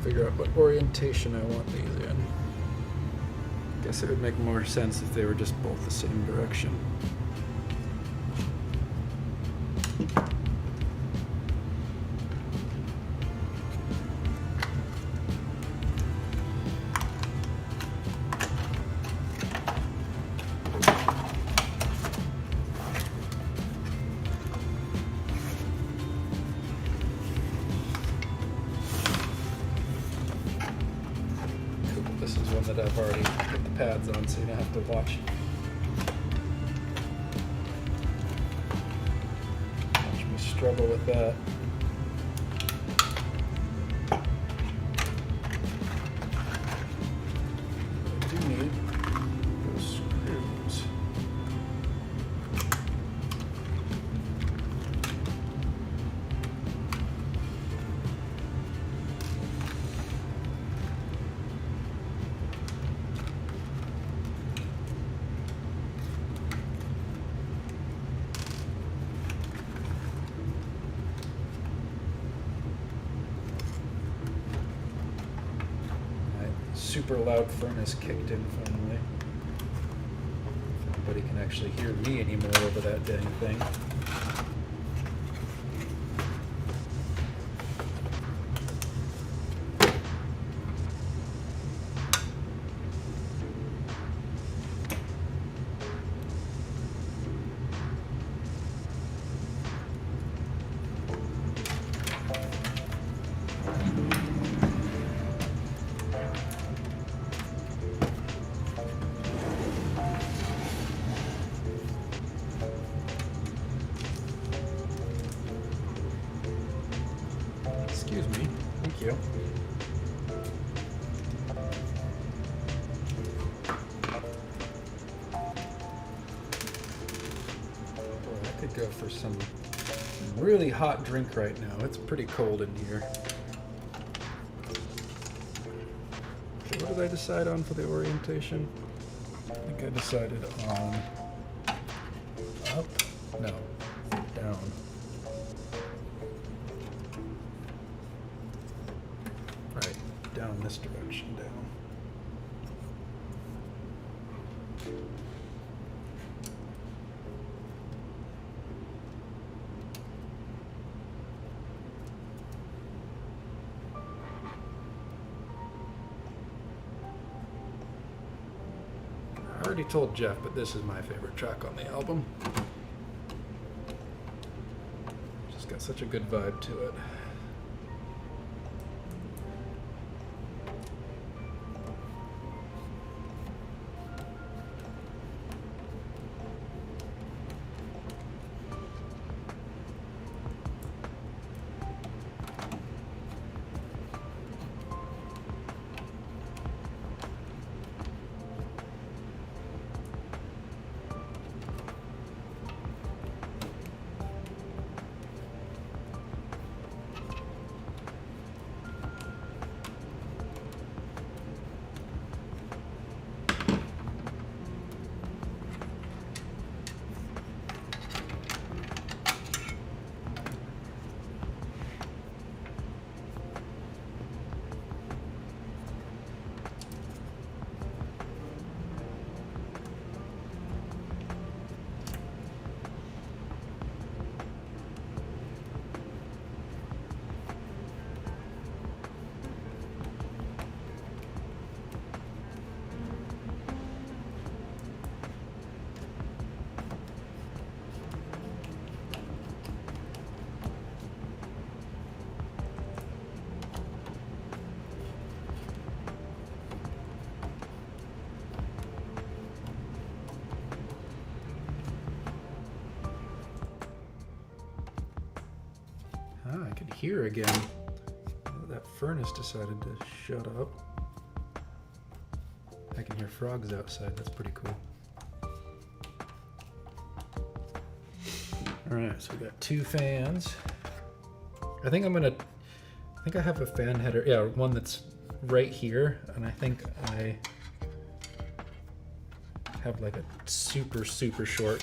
Figure out what orientation I want these in. Guess it would make more sense if they were just both the same direction. That I've already put the pads on, so you don't have to watch me struggle with that. I do need those screws. Super loud furnace kicked in finally. If anybody can actually hear me anymore over that dang thing. Excuse me. Thank you. Boy, I could go for some really hot drink right now. It's pretty cold in here. Okay, what did I decide on for the orientation? I think I decided on up? No, down. Down this direction, down. I already told Jeff, but this is my favorite track on the album. Just got such a good vibe to it. here again. That furnace decided to shut up. I can hear frogs outside. That's pretty cool. All right, so we got 2 fans. I think I have a fan header. Yeah, one that's right here, and I think I have like a super short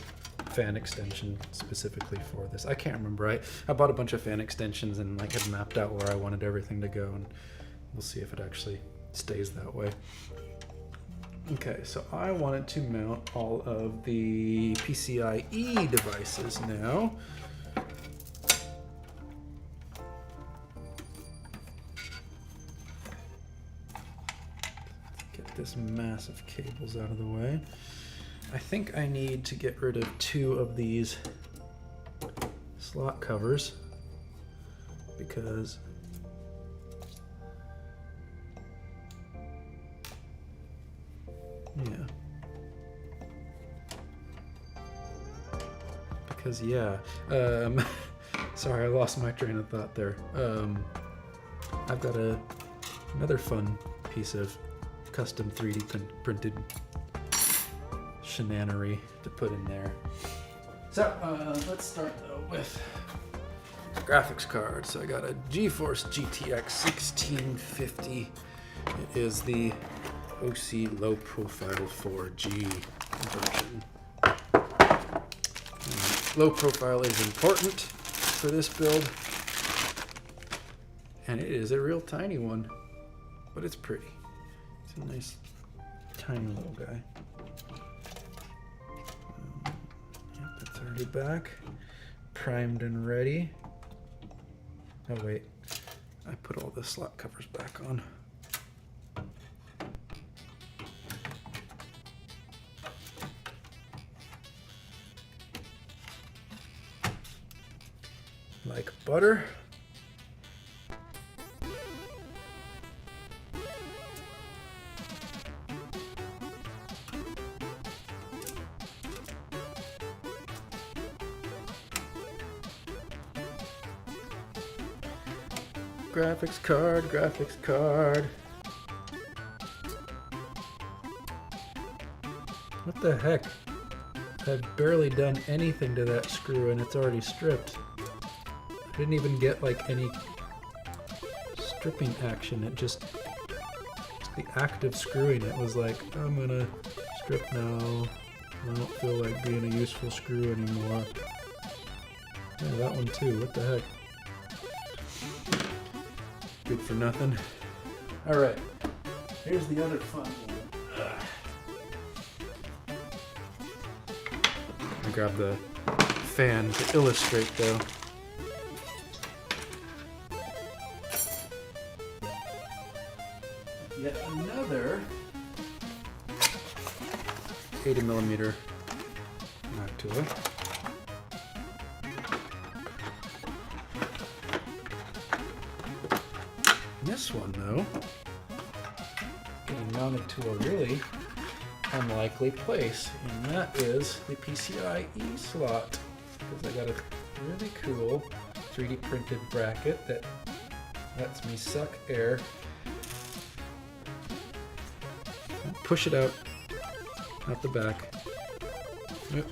fan extension specifically for this. I can't remember. I bought a bunch of fan extensions and like had mapped out where I wanted everything to go, and we'll see if it actually stays that way. Okay, so I wanted to mount all of the PCIe devices now. Get this massive cables out of the way. I think I need to get rid of 2 of these slot covers because sorry, I lost my train of thought there. I've got another fun piece of custom 3D printed shenanery to put in there. So let's start though with graphics card. So I got a GeForce GTX 1650. It is the OC low profile 4G version. Low profile is important for this build, and it is a real tiny one, but it's pretty. It's a nice tiny little guy. Yep, that's already back, primed and ready. Oh wait, I put all the slot covers back on. Like butter. Graphics card, graphics card. What the heck? I've barely done anything to that screw and it's already stripped. I didn't even get like any stripping action. It just the act of screwing it was like, I'm gonna strip now. I don't feel like being a useful screw anymore. Yeah, that one too. What the heck? Good for nothing. All right, here's the other fun one. I grabbed the fan to illustrate though. Yet another 80mm Noctua. This one though, getting mounted to a really unlikely place, and that is the PCIe slot, because I got a really cool 3D printed bracket that lets me suck air, push it out the back. Yeah,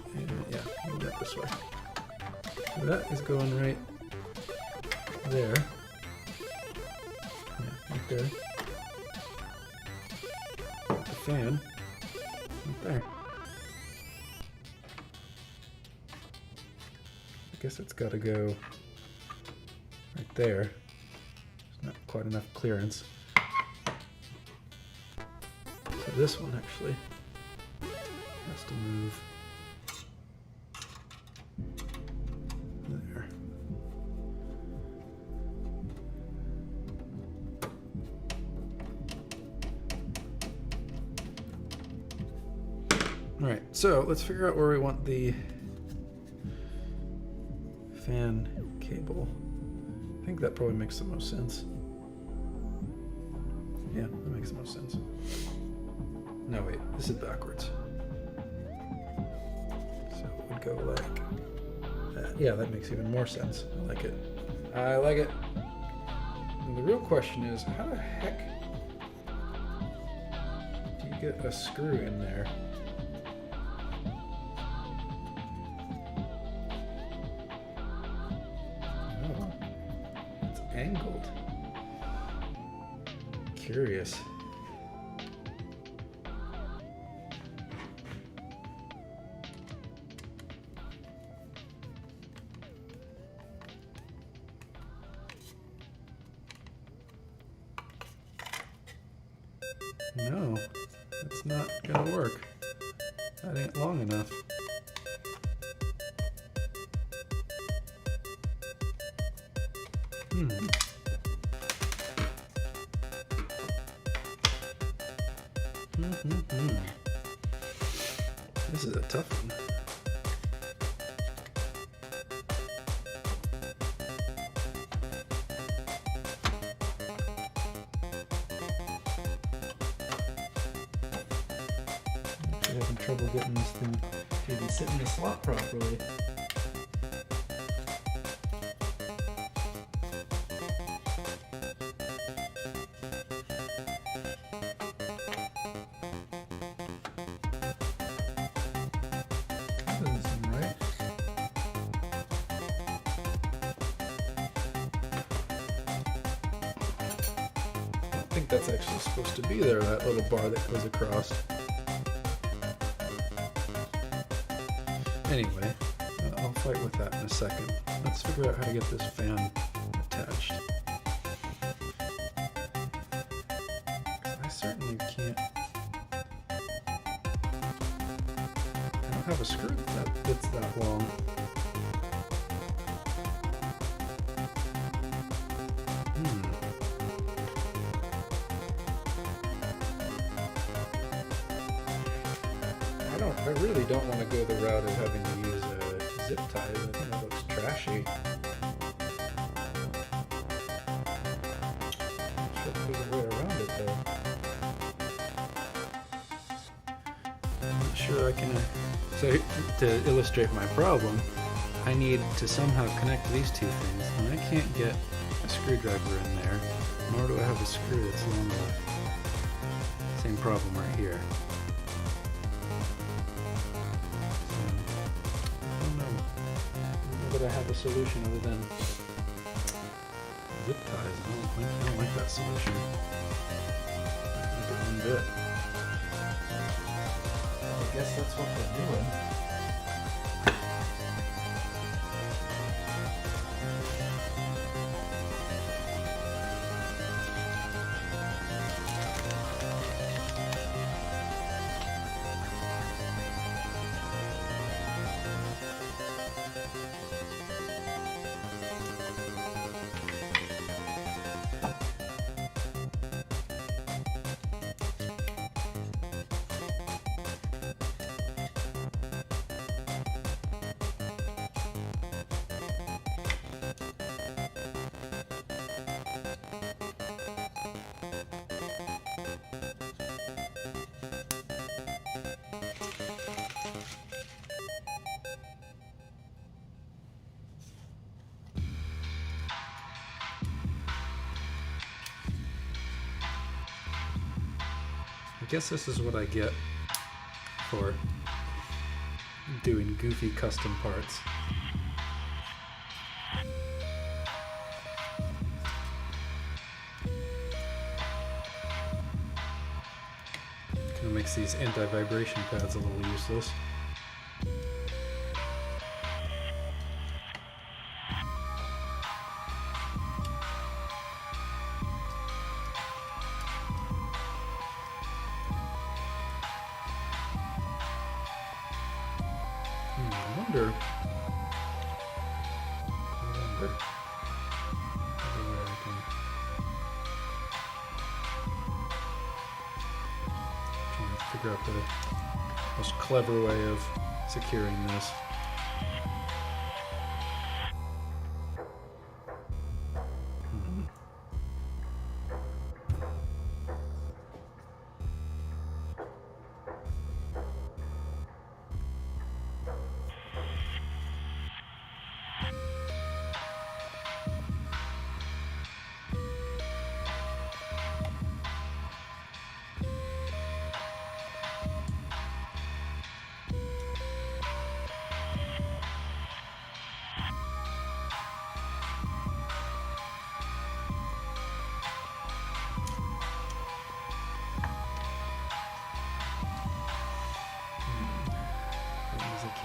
move that this way. So that is going right there. Right there. The fan right there. I guess it's got to go right there. There's not quite enough clearance. So this one actually has to move there. All right, so let's figure out where we want the fan cable. I think that probably makes the most sense. Yeah, that makes the most sense. No, wait, this is backwards. So it would go like that. Yeah, that makes even more sense. I like it. I like it. And the real question is, how the heck do you get a screw in there? Oh, it's angled. Curious. No, it's not gonna work. That ain't long enough. This is a tough one. I'm having trouble getting this thing to even sit in the slot properly. Doesn't seem right. I think that's actually supposed to be there, that little bar that goes across. Anyway, I'll fight with that in a second. Let's figure out how to get this fan attached. I certainly can't. I don't have a screw that fits that long. I really don't want to go the route of having to use a zip tie. I think that looks trashy. I'm sure there's a way around it though. I'm not sure I can. So to illustrate my problem, I need to somehow connect these two things, and I can't get a screwdriver in there, nor do I have a screw that's long enough. Same problem right here. I have a solution other than zip ties. I don't like that solution. Not one bit. I guess that's what they're doing. I guess this is what I get for doing goofy custom parts. Kind of makes these anti-vibration pads a little useless. I wonder where I can try to figure out the most clever way of securing this.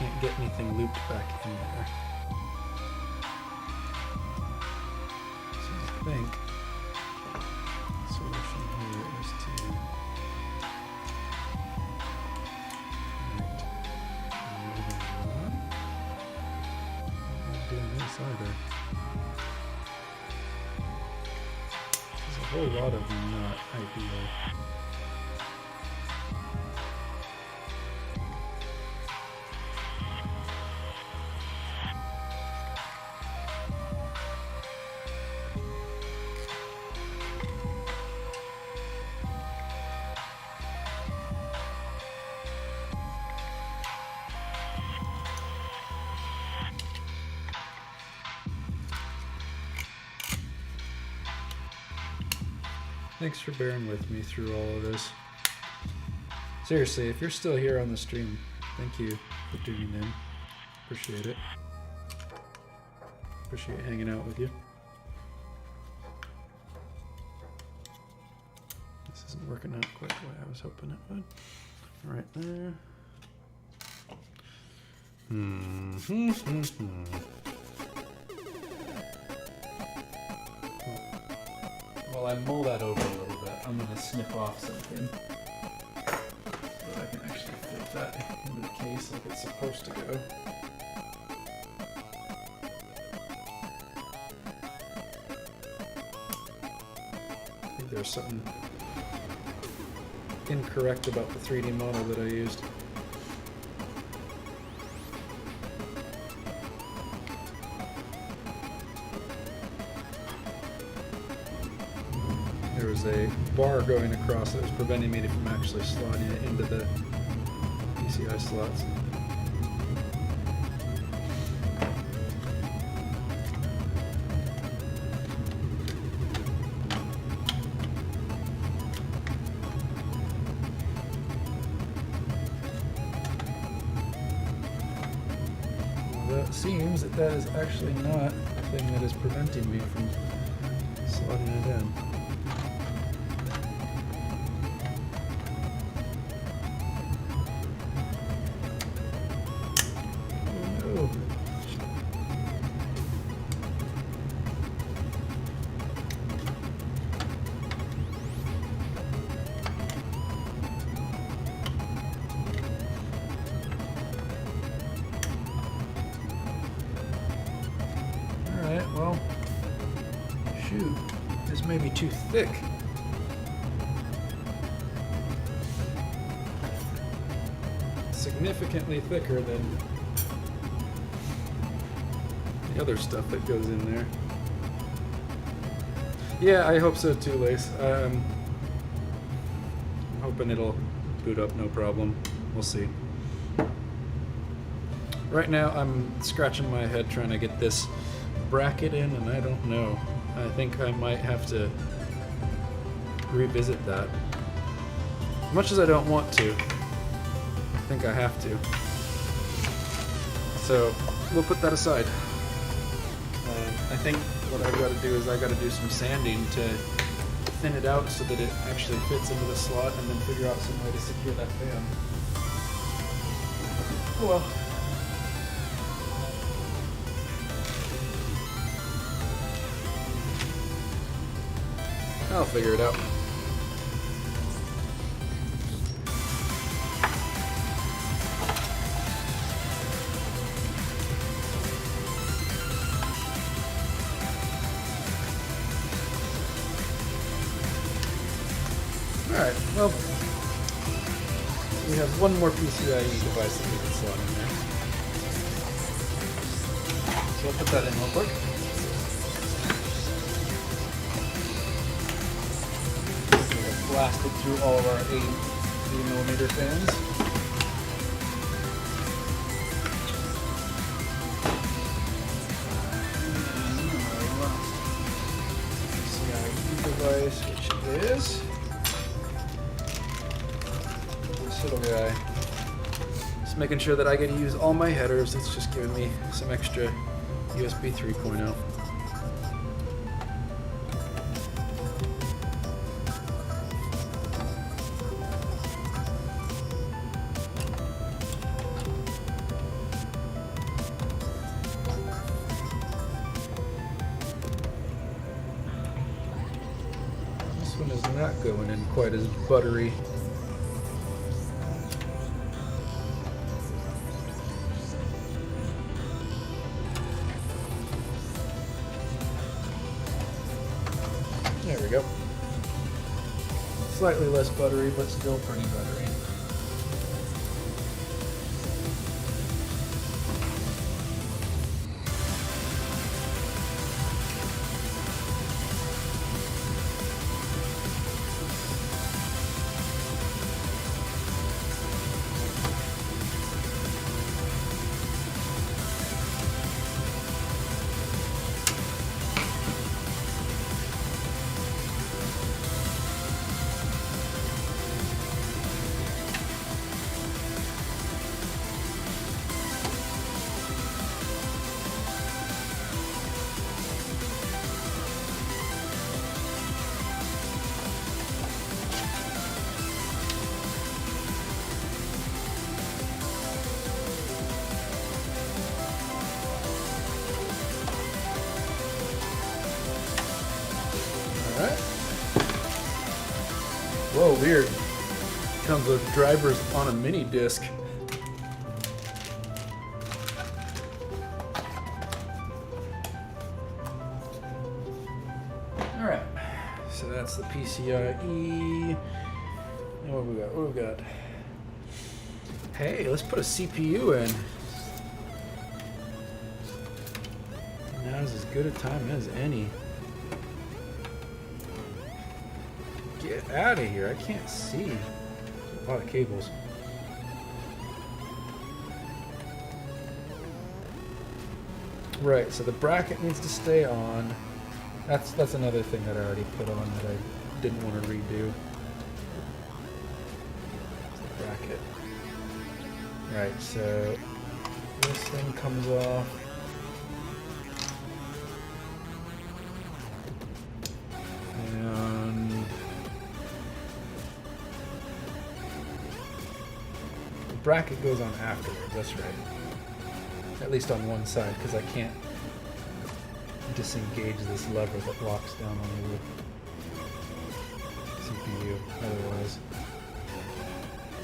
can't get anything looped back in there. So I think the solution here is to not doing this either. There's a whole lot of not ideal. Thanks for bearing with me through all of this. Seriously, if you're still here on the stream, thank you for tuning in. Appreciate it. Appreciate hanging out with you. This isn't working out quite the way I was hoping it would. Right there. While I mull that over a little bit, I'm going to snip off something so I can actually fit that into the case like it's supposed to go. I think there's something incorrect about the 3D model that I used. There was a bar going across that was preventing me from actually slotting it into the PCI slots. Well, that seems that is actually not the thing that is preventing me from slotting it in. Too thick. Significantly thicker than the other stuff that goes in there. Yeah, I hope so too, Lace. I'm hoping it'll boot up no problem. We'll see. Right now I'm scratching my head trying to get this bracket in, and I don't know. I think I might have to revisit that. As much as I don't want to, I think I have to. So we'll put that aside. I think what I've got to do is I've got to do some sanding to thin it out so that it actually fits into the slot, and then figure out some way to secure that fan. Oh well. I'll figure it out. Alright, well, we have one more PCIe device that we can slot in there. So I'll put that in real quick. Blasted through all of our 80mm fans. PCIe device, which is this little guy. Just making sure that I get to use all my headers. It's just giving me some extra USB 3.0. getting that going in quite as buttery. There we go. Slightly less buttery, but still pretty buttery. Whoa, weird. Comes with drivers on a mini disc. Alright, so that's the PCIe. And what we got? What we got? Hey, let's put a CPU in. Now's as good a time as any. Get out of here, I can't see. There's a lot of cables. Right, so the bracket needs to stay on. That's another thing that I already put on that I didn't want to redo. The bracket. Right, so this thing comes off. Bracket goes on afterwards, that's right. At least on one side, because I can't disengage this lever that locks down on the CPU otherwise.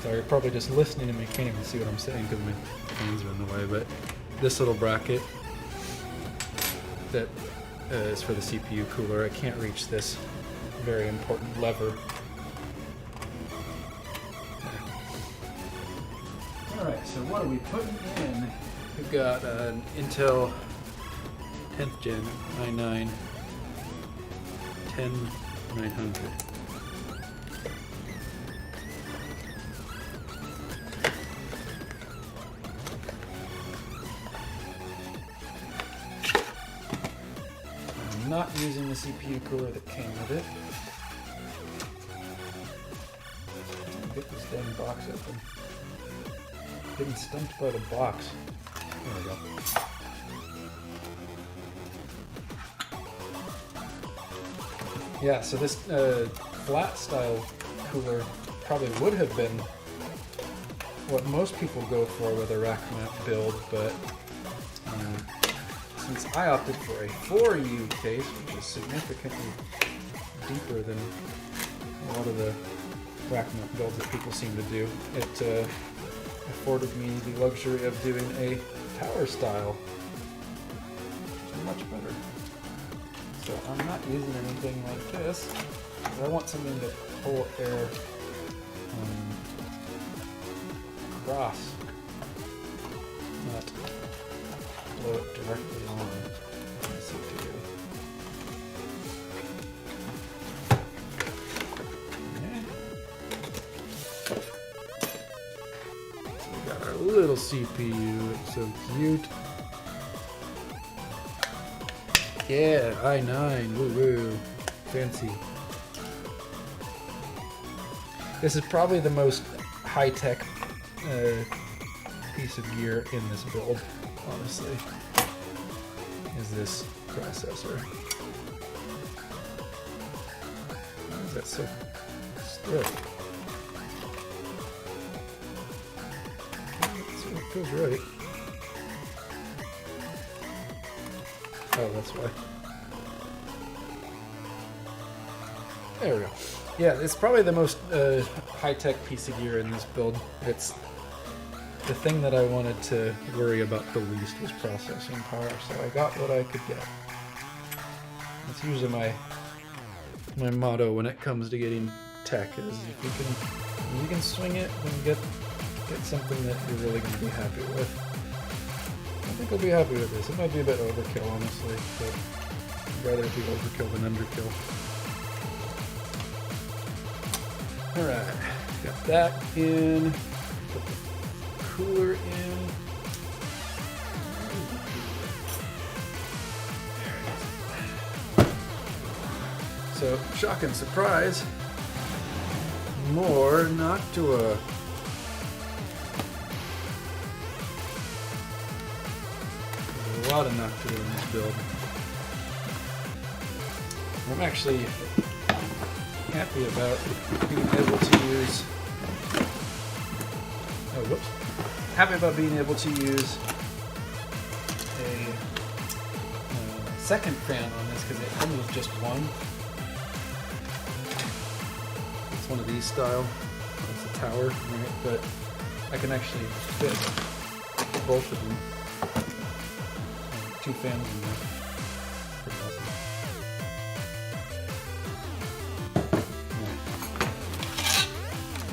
So you're probably just listening to me, can't even see what I'm saying because my hands are in the way, but this little bracket that is for the CPU cooler, I can't reach this very important lever. Alright, so what are we putting in? We've got an Intel 10th Gen i9 10900. I'm not using the CPU cooler that came with it. Get this damn box open. Getting stumped by the box. There we go. Yeah, so this flat style cooler probably would have been what most people go for with a rack mount build, but since I opted for a 4U case, which is significantly deeper than a lot of the rack mount builds that people seem to do, it afforded me the luxury of doing a tower style, which is much better. So I'm not using anything like this, but I want something to pull air across, not blow it directly on the CPU. Little CPU, it's so cute. Yeah, i9, woo woo, fancy. This is probably the most high-tech piece of gear in this build, honestly, is this processor. Why is that so stiff? Feels right. Oh, that's why. There we go. Yeah, it's probably the most high-tech piece of gear in this build. It's the thing that I wanted to worry about the least was processing power, so I got what I could get. That's usually my motto when it comes to getting tech, is if you can swing it, then get something that you're really going to be happy with. I think I'll be happy with this. It might be a bit overkill, honestly, but I'd rather it be overkill than underkill. Alright, got that in, put the cooler in. So, shock and surprise, more Noctua. There's a lot of Noctua in this build. I'm actually happy about being able to use. Oh, whoops! Happy about being able to use a second fan on this because it comes with just one. It's one of these style. It's a tower, right? But I can actually fit both of them. Two fans in there. Pretty awesome.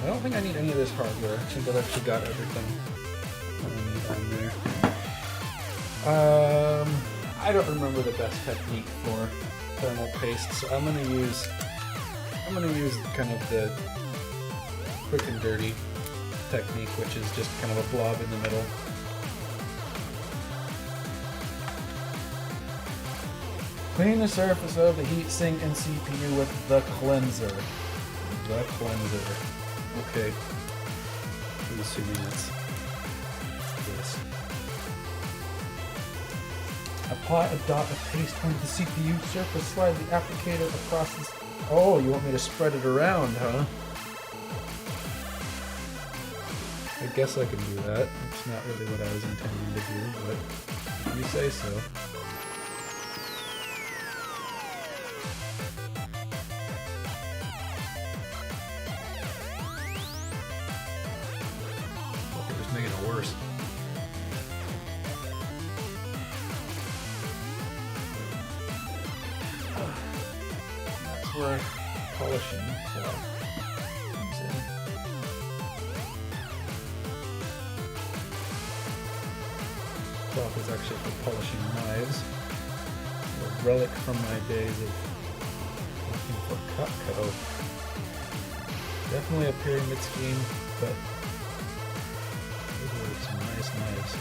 I don't think I need any of this hardware. I think I've actually got everything on there. I don't remember the best technique for thermal paste, so I'm gonna use kind of the quick and dirty technique, which is just kind of a blob in the middle. Clean the surface of the heatsink and CPU with the cleanser. The cleanser. Okay. I'm assuming it's this. Apply a dot of paste onto the CPU surface. Slide the applicator across this. Oh, you want me to spread it around, huh? I guess I can do that. It's not really what I was intending to do, but you say so. Making it worse. That's where polishing comes in. Cloth is actually for polishing knives. A relic from my days of looking for Cutco. Definitely a pyramid scheme, but some nice knives.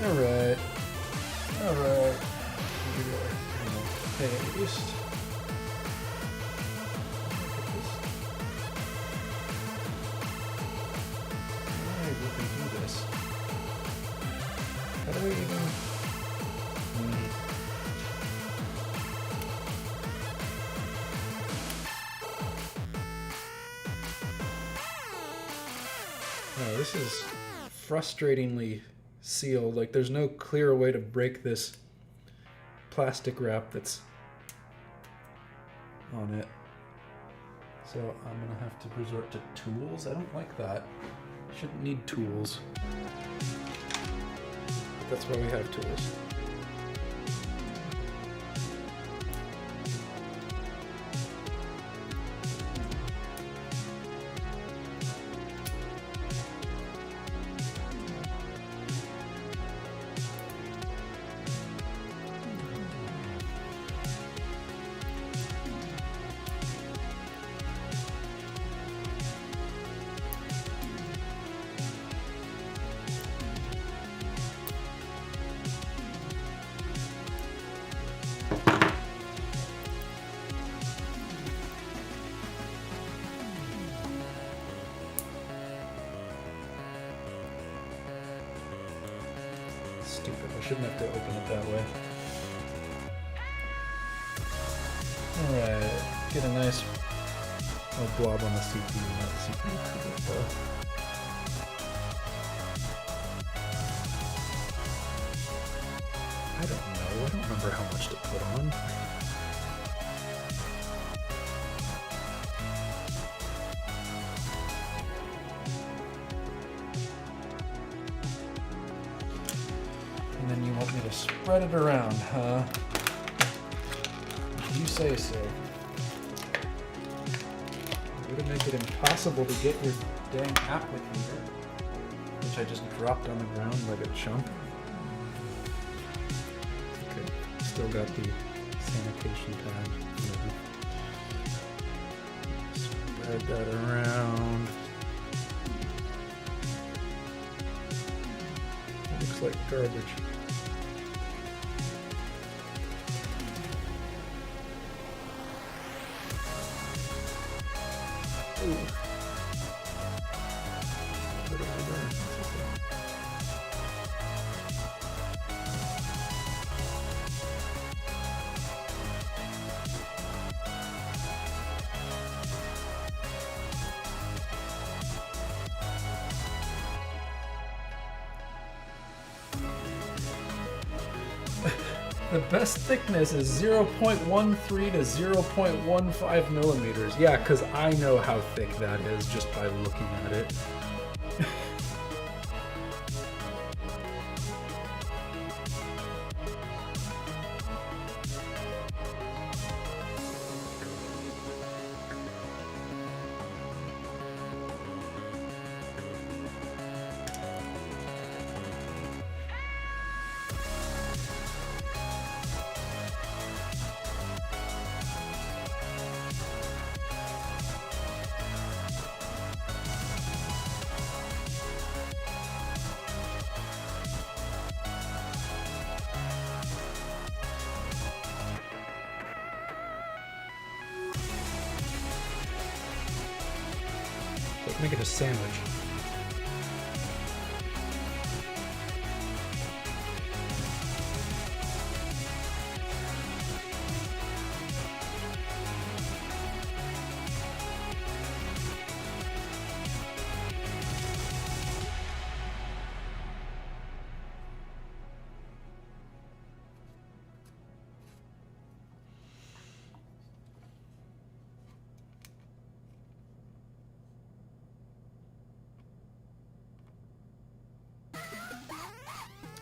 Alright. Alright. Paste. Why would we do this? How do we even... Oh, this is frustratingly sealed. Like, there's no clear way to break this plastic wrap that's on it. So I'm gonna have to resort to tools. I don't like that. Shouldn't need tools. But that's why we have tools. Stupid, I shouldn't have to open it that way. Alright, get a nice blob on the CPU, not the CPU cooler. I don't know, I don't remember how much to put on. want me to spread it around, huh? You say so. Way to make it impossible to get your dang applicator, which I just dropped on the ground like a chump. Okay, still got the sanitation pad. Spread that around. That looks like garbage. Ooh. Put it over there. The best thickness is 0.13 to 0.15 millimeters. Yeah, because I know how thick that is just by looking at it. Make it a sandwich.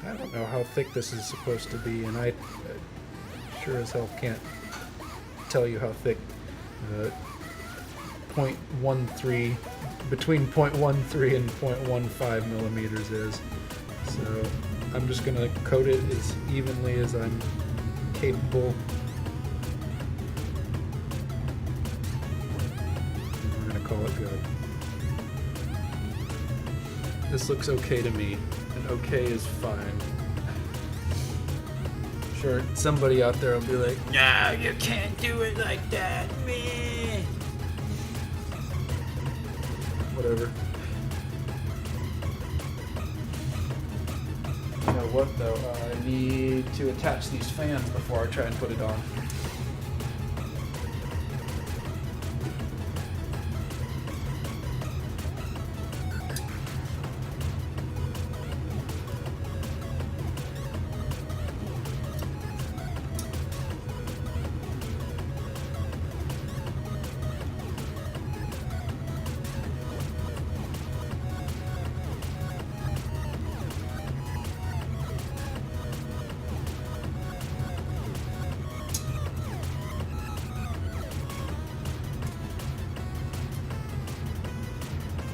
I don't know how thick this is supposed to be, and I sure as hell can't tell you how thick 0.13, between 0.13 and 0.15 millimeters is. So I'm just going to coat it as evenly as I'm capable. And we're going to call it good. This looks okay to me. Okay is fine. Sure, somebody out there will be like, "No, you can't do it like that, man." Whatever. You know what, though? I need to attach these fans before I try and put it on.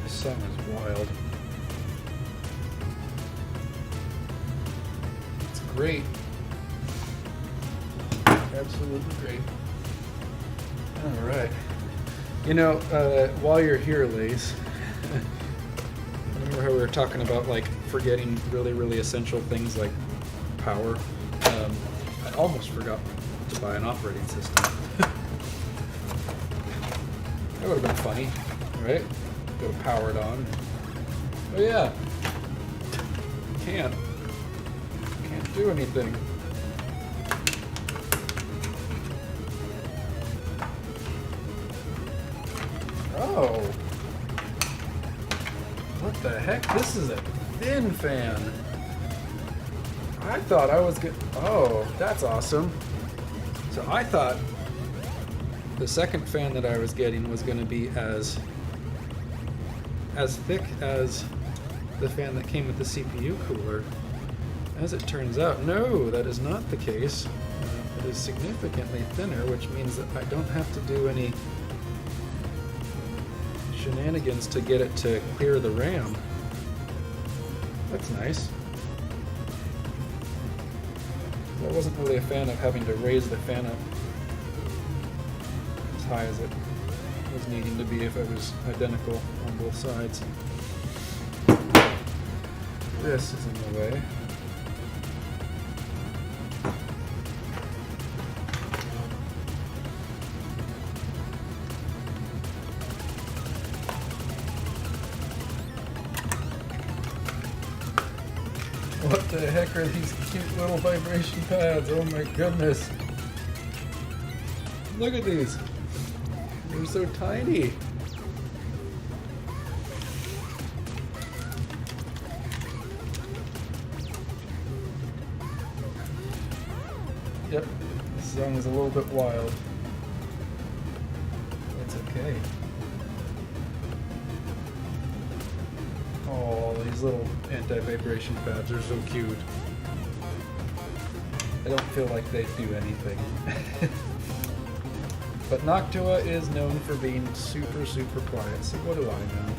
Song is wild. It's great. Absolutely great. Alright. You know, while you're here, Lace, remember how we were talking about like forgetting really essential things like power? I almost forgot to buy an operating system. That would have been funny, right? Go to power it on. Oh yeah. Can't do anything. Oh. What the heck? This is a thin fan. I thought I was good. Oh, that's awesome. So I thought the second fan that I was getting was going to be as thick as the fan that came with the CPU cooler. As it turns out, no, that is not the case. It is significantly thinner, which means that I don't have to do any shenanigans to get it to clear the RAM. That's nice. I wasn't really a fan of having to raise the fan up as high as it was needing to be if it was identical on both sides. This is in the way. What the heck are these cute little vibration pads? Oh my goodness. Look at these. They're so tiny. Yep, this song is a little bit wild. That's okay. Oh, these little anti-vibration pads are so cute. I don't feel like they do anything. But Noctua is known for being super, super quiet, so what do I know?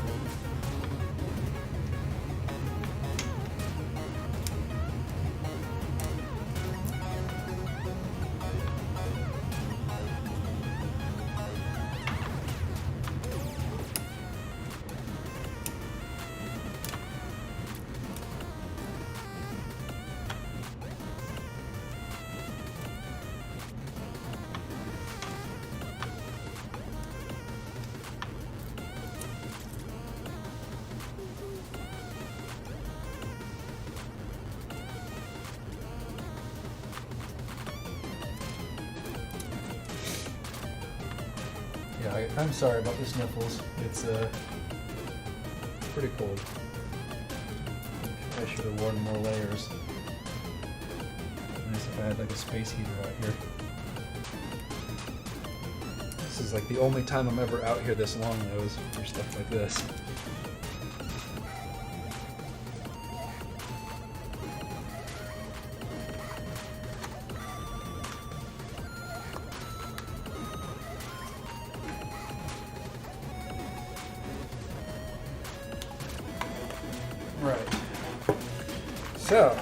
Yeah, I'm sorry about the sniffles. It's pretty cold. I should have worn more layers. Nice if I had like a space heater out here. This is like the only time I'm ever out here this long though, is for stuff like this. Right. So,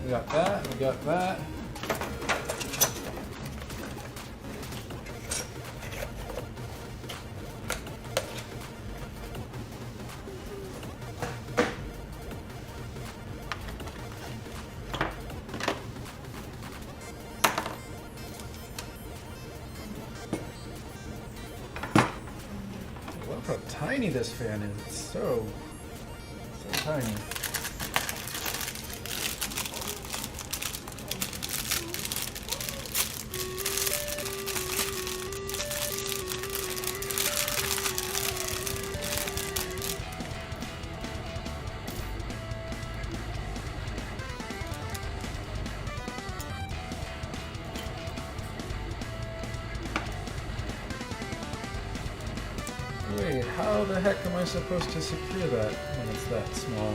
we got that, we got that. I love how tiny this fan is. It's so tiny. Wait, how the heck am I supposed to secure that when it's that small?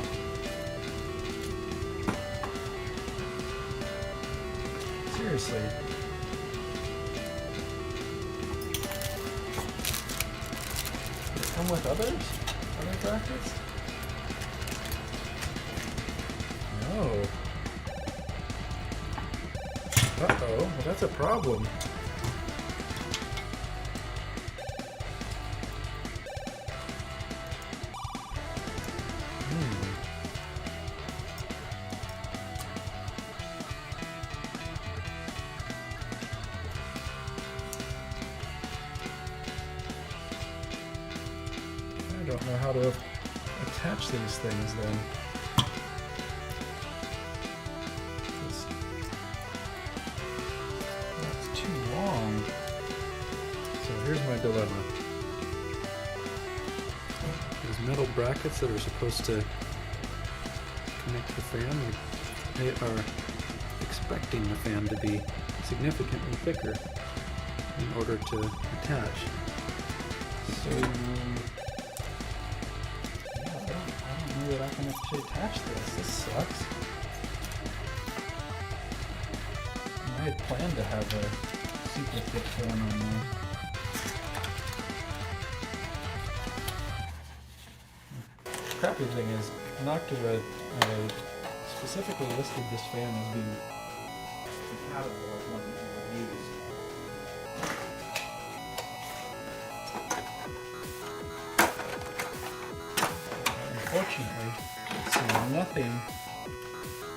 Seriously. Does it come with others? Other brackets? No. Uh-oh, well that's a problem. I don't know how to attach these things then. That's too long. So here's my dilemma. These metal brackets that are supposed to connect the fan, they are expecting the fan to be significantly thicker in order to attach. So I don't know that I can actually attach this. This sucks. I had planned to have a super thick fan on there. Crappy thing is, Noctua specifically listed this fan as being compatible with one that we use. Unfortunately, I see nothing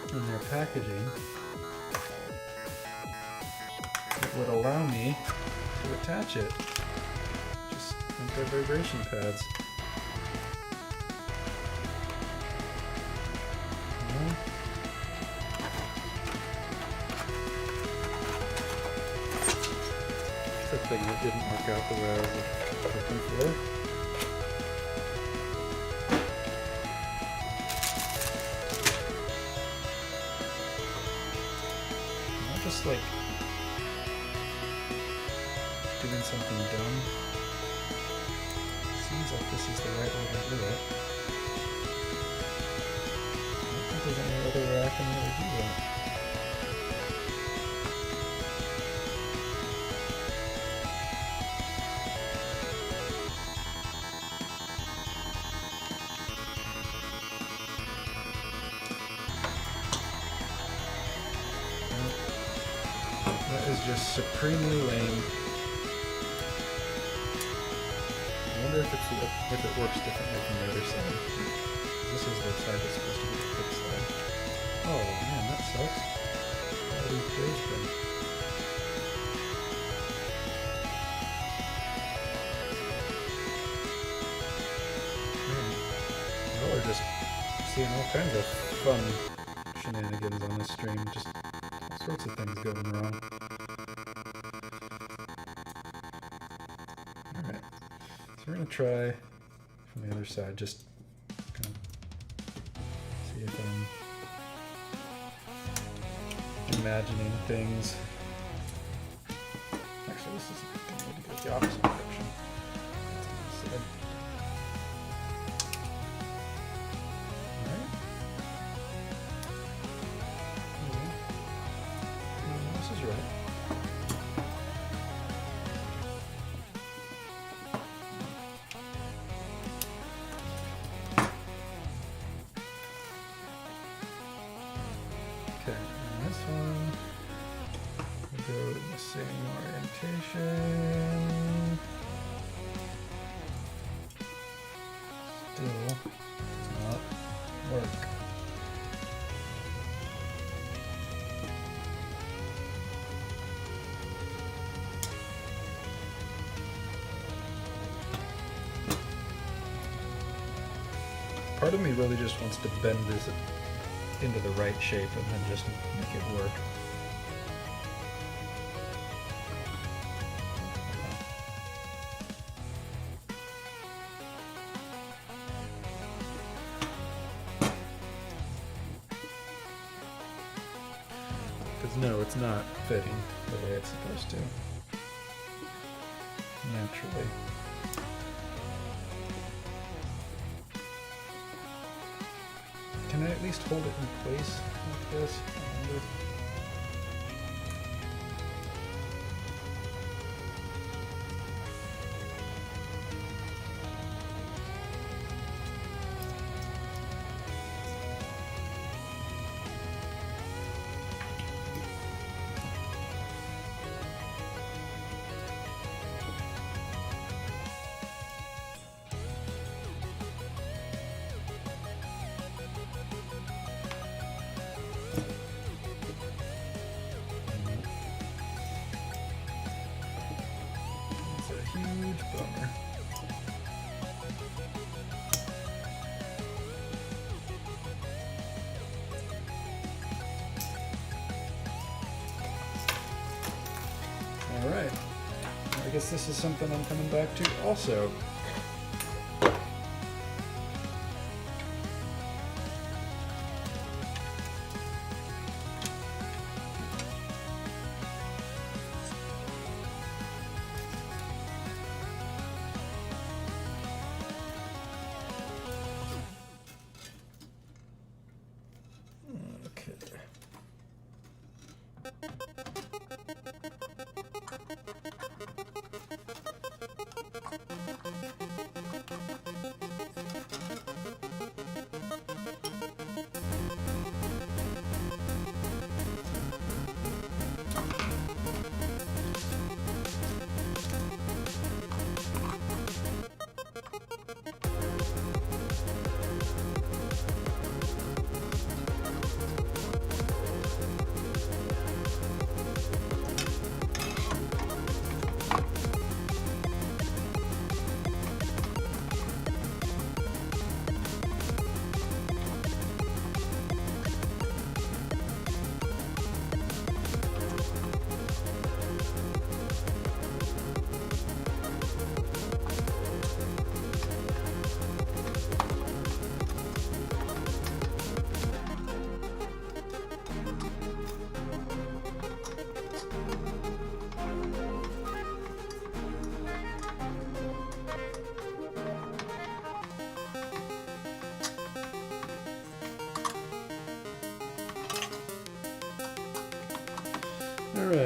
in their packaging that would allow me to attach it. Just anti-vibration pads. Thing that didn't work out the way I was looking for. Not just like doing something dumb. Seems like this is the right way to do it. I don't think there's any other way I can really do that. Just supremely lame. I wonder if it works differently from the other side. This is the side that's supposed to be the thick side. Oh man, that sucks. All these trays been. Man, y'all are just seeing all kinds of fun shenanigans on this stream. Just all sorts of things going wrong. We're going to try from the other side, just kind of see if I'm imagining things. Actually, this is going to go the opposite direction. That's Alright. This is right. Orientation. Still does not work. Part of me really just wants to bend this into the right shape and then just make it work. No, it's not fitting the way it's supposed to. Naturally. Can I at least hold it in place like this? I wonder. Alright, I guess this is something I'm coming back to also.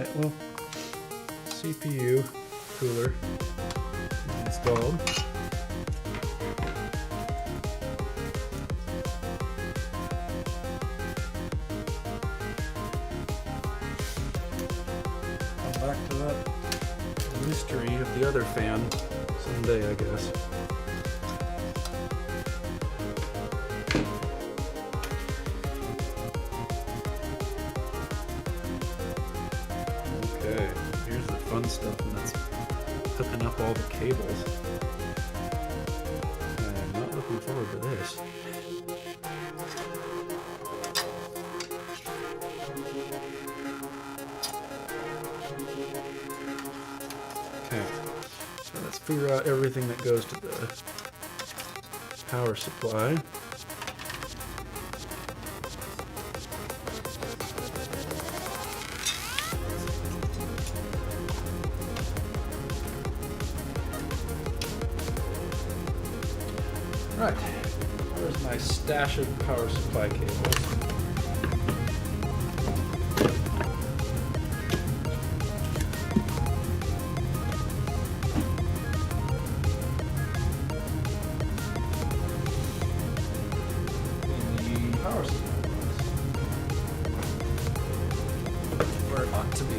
Alright, well, CPU cooler installed. Come back to that mystery of the other fan someday, I guess. Okay, here's the fun stuff, and that's hooking up all the cables. I'm not looking forward to this. Okay, so let's figure out everything that goes to the power supply. Right, where's my stash of power supply cables? In the power supply box. Where it ought to be.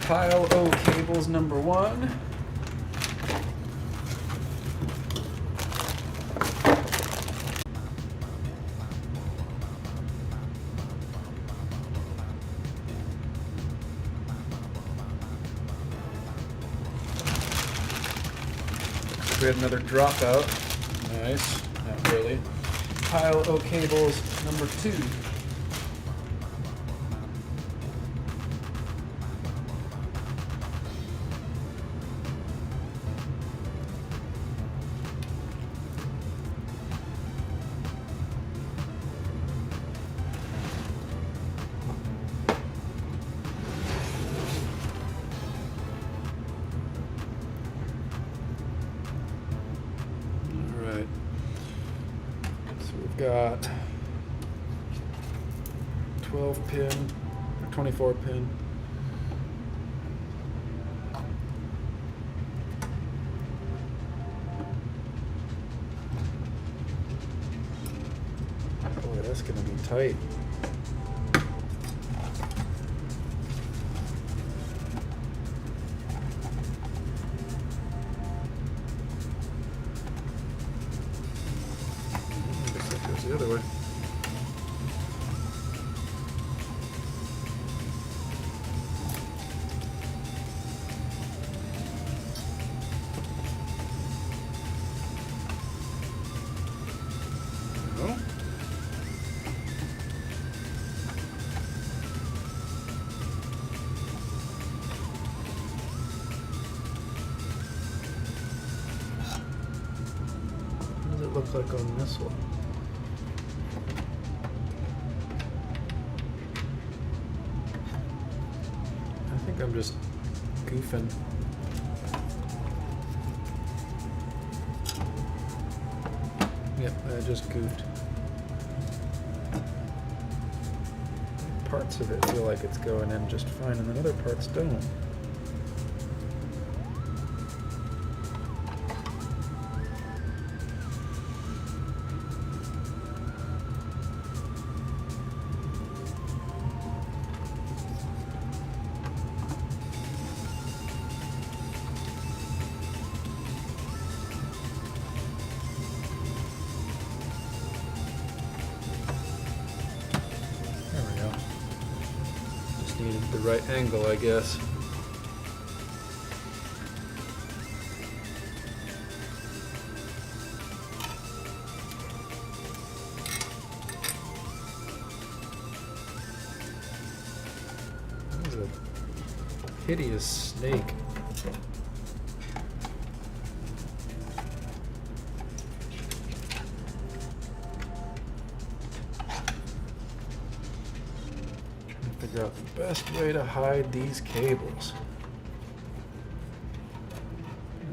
Pile O cables number 1. We had another dropout. Nice. Not really. Pile O cables number 2. Got 12 pin, or 24 pin. Boy, that's gonna be tight. The other way. No. What does it look like on this one? I'm just goofing. Yep, I just goofed. Parts of it feel like it's going in just fine, and then other parts don't. Needed the right angle, I guess. hideous snake. Trying to figure out the best way to hide these cables.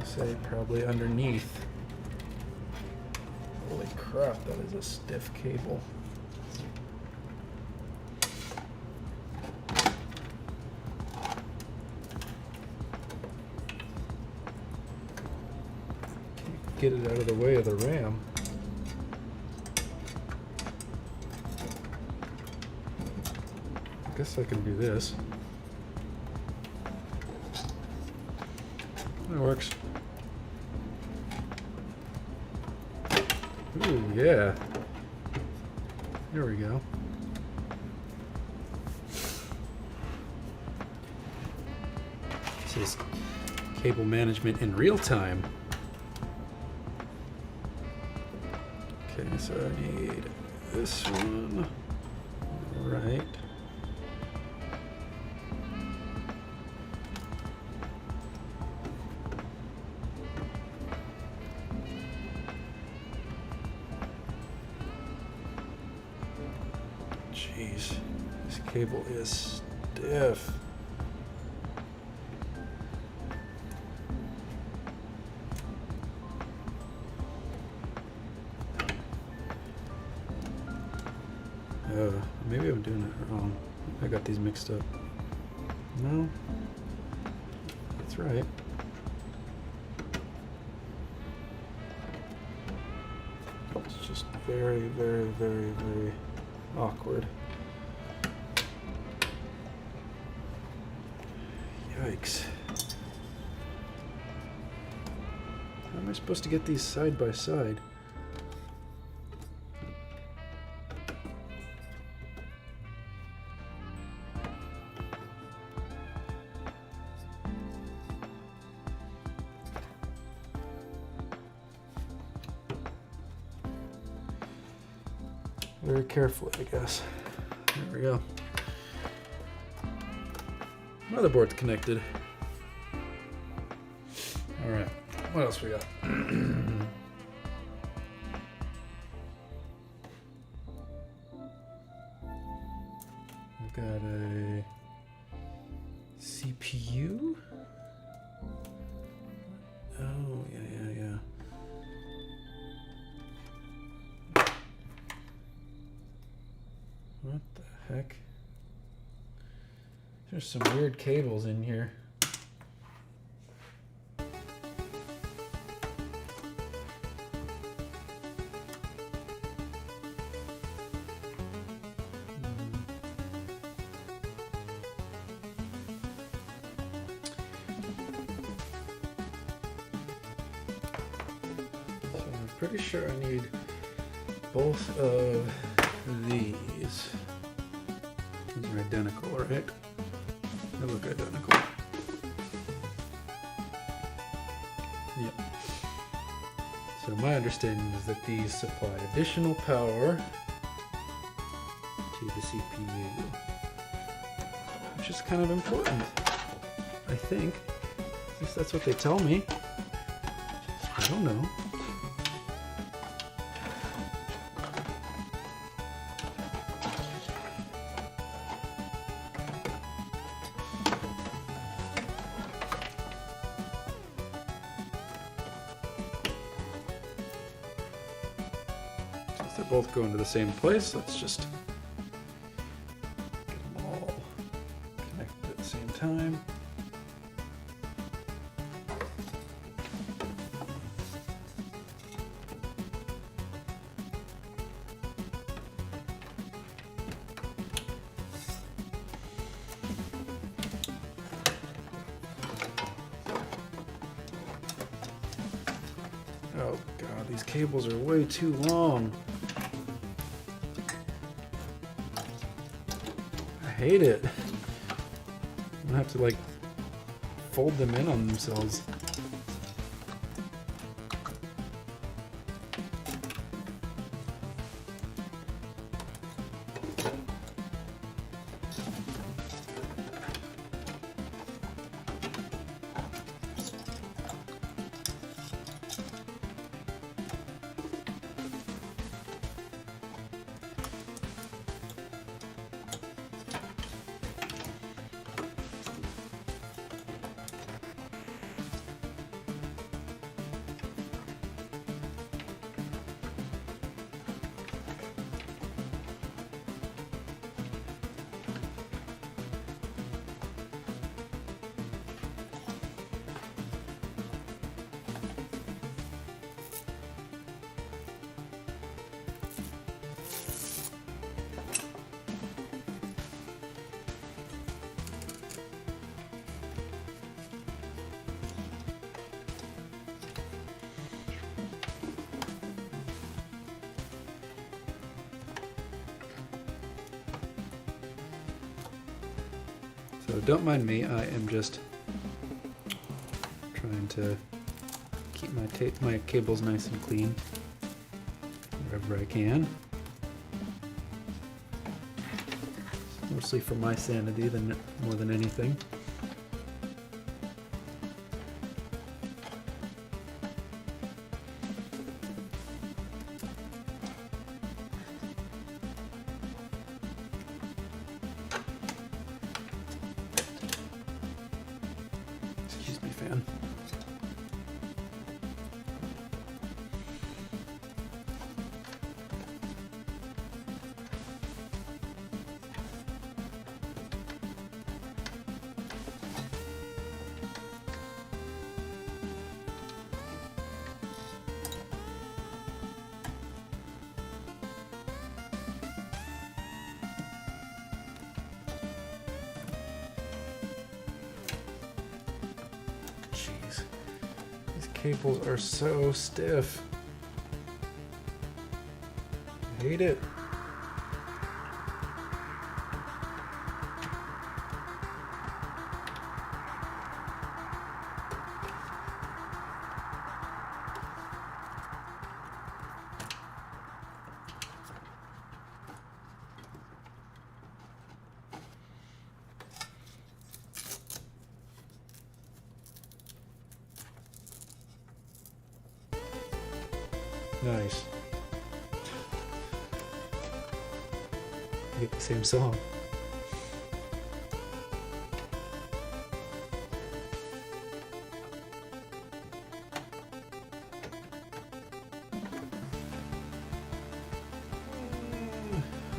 I say probably underneath. Holy crap, that is a stiff cable. Get it out of the way of the RAM. I guess I can do this. That works. Ooh, yeah. There we go. This is cable management in real time. Okay, so I need this one, right. Jeez, this cable is stiff. Maybe I'm doing it wrong. I got these mixed up. No, that's right. It's just very, very, very, very awkward. Yikes. How am I supposed to get these side by side? Very carefully, I guess. There we go. Motherboard's connected. All right, what else we got? We've got a CPU. Oh, yeah. What the heck? There's some weird cables in here. So I'm pretty sure I need both of these. These are identical, right? They look identical. Yep. So my understanding is that these supply additional power to the CPU, which is kind of important, I think. At least that's what they tell me. I don't know. They're both going to the same place. Let's just get them all connected at the same time. Oh God, these cables are way too long. I hate it. I'm gonna have to like fold them in on themselves. So don't mind me, I am just trying to keep my cables nice and clean wherever I can. Mostly for my sanity more than anything. Excuse me, fan. Cables are so stiff. I hate it. Nice. You get the same song.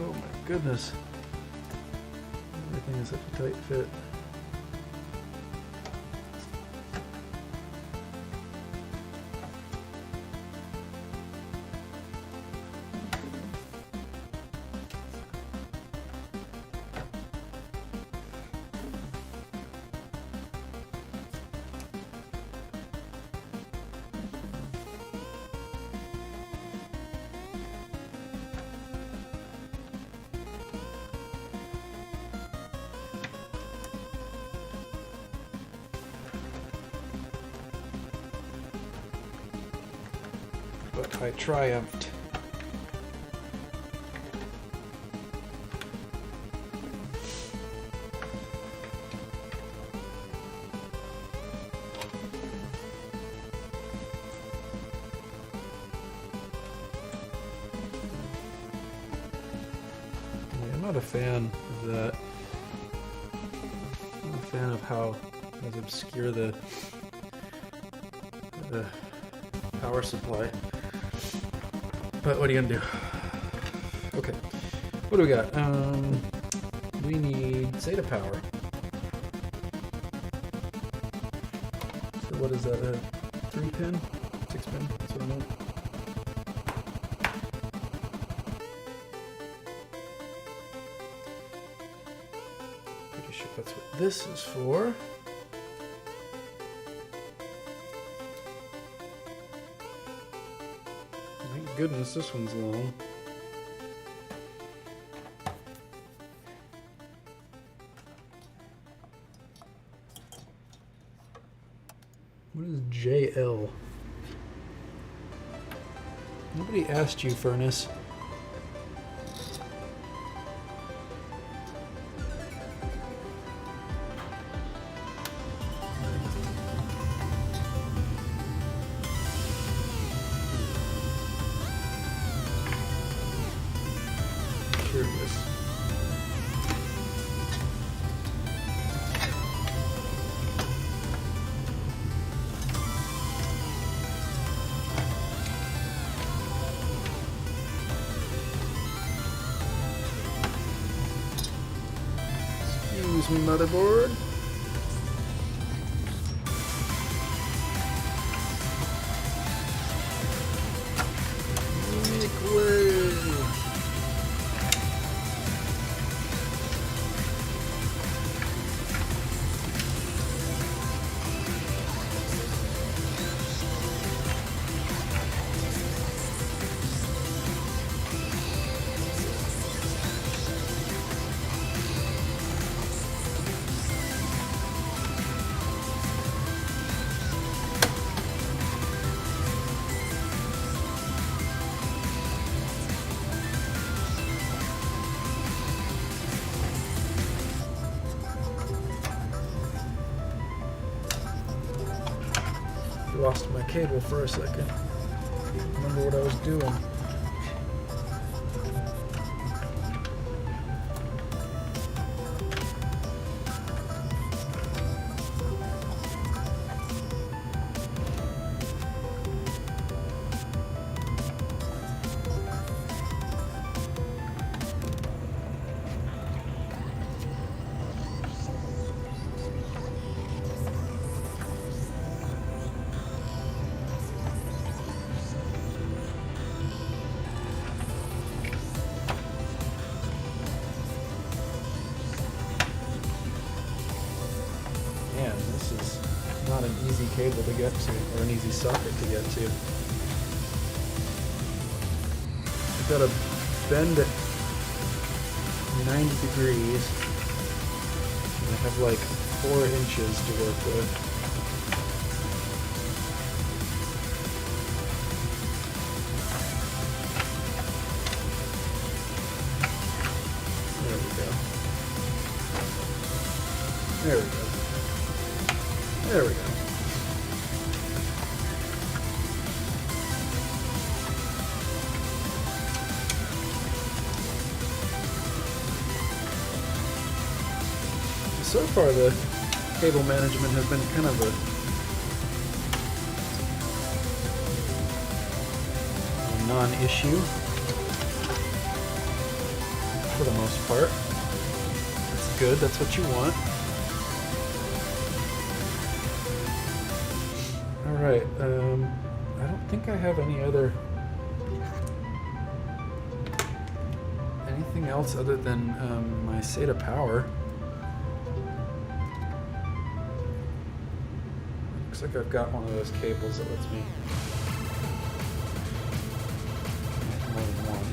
Oh my goodness. Everything is such a tight fit. But I triumphed. Yeah, I'm not a fan of that. I'm not a fan of how obscure the power supply. But what are you gonna do? Okay, what do we got? We need SATA power. So what is that, a 3-pin? 6-pin? That's what I want. Pretty sure that's what this is for. Goodness, this one's long. What is JL? Nobody asked you, Furnace. Excuse me, motherboard. lost my cable for a second. Remember what I was doing. Not an easy cable to get to, or an easy socket to get to. I've got to bend it 90 degrees, and I have like 4 inches to work with. There we go. There we go. There we go. So far, the cable management has been kind of a non-issue for the most part. That's good. That's what you want. Alright, I don't think I have anything else other than my SATA power. Looks like I've got one of those cables that lets me more than one.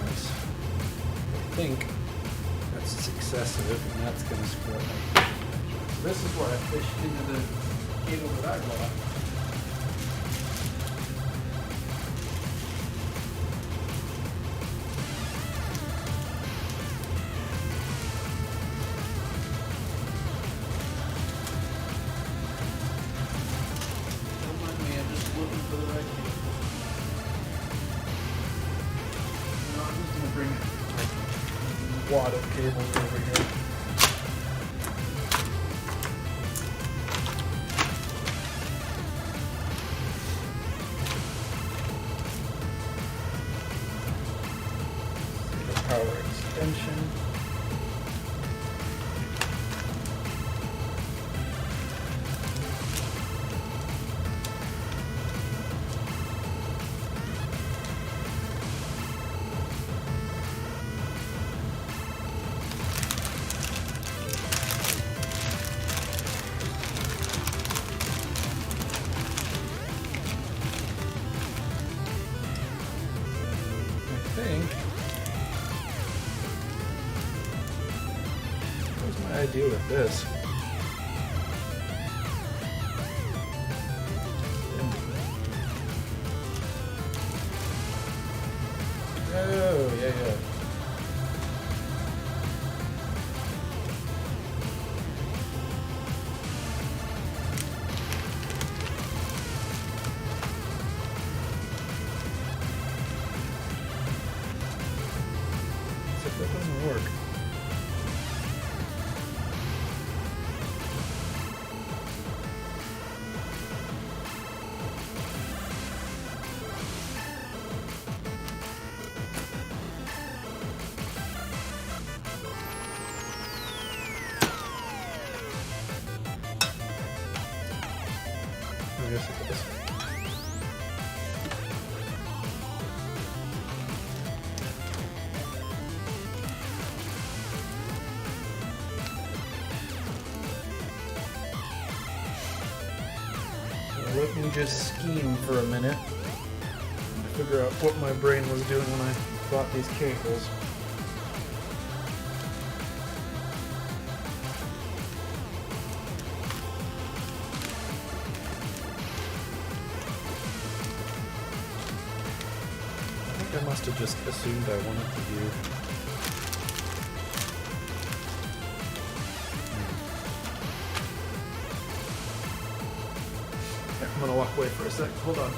Nice. I think that's excessive, and that's going to screw up my cable. So this is where I fished into the cable that I bought. Don't mind me, I'm just looking for the right cable. No, I'm just going to bring a wad of cables over here. Power extension. I think my idea with this. Oh, yeah, yeah. Except that doesn't work. I guess it does. So let me just scheme for a minute and figure out what my brain was doing when I bought these cables. I must have just assumed I wanted to do. I'm gonna walk away for a sec. Hold on.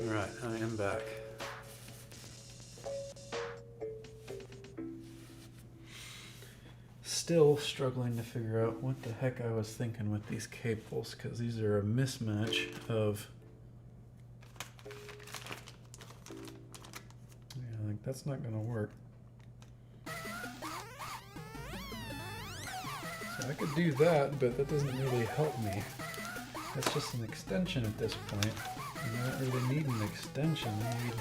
Alright, I am back. Still struggling to figure out what the heck I was thinking with these cables, because these are a mismatch of... Yeah, like that's not going to work. So I could do that, but that doesn't really help me. That's just an extension at this point. And I don't really need an extension. I need...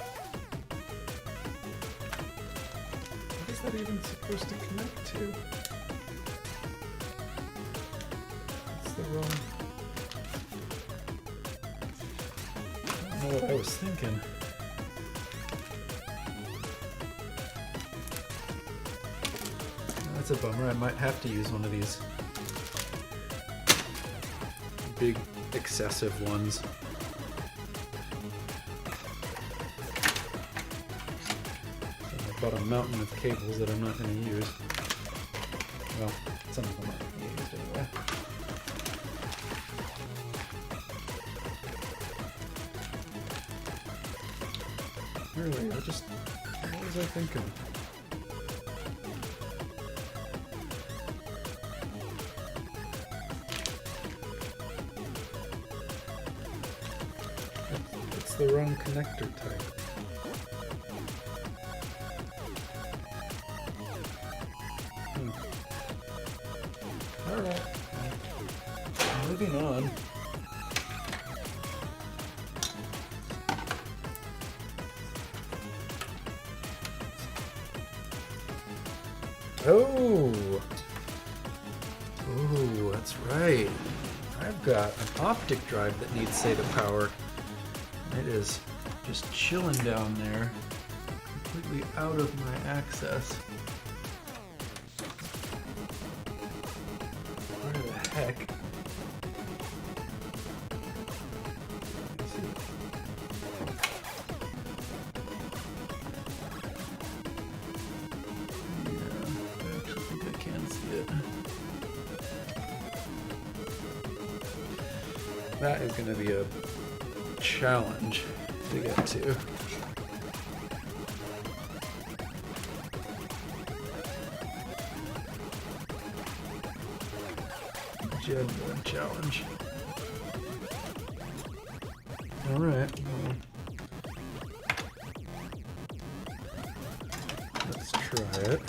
What is that even supposed to connect to? It's the wrong... I don't know what I was thinking. That's a bummer. I might have to use one of these big, excessive ones. Bought a mountain of cables that I'm not going to use. Well, some of them aren't going to be used anyway. Really, what was I thinking? It's the wrong connector type. Alright, moving on. Oh, that's right. I've got an optic drive that needs SATA power. It is just chilling down there, completely out of my access. Where the heck? That is going to be a challenge to get to. Genuine challenge. All right. Well, let's try it.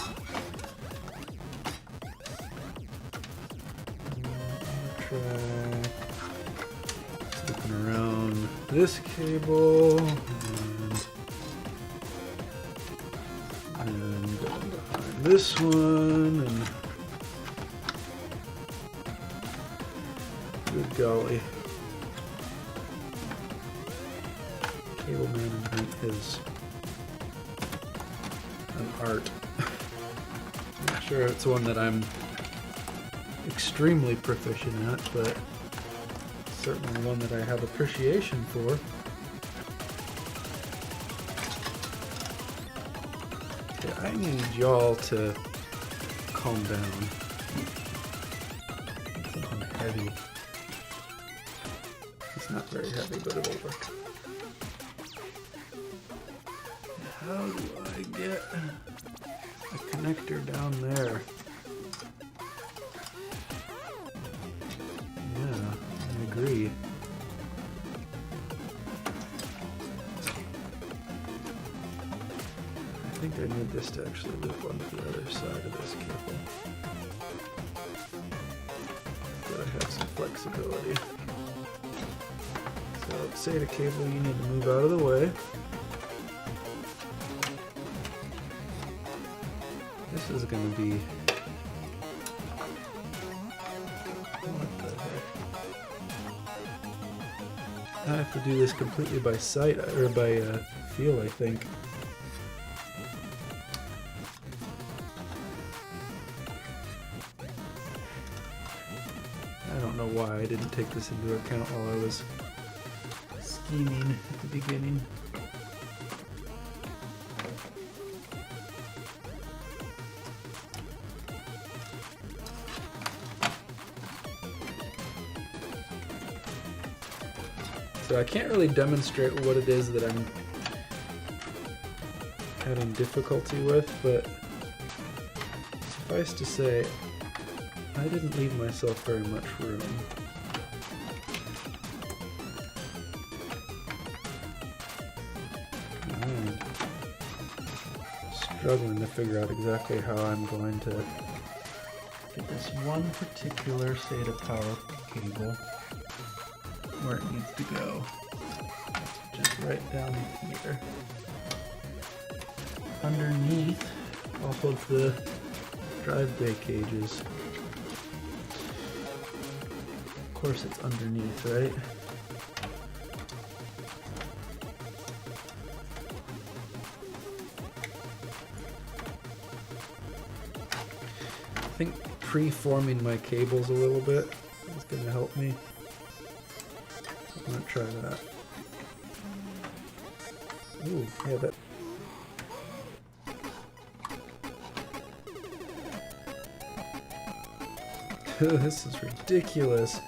Around this cable and going behind this one, and good golly, cable management is an art. I'm not sure it's one that I'm extremely proficient at, but certainly one that I have appreciation for. Okay, I need y'all to calm down. Something heavy. It's not very heavy, but it'll work. How do I get a connector down there? Yeah, I agree. I think I need this to actually loop onto the other side of this cable. So I have some flexibility. So say the cable you need to move out of the way. This is going to be... What the heck? I have to do this completely by sight, or by feel, I think. I don't know why I didn't take this into account while I was scheming at the beginning. So I can't really demonstrate what it is that I'm having difficulty with, but suffice to say, I didn't leave myself very much room. I'm struggling to figure out exactly how I'm going to get this one particular SATA power cable where it needs to go. Just right down here. Underneath all of the drive bay cages. Of course it's underneath, right? I think pre-forming my cables a little bit is going to help me. I'm gonna try that. Ooh, yeah, that. This is ridiculous.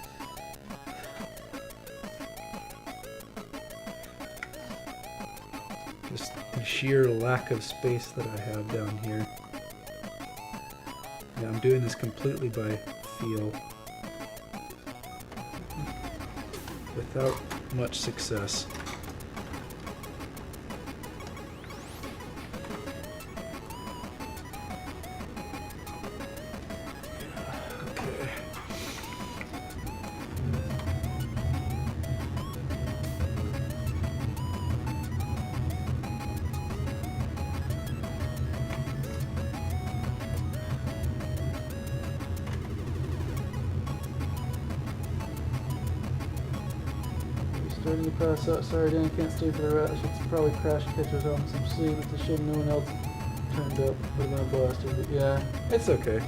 Just the sheer lack of space that I have down here. Yeah, I'm doing this completely by feel. Without much success. Okay. Starting to pass out. Sorry, Dan, I can't stay for the rest. It's probably crashed pictures on some sleep. It's a shame no one else turned up. Would have been a blaster, but yeah, it's okay.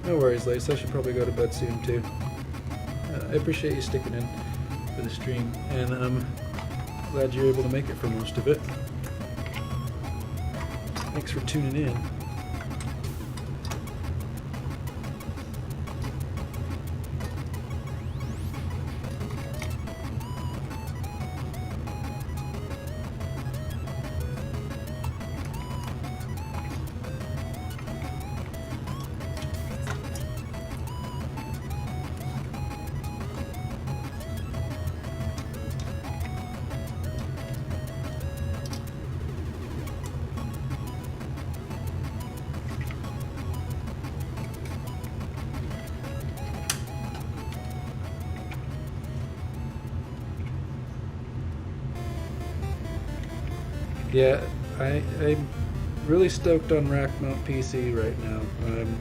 No worries, Lace. I should probably go to bed soon too. I appreciate you sticking in for the stream, and I'm glad you're able to make it for most of it. Thanks for tuning in. Yeah, I'm really stoked on rackmount PC right now. I'm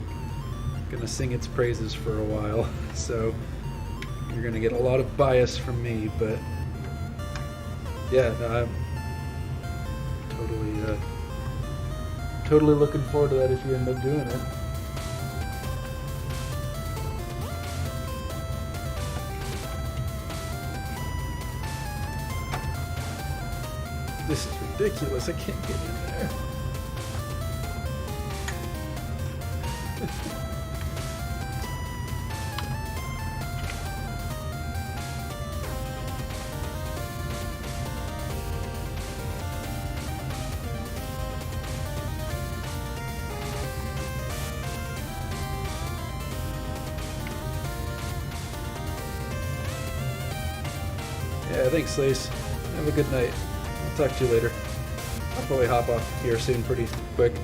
gonna sing its praises for a while, so you're gonna get a lot of bias from me, but yeah, no, I'm totally looking forward to that if you end up doing it. This is ridiculous. I can't get in there. Yeah, thanks, Lace. Have a good night. I'll talk to you later. I'll probably hop off here soon pretty quick.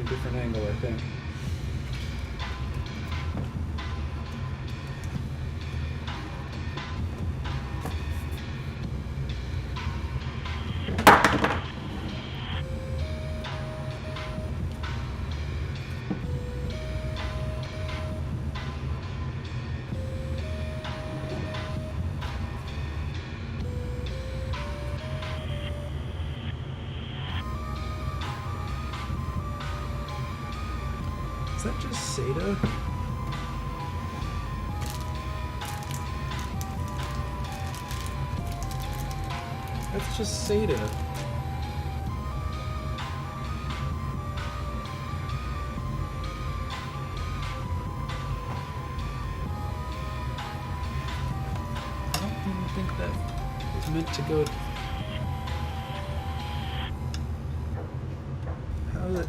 Different angle, I think. Is that just SATA? That's just SATA. I don't even think that was meant to go.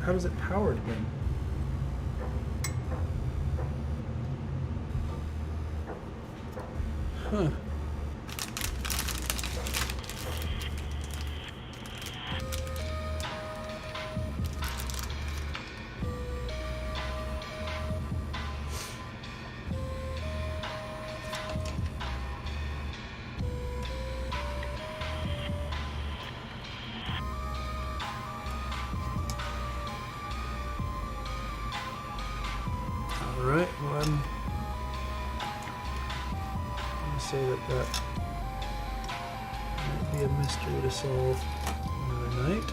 How is it powered then? Huh. All right, well, I'm say that might be a mystery to solve another night.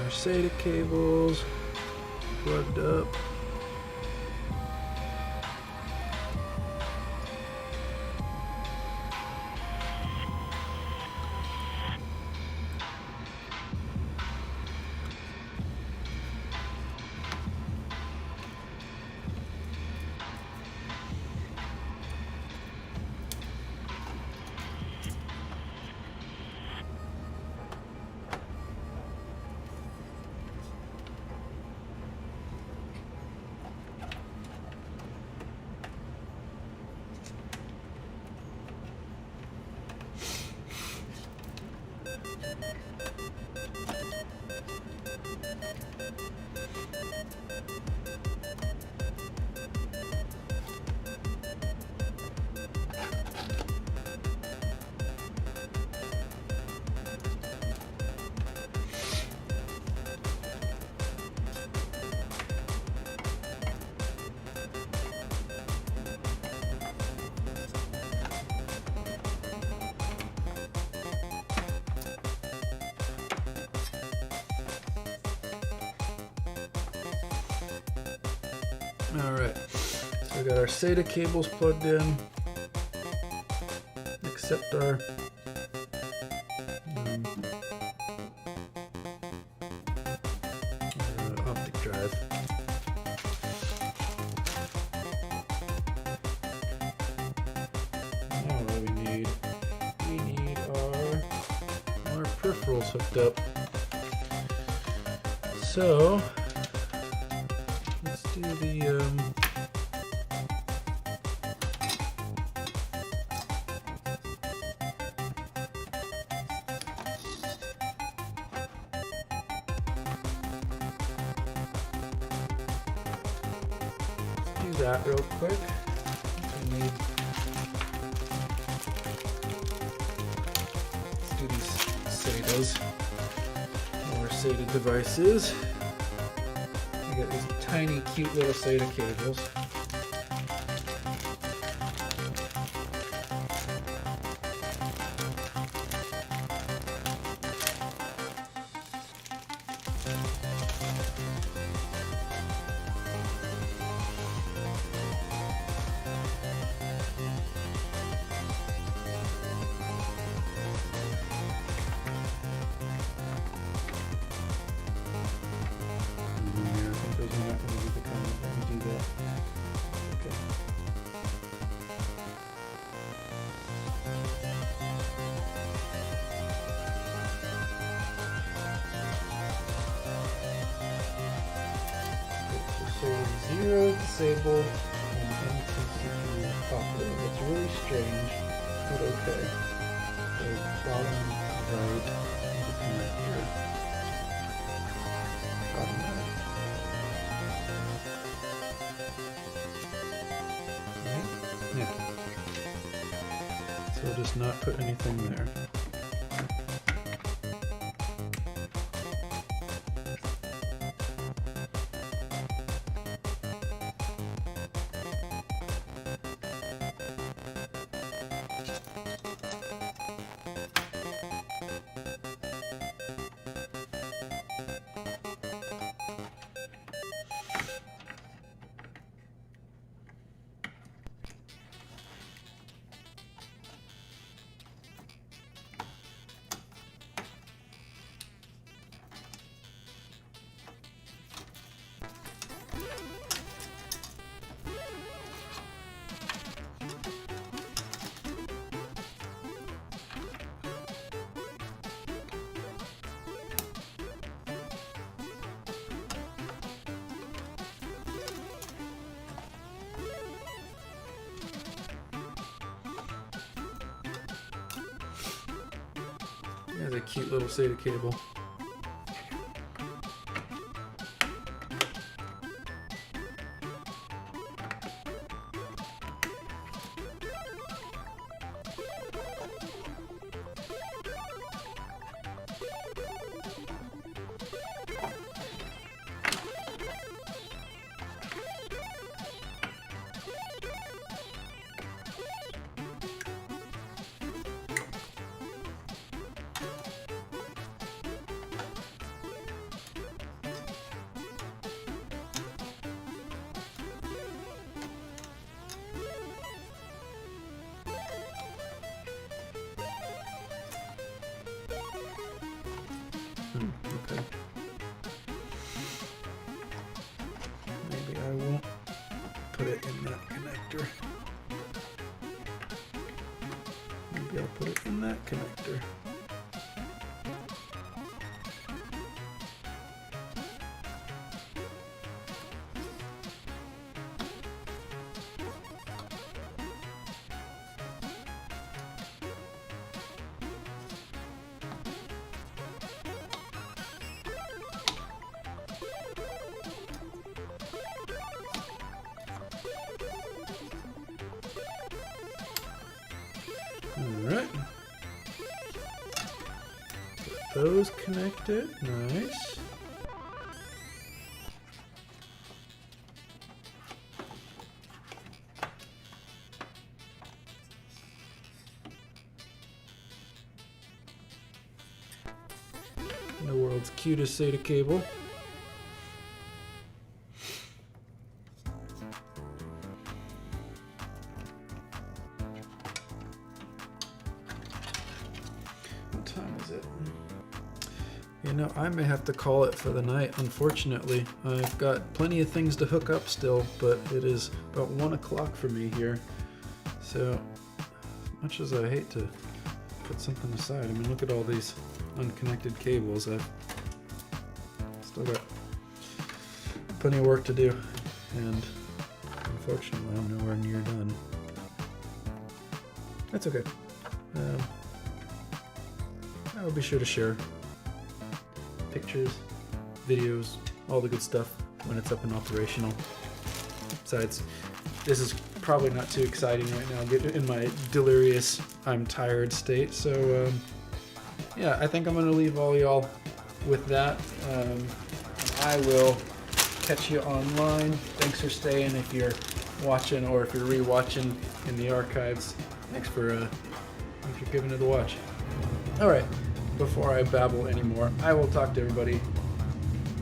SATA cables plugged up. Alright, so we got our SATA cables plugged in, except our optic drive. Now what do we need? We need our peripherals hooked up. So let's do the that real quick. We need, let's do these SATAs, more SATA devices. We got these tiny, cute little SATA cables. Zero disabled and NTCP popular. That's really strange, but okay. So bottom right connector. Bottom right. Right? Yeah. So we'll just not put anything there. There's a cute little SATA cable. Okay. Maybe I won't put it in that connector. Maybe I'll put it in that connector. Alright. Those connected. Nice. The world's cutest SATA cable. What time is it? You know, I may have to call it for the night, unfortunately. I've got plenty of things to hook up still, but it is about 1 o'clock for me here. So, as much as I hate to put something aside, I mean, look at all these unconnected cables. I've still got plenty of work to do, and unfortunately I'm nowhere near done. That's okay. I will be sure to share pictures, videos, all the good stuff when it's up and operational. Besides, this is probably not too exciting right now, in my delirious, I'm tired state, so yeah, I think I'm going to leave all y'all with that. I will catch you online. Thanks for staying if you're watching, or if you're re-watching in the archives. Thanks for giving it a watch. Alright, before I babble anymore, I will talk to everybody